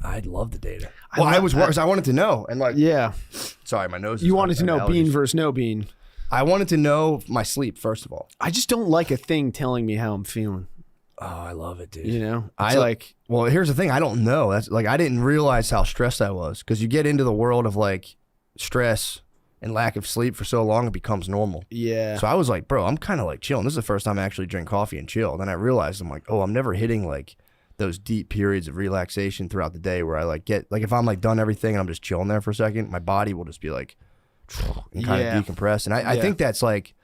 I'd love the data. Well, I was worried 'cause I wanted to know. And like, Yeah. sorry, my nose is You wanted to know allergies. bean versus no bean. I wanted to know my sleep, first of all. I just don't like a thing telling me how I'm feeling. Oh, I love it, dude. You know? It's like, well, here's the thing. I don't know. That's like, I didn't realize how stressed I was because you get into the world of like stress and lack of sleep for so long, it becomes normal. yeah. So I was like, bro, I'm kind of like chilling. This is the first time I actually drink coffee and chill. Then I realized I'm like, oh, I'm never hitting like those deep periods of relaxation throughout the day where I like get, like if I'm like done everything and I'm just chilling there for a second, my body will just be like, and kind Yeah. of decompress. And I think that's like,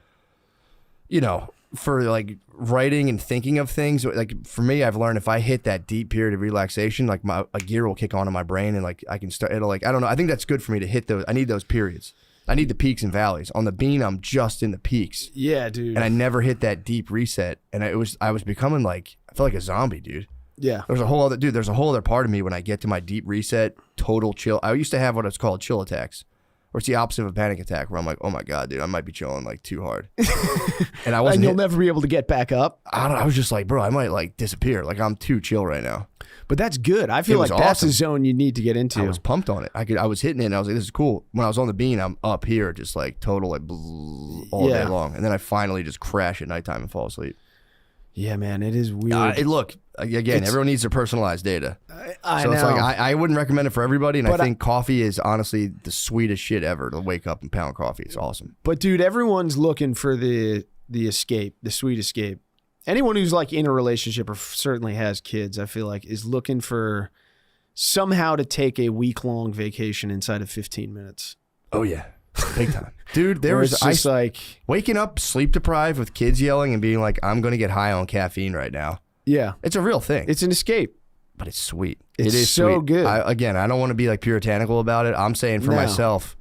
you know, for like writing and thinking of things, like for me, I've learned if I hit that deep period of relaxation, like a gear will kick on in my brain and like I can start, it'll like, I don't know. I think that's good for me to hit those. I need those periods. I need the peaks and valleys. On the bean, I'm just in the peaks. Yeah, dude. And I never hit that deep reset. And I was becoming like, I felt like a zombie, dude. yeah. There's a whole other part of me when I get to my deep reset, total chill. I used to have what it's called chill attacks, or it's the opposite of a panic attack, where I'm like, oh my God, dude, I might be chilling like too hard. And I wasn't. And you'll never be able to get back up. I was just like, bro, I might like disappear. Like I'm too chill right now. But that's good. I feel It like was that's awesome. a zone you need to get into. I was pumped on it. I was hitting it and I was like, this is cool. When I was on the bean, I'm up here just like total like all Yeah. day long. And then I finally just crash at nighttime and fall asleep. Yeah, man, it is weird. Look, again, everyone needs their personalized data. I So know. it's like I wouldn't recommend it for everybody, and But I think coffee is honestly the sweetest shit ever to wake up and pound coffee. It's awesome. But dude, everyone's looking for the escape, the sweet escape. Anyone who's like in a relationship or certainly has kids, I feel like is looking for somehow to take a week-long vacation inside of 15 minutes. Oh yeah, big time, dude. There Where was it's just like, waking up sleep deprived with kids yelling and being like, "I'm going to get high on caffeine right now." yeah, It's a real thing. it's an escape. But it's sweet. It's it is so sweet. good. I don't want to be like puritanical about it. I'm saying for No. myself,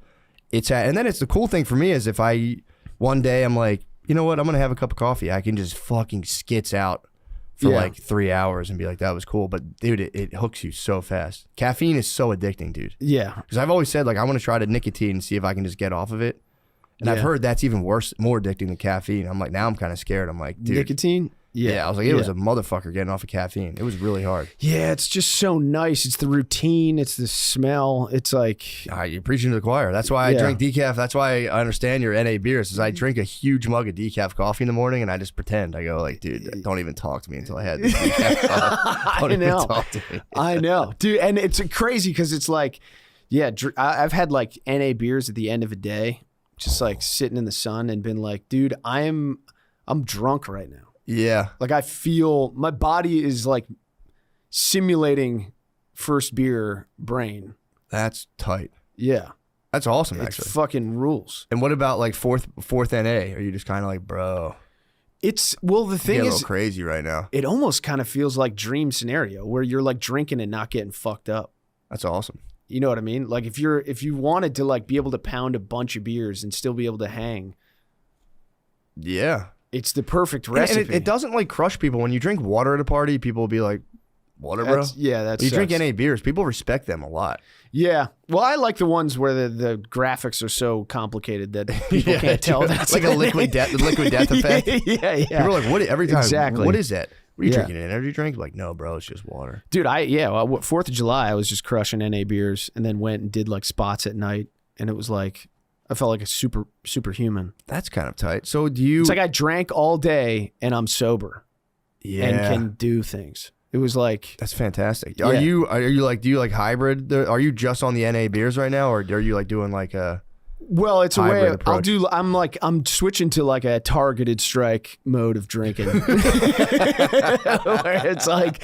and then it's the cool thing for me is if I one day I'm like, you know what, I'm gonna have a cup of coffee. I can just fucking skits out for Yeah. like 3 hours and be like, that was cool. But dude, it hooks you so fast. Caffeine is so addicting, dude. Yeah, Because I've always said like I want to try the nicotine and see if I can just get off of it. And I've Yeah. heard that's even worse, more addicting than caffeine. I'm like, now I'm kind of scared. I'm like, dude. nicotine. Yeah, I was like, it was a motherfucker getting off of caffeine. It was really hard. Yeah, it's just so nice. It's the routine. It's the smell. It's like, You're preaching to the choir. That's why I Yeah. drink decaf. That's why I understand your NA beers. Is I drink a huge mug of decaf coffee in the morning, and I just pretend. I go like, dude, don't even talk to me until I had this decaf coffee. Don't I even know. talk to me. I know, dude. And it's crazy because it's like, yeah, I've had like NA beers at the end of a day, just like sitting in the sun and been like, dude, I'm drunk right now. Yeah, Like I feel my body is like simulating first beer brain. that's tight. Yeah, That's awesome, it's actually. fucking rules. And what about like fourth NA? Are you just kind of like, bro? It's well, the You thing get a is, little crazy right now. it almost kind of feels like dream scenario where you're like drinking and not getting fucked up. That's awesome. You know what I mean? Like if you wanted to like be able to pound a bunch of beers and still be able to hang, Yeah, it's the perfect and recipe. it doesn't like crush people when you drink water at a party. People will be like, water, bro. That's You drink NA beers, people respect them a lot. Yeah. Well, I like the ones where the graphics are so complicated that people Yeah, can't tell. dude. That's Like a liquid death effect. yeah. People are like, what? Every time, Exactly. what is that? What are you Yeah. drinking? An energy drink? Like, no, bro, it's just water. Dude, well, 4th of July, I was just crushing NA beers and then went and did like spots at night. And it was like, I felt like a superhuman. That's kind of tight. So do you? It's like I drank all day and I'm sober yeah, and can do things. It was like, that's fantastic. Yeah. Are you like? Do you like hybrid? Are you just on the NA beers right now, or are you like doing like a? well, it's a way Hybrid approach. I'm switching to like a targeted strike mode of drinking. Where it's like,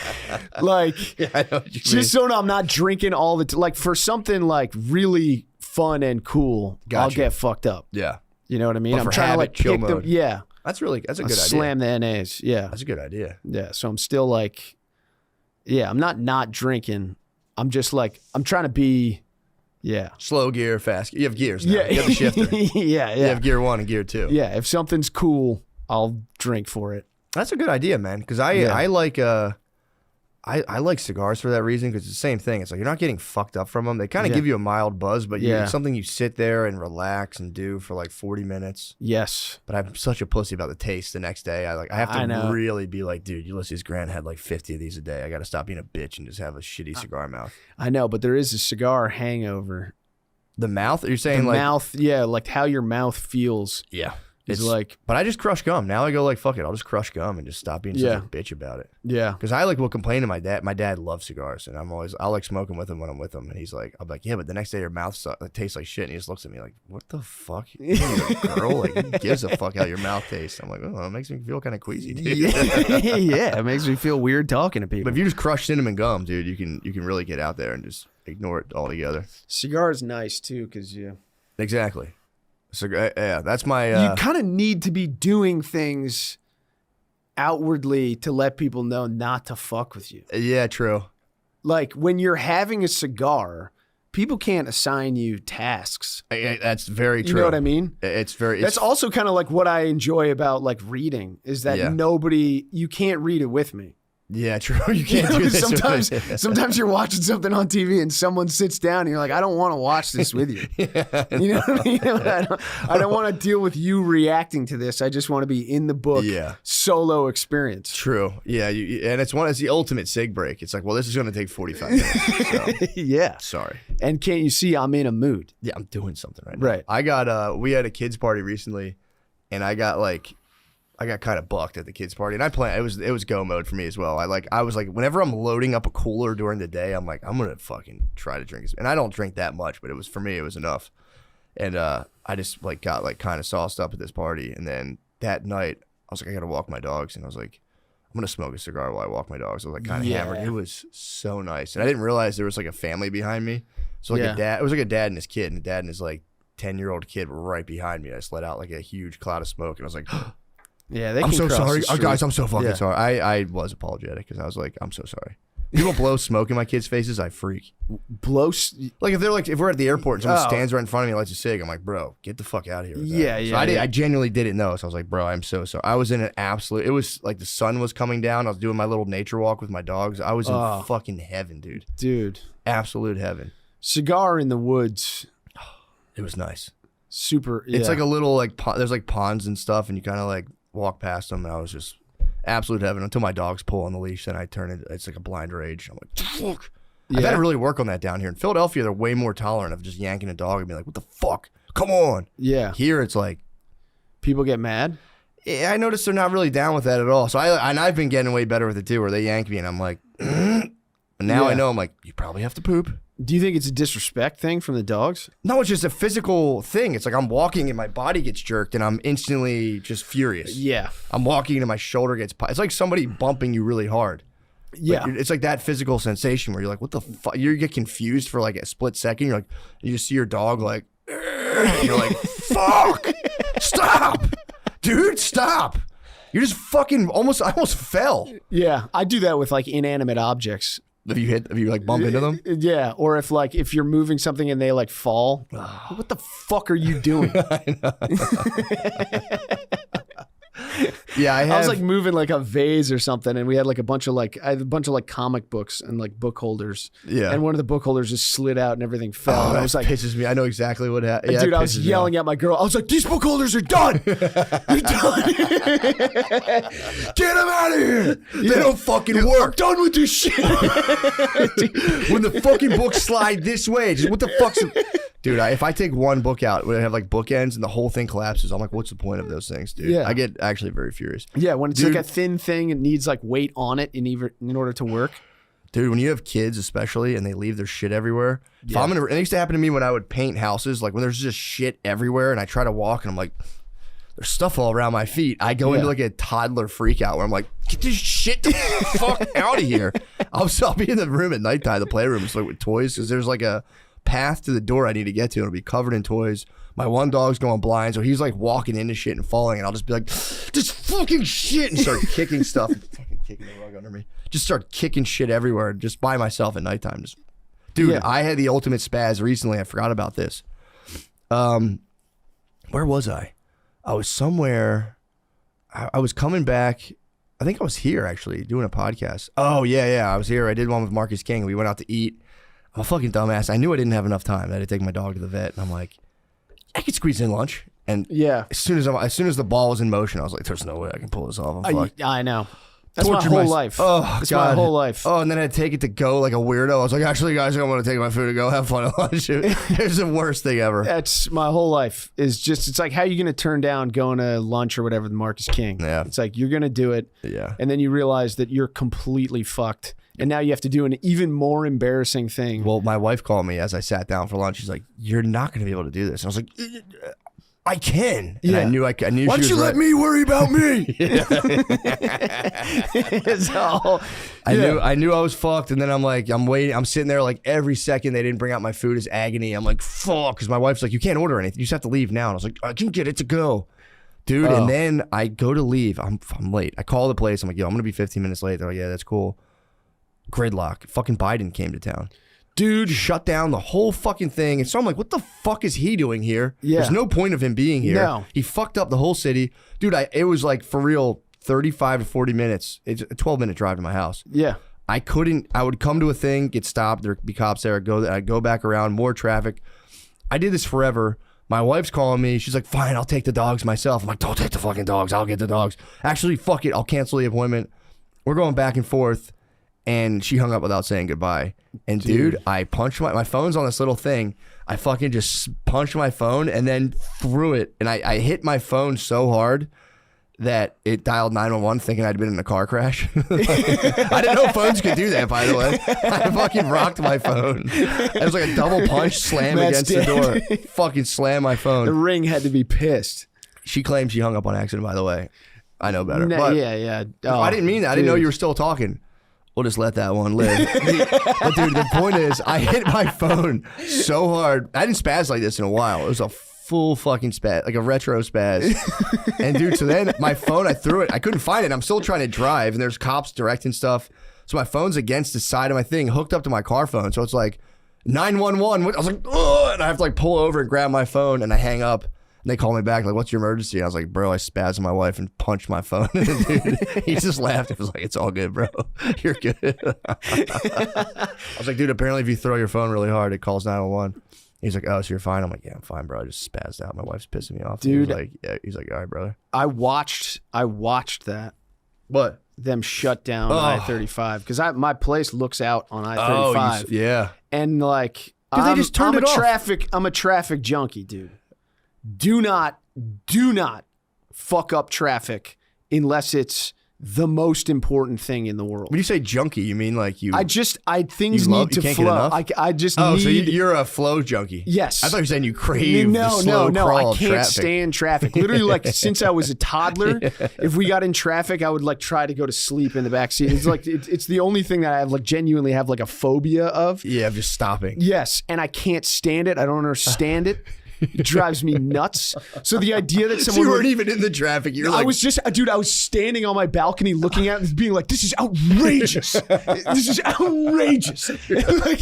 Yeah, I know what you just so I'm not drinking all the like for something like really fun and cool, I'll Gotcha. get fucked up. Yeah, You know what I mean? But I'm for trying to habit, like chill pick them. mode. Yeah. that's a good idea. Slam the NAs. Yeah. That's a good idea. Yeah. So I'm still like, yeah, I'm not drinking. I'm just like, I'm trying to be, yeah. Slow gear, fast. You have gears now. Yeah. You have the shifter. yeah. You have gear 1 and gear 2. Yeah. If something's cool, I'll drink for it. That's a good idea, man. Because Yeah. I like I like cigars for that reason because it's the same thing. It's like you're not getting fucked up from them. They kind of give you a mild buzz, but it's something you sit there and relax and do for like 40 minutes. Yes. But I'm such a pussy about the taste the next day. I have to really be like, dude, Ulysses Grant had like 50 of these a day. I got to stop being a bitch and just have a shitty cigar mouth. I know, but there is a cigar hangover. The mouth? You're saying the like mouth? Yeah, like how your mouth feels. Yeah. It's like, but I just crush gum. Now I go like, fuck it. I'll just crush gum and just stop being such a bitch about it. Yeah. Because I like will complain to my dad. My dad loves cigars, and I like smoking with him when I'm with him. And he's like, I'm like, yeah, but the next day your mouth tastes like shit. And he just looks at me like, what the fuck? You're a girl? Like, who gives a fuck how your mouth tastes? I'm like, oh, it makes me feel kind of queasy, dude. Yeah, it makes me feel weird talking to people. But if you just crush cinnamon gum, dude, you can really get out there and just ignore it altogether. Cigar is nice too, because exactly. So yeah, that's my. You kind of need to be doing things outwardly to let people know not to fuck with you. Yeah, true. Like when you're having a cigar, people can't assign you tasks. That's very true. You know what I mean? That's also kind of like what I enjoy about like reading is that you can't read it with me. Yeah, true. You can't do this. Sometimes you're watching something on TV and someone sits down and you're like, I don't want to watch this with you. You know what I mean? I don't want to deal with you reacting to this. I just want to be in the book. Solo experience. True. Yeah. And it's the ultimate cig break. It's like, well, this is going to take 45 minutes. So. Yeah. Sorry. And can't you see I'm in a mood? Yeah, I'm doing something right now. Right. I got we had a kids party recently, and I got kind of bucked at the kids' party, and it was go mode for me as well. I was like, whenever I'm loading up a cooler during the day, I'm like, I'm gonna fucking try to drink. And I don't drink that much, but for me, it was enough. And I just got kind of sauced up at this party, and then that night, I was like, I gotta walk my dogs, and I was like, I'm gonna smoke a cigar while I walk my dogs. I was like, kind of hammered. It was so nice, and I didn't realize there was like a family behind me. So like it was like a dad and his kid, and a dad and his like 10-year-old kid were right behind me. I just let out like a huge cloud of smoke, and I was like. Yeah, they I'm can so cross sorry, the street. guys. I'm so fucking sorry. I was apologetic because I was like, I'm so sorry. People blow smoke in my kids' faces. I freak. Like if we're at the airport and someone stands right in front of me and lights a cig, I'm like, bro, get the fuck out of here. I genuinely didn't know, so I was like, bro, I'm so sorry. I was in an absolute. It was like the sun was coming down. I was doing my little nature walk with my dogs. I was in fucking heaven, dude. Absolute heaven. Cigar in the woods. It was nice. Super. Yeah. It's like a little there's like ponds and stuff, and you kind of like walk past them, and I was just absolute heaven until my dogs pull on the leash. Then I turn it. It's like a blind rage. I'm like, fuck. I've had to really work on that down here in Philadelphia. They're way more tolerant of just yanking a dog and being like, "What the fuck? Come on!" Yeah. Here it's like people get mad. Yeah, I noticed they're not really down with that at all. So I've been getting way better with it too, where they yank me and I'm like, and now I know I'm like, you probably have to poop. Do you think it's a disrespect thing from the dogs? No, it's just a physical thing. It's like I'm walking and my body gets jerked and I'm instantly just furious. Yeah. I'm walking and my shoulder gets... It's like somebody bumping you really hard. Yeah. Like it's like that physical sensation where you're like, what the fuck? You get confused for like a split second. You're like, you just see your dog like... And you're like, fuck! Stop! Dude, stop! You're just fucking... I almost fell. Yeah, I do that with like inanimate objects. If you like bump into them? Yeah, or if you're moving something and they like fall. What the fuck are you doing? Yeah, I was like moving like a vase or something, and we had like I had a bunch of comic books and like book holders. Yeah, and one of the book holders just slid out and everything fell. Oh, and I was like, pisses me. I know exactly what happened. Yeah, dude, I was yelling at my girl. I was like, these book holders are done. They're done. Get them out of here. They don't fucking work. I'm done with this shit. When the fucking books slide this way, just what the fuck's... Dude, if I take one book out, when I have like bookends and the whole thing collapses, I'm like, what's the point of those things, dude? Yeah. I get actually very furious. Yeah, when it's like a thin thing, it needs like weight on it in order to work. Dude, when you have kids especially and they leave their shit everywhere, if I'm gonna... It used to happen to me when I would paint houses, like when there's just shit everywhere and I try to walk and I'm like, there's stuff all around my feet. I go into like a toddler freak out where I'm like, get this shit the fuck out of here. I'll be in the room at nighttime, the playroom, it's like with toys, because there's like a path to the door I need to get to. It'll be covered in toys. My one dog's going blind, so he's like walking into shit and falling, and I'll just be like, this fucking shit, and start kicking stuff, and fucking kicking the rug under me. Just start kicking shit everywhere, just by myself at nighttime. Dude, I had the ultimate spaz recently. I forgot about this. Where was I? I was somewhere. I was coming back. I think I was here actually doing a podcast. Oh yeah, I was here. I did one with Marcus King. We went out to eat. I'm a fucking dumbass. I knew I didn't have enough time. I had to take my dog to the vet, and I'm like, I could squeeze in lunch. And as soon as the ball was in motion, I was like, there's no way I can pull this off. I'm fucked. I know. That's my whole life. Oh, That's God. my whole life. Oh, and then I had to take it to go like a weirdo. I was like, actually, guys, I want to take my food and go have fun at lunch. It's the worst thing ever. That's my whole life. It's like, how are you going to turn down going to lunch or whatever with Marcus King? Yeah. It's like, you're going to do it. Yeah. And then you realize that you're completely fucked. And now you have to do an even more embarrassing thing. Well, my wife called me as I sat down for lunch. She's like, you're not going to be able to do this. And I was like, I can. And I knew I knew. Why don't you let me worry about me? I knew I was fucked, and then I'm like, I'm waiting. I'm sitting there like every second they didn't bring out my food is agony. I'm like, fuck, because my wife's like, you can't order anything. You just have to leave now. And I was like, I can get it to go, dude. And then I go to leave. I'm late. I call the place. I'm like, yo, I'm gonna be 15 minutes late. They're like, yeah, that's cool. Gridlock. Fucking Biden came to town. Dude, shut down the whole fucking thing. And so I'm like, what the fuck is he doing here? Yeah. There's no point of him being here. No. He fucked up the whole city. Dude, it was like, for real, 35 to 40 minutes. It's a 12-minute drive to my house. Yeah. I would come to a thing, get stopped, there'd be cops there, I'd go back around, more traffic. I did this forever. My wife's calling me. She's like, fine, I'll take the dogs myself. I'm like, don't take the fucking dogs. I'll get the dogs. Actually, fuck it. I'll cancel the appointment. We're going back and forth. And she hung up without saying goodbye. And dude, I punched my phone's on this little thing. I fucking just punched my phone and then threw it. And I hit my phone so hard that it dialed 911 thinking I'd been in a car crash. I didn't know phones could do that, by the way. I fucking rocked my phone. It was like a double punch slam against the door. Fucking slam my phone. The ring had to be pissed. She claims she hung up on accident, by the way. I know better. No, but yeah. Oh, I didn't mean that. I didn't know you were still talking. We'll just let that one live. But dude, the point is, I hit my phone so hard. I didn't spaz like this in a while. It was a full fucking spaz, like a retro spaz. And dude, so then my phone, I threw it. I couldn't find it. I'm still trying to drive, and there's cops directing stuff. So my phone's against the side of my thing, hooked up to my car phone. So it's like 911. I was like, oh, and I have to like pull over and grab my phone, and I hang up. And they call me back, like, what's your emergency? And I was like, bro, I spazzed on my wife and punched my phone. Dude, he just laughed. He was like, it's all good, bro. You're good. I was like, dude, apparently if you throw your phone really hard, it calls 911. He's like, oh, so you're fine? I'm like, yeah, I'm fine, bro. I just spazzed out. My wife's pissing me off. Dude. He was like, yeah. He's like, all right, brother. I watched that. What? Them shut down I-35 because my place looks out on I-35. Oh, yeah. And like, Dude, they just turned it off. I'm a traffic junkie, dude. Do not fuck up traffic unless it's the most important thing in the world. When you say junkie, you mean like you? Things need to flow. I just need. So you're a flow junkie. Yes. I thought you were saying you crave the slow crawl I can't traffic. stand traffic. Literally, like since I was a toddler, if we got in traffic, I would like try to go to sleep in the back seat. It's like it's the only thing that I have like genuinely have like a phobia of. Yeah, I'm just stopping. Yes, and I can't stand it. I don't understand it. It drives me nuts. So the idea that someone you weren't even in the traffic. You're like, I was standing on my balcony looking at it, being like, this is outrageous. This is outrageous. Like,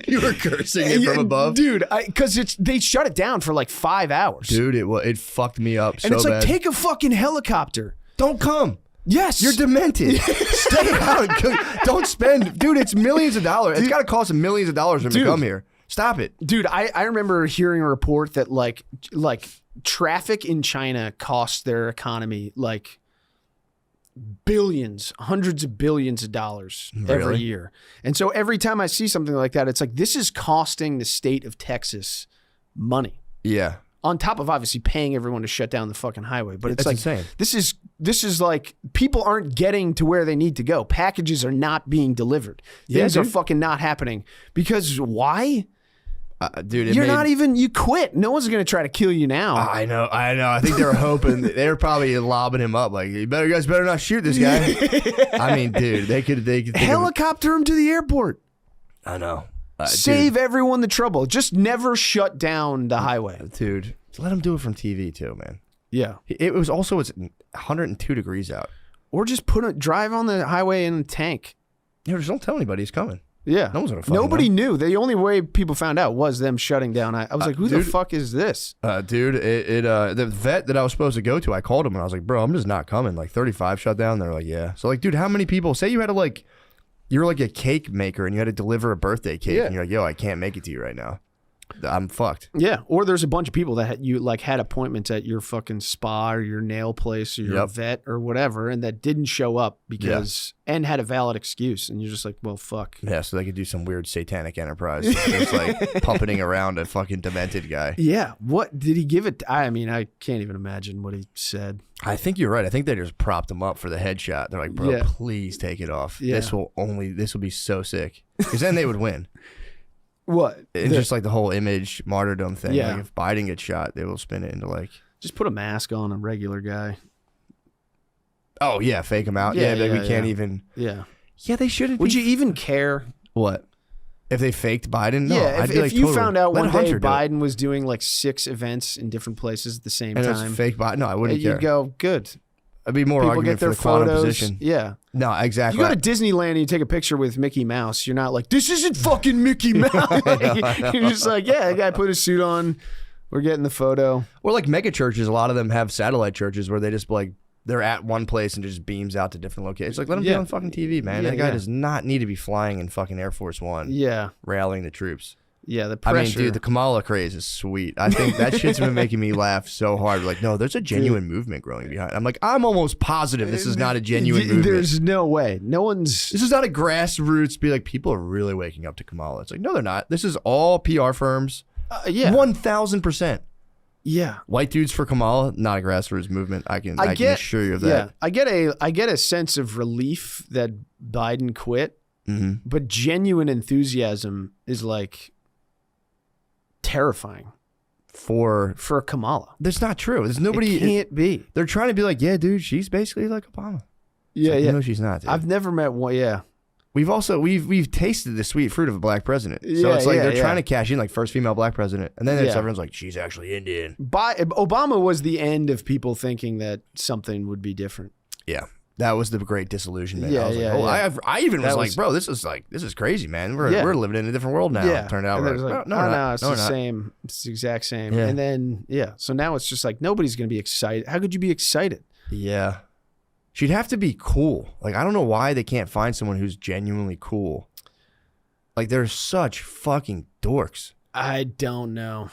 you were cursing it from above, dude. Because they shut it down for like 5 hours, dude. It fucked me up so bad. And it's like, take a fucking helicopter. Don't come. Yes. You're demented. Stay out. Don't spend, dude. It's millions of dollars. It's got to cost millions of dollars to come here. Stop it. Dude, I remember hearing a report that like traffic in China costs their economy like billions, hundreds of billions of dollars every year. And so every time I see something like that, it's like, this is costing the state of Texas money. Yeah. On top of obviously paying everyone to shut down the fucking highway. But it's That's like, insane. this is like, people aren't getting to where they need to go. Packages are not being delivered. Things are fucking not happening. Because why? Dude, you quit. No one's going to try to kill you now. I know. I think they were hoping, they were probably lobbing him up like, you guys better not shoot this guy. I mean, dude, they could helicopter him to the airport. I know. Save everyone the trouble. Just never shut down the highway. Dude, let him do it from TV too, man. Yeah. It's 102 degrees out. Or just drive on the highway in a tank. Yeah, just don't tell anybody he's coming. Yeah. No one's gonna fucking Nobody know. knew. The only way people found out was them shutting down. I was like, who the dude, fuck is this? Dude, the vet that I was supposed to go to, I called him and I was like, bro, I'm just not coming. Like 35 shut down. They're like, yeah. So like, dude, how many people say you had to like, you're like a cake maker and you had to deliver a birthday cake and you're like, yo, I can't make it to you right now. I'm fucked. Yeah. Or there's a bunch of people that had appointments at your fucking spa or your nail place or your vet or whatever, and that didn't show up because and had a valid excuse, and you're just like, well, fuck. Yeah, so they could do some weird satanic enterprise, just like puppeting around a fucking demented guy. Yeah. What did he give it? I mean, I can't even imagine what he said. I think you're right. I think they just propped him up for the headshot. They're like, bro, please take it off. Yeah. This will be so sick. Because then they would win. What? And just like the whole image martyrdom thing. Yeah. Like if Biden gets shot, they will spin it into like, just put a mask on a regular guy. oh yeah, fake him out. Yeah, Yeah, like yeah, we can't yeah. even. Yeah. Yeah, they shouldn't. Would you even care? What? If they faked Biden? No, Yeah, I'd if be like, you totally. found out Let one day Hunter do it. Biden was doing like 6 events in different places at the same and it was time, fake Biden, no, I wouldn't care. you'd go, good. I'd be more People argument get their for the quantum photos. position. Yeah. No, exactly. You go to Disneyland and you take a picture with Mickey Mouse. You're not like, this isn't fucking Mickey Mouse. You're just like, yeah, that guy put a suit on. We're getting the photo. Or like mega churches, a lot of them have satellite churches where they just like, they're at one place and just beams out to different locations. Like, let them be on fucking TV, man. Yeah, That guy yeah. does not need to be flying in fucking Air Force One, Yeah. rallying the troops. Yeah, the I pressure. mean, dude, the Kamala craze is sweet. I think that shit's been making me laugh so hard. Like, no, there's a genuine movement growing behind. I'm like, I'm almost positive this is not a genuine movement. There's no way. No one's... This is not a grassroots. Be like, people are really waking up to Kamala. It's like, no, they're not. This is all PR firms. yeah. 1,000%. Yeah. White dudes for Kamala, not a grassroots movement. I can assure you of that. Yeah. I get a sense of relief that Biden quit, Mm-hmm. but genuine enthusiasm is like terrifying For Kamala. that's not true. There's nobody. It can't be. They're trying to be like, yeah, dude, she's basically like Obama. It's Yeah, like, yeah. No, she's not. Dude. I've never met one. Yeah. We've tasted the sweet fruit of a black president. So Yeah, it's like yeah, they're yeah. trying to cash in, like first female black president, and then Yeah. everyone's like, she's actually Indian. Obama was the end of people thinking that something would be different. Yeah, that was the great disillusionment. Yeah, I was yeah, like, yeah. I even was That like, was- bro, this is crazy, man. We're living in a different world now. Yeah. Turned out And we're there's like, no, we're no, not. it's No, the we're not. same. It's the exact same. Yeah. And then, so now it's just like nobody's going to be excited. How could you be excited? Yeah, she'd have to be cool. Like, I don't know why they can't find someone who's genuinely cool. Like, they're such fucking dorks. I don't know.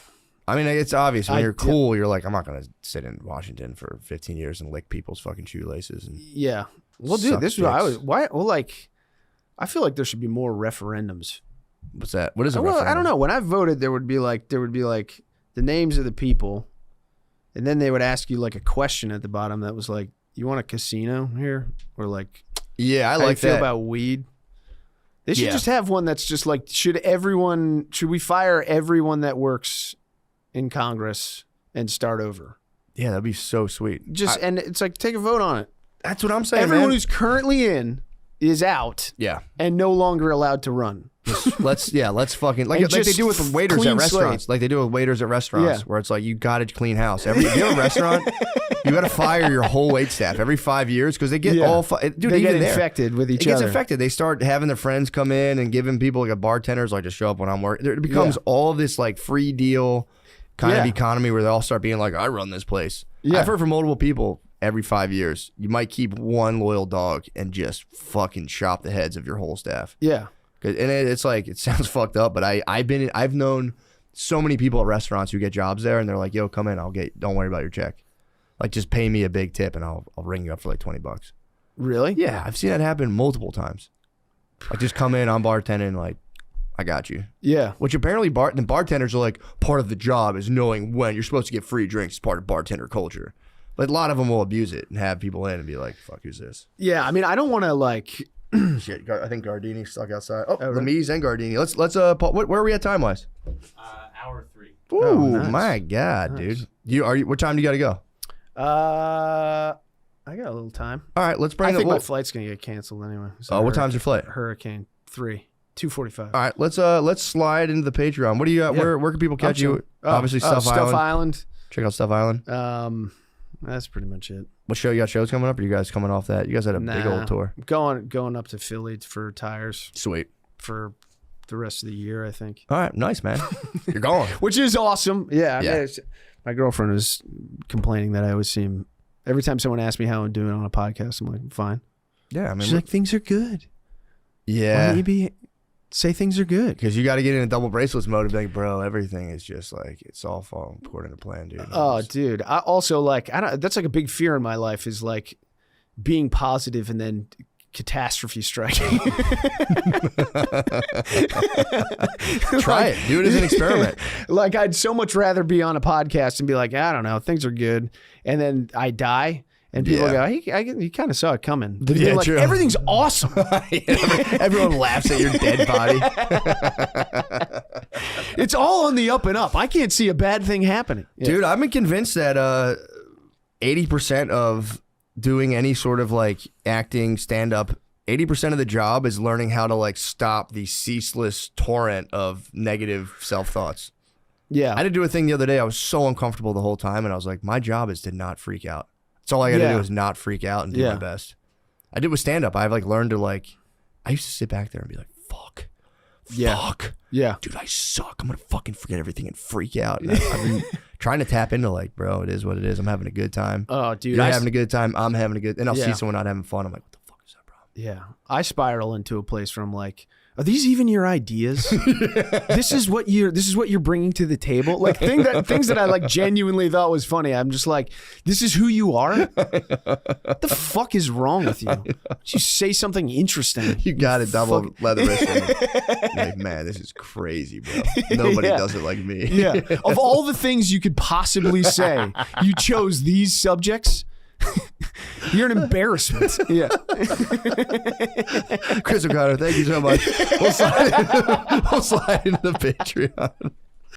I mean, it's obvious when I you're d- cool, you're like, I'm not gonna sit in Washington for 15 years and lick people's fucking shoelaces. And Yeah. Well, dude, Suck this is what I dicks. was. Why? Well, like, I feel like there should be more referendums. what's that? What is a Well, I referendum? don't know. When I voted, there would be like the names of the people, and then they would ask you like a question at the bottom that was like, "You want a casino here?" Or like, Yeah, I "How you like feel that. about weed?" They should Yeah. just have one that's just like, should we fire everyone that works in Congress and start over? Yeah, that'd be so sweet. Just and it's like take a vote on it. That's what I'm saying, Everyone man. who's currently in is out Yeah. and no longer allowed to run. let's fucking And like they just do with the waiters clean at restaurants. slate. Like they do with waiters at restaurants, Yeah. where it's like you got to clean house. If you have a restaurant, you got to fire your whole wait staff every 5 years because they get Yeah. all dude. They even get there, infected with each it gets other. infected. They start having their friends come in and giving people like a bartenders like just show up when I'm working. It becomes Yeah. all this like free deal kind of Yeah. economy where they all start being like, I run this place. Yeah. I've heard from multiple people every 5 years, you might keep one loyal dog and just fucking chop the heads of your whole staff. Yeah. And it's like, it sounds fucked up, but I've known so many people at restaurants who get jobs there and they're like, yo, come in, don't worry about your check. Like, just pay me a big tip and I'll ring you up for like $20. Really? Yeah, I've seen that happen multiple times. Like, just come in, I'm bartending, like, I got you. Yeah. Which apparently the bartenders are like, part of the job is knowing when you're supposed to get free drinks. It's part of bartender culture. But a lot of them will abuse it and have people in and be like, fuck, who's this? Yeah. I mean, I don't want to like. Shit, I think Gardini's stuck outside. Oh, really? Lemiz and Gardini. Let's Paul, where are we at time wise? Hour 3. Ooh, Oh, nice. my God, Nice. dude. What time do you got to go? I got a little time. All right, let's bring I it. think my flight's gonna get canceled anyway. Oh, what time's your flight? Hurricane 2:45. All right, let's slide into the Patreon. What do you got? Yeah. Where can people catch you? Oh, Obviously, Stuff Island. Island. Check out Stuff Island. That's pretty much it. What show you got? Shows coming up? Or you guys coming off that? You guys had a big Nah. old tour. Going up to Philly for tires. Sweet. for the rest of the year, I think. All right, nice, man. You're going. Which is awesome. Yeah. Yeah. My girlfriend was complaining that I always seem, every time someone asks me how I'm doing on a podcast, I'm like, I'm fine. Yeah, I mean, She's like, things are good. Why yeah, don't you say things are good? because you got to get in a double bracelets mode and be like, bro, everything is just like it's all falling according to plan, dude. Oh, dude. I also like, that's like a big fear in my life is like being positive and then catastrophe striking. Try it. Do it as an experiment. Like I'd so much rather be on a podcast and be like, I don't know, things are good, and then I die. And people go, he kind of saw it coming. Than being like, true. everything's awesome. Everyone laughs at your dead body. It's all on the up and up. I can't see a bad thing happening. Dude, I've been convinced that 80% of doing any sort of like acting, stand up, 80% of the job is learning how to like stop the ceaseless torrent of negative self thoughts. Yeah. I had to do a thing the other day. I was so uncomfortable the whole time, and I was like, my job is to not freak out. That's all I got to do is not freak out and do my best. I did with stand up. I've like learned to like, I used to sit back there and be like, fuck. Yeah. Dude, I suck. I'm going to fucking forget everything and freak out. And I've been trying to tap into like, bro, it is what it is. I'm having a good time. Oh, dude. You're having a good time. I'm having a good, and I'll Yeah. see someone not having fun. I'm like, what the fuck is that, bro? Yeah. I spiral into a place where I'm like, are these even your ideas? This is what you're bringing to the table. Like things that I like genuinely thought was funny. I'm just like, this is who you are. What the fuck is wrong with you? You say something interesting. You got a double leather wrist. Like, man, this is crazy, bro. Nobody does it like me. Yeah. Of all the things you could possibly say, you chose these subjects. You're an embarrassment. Yeah. Chris O'Connor, thank you so much. We'll slide into the Patreon.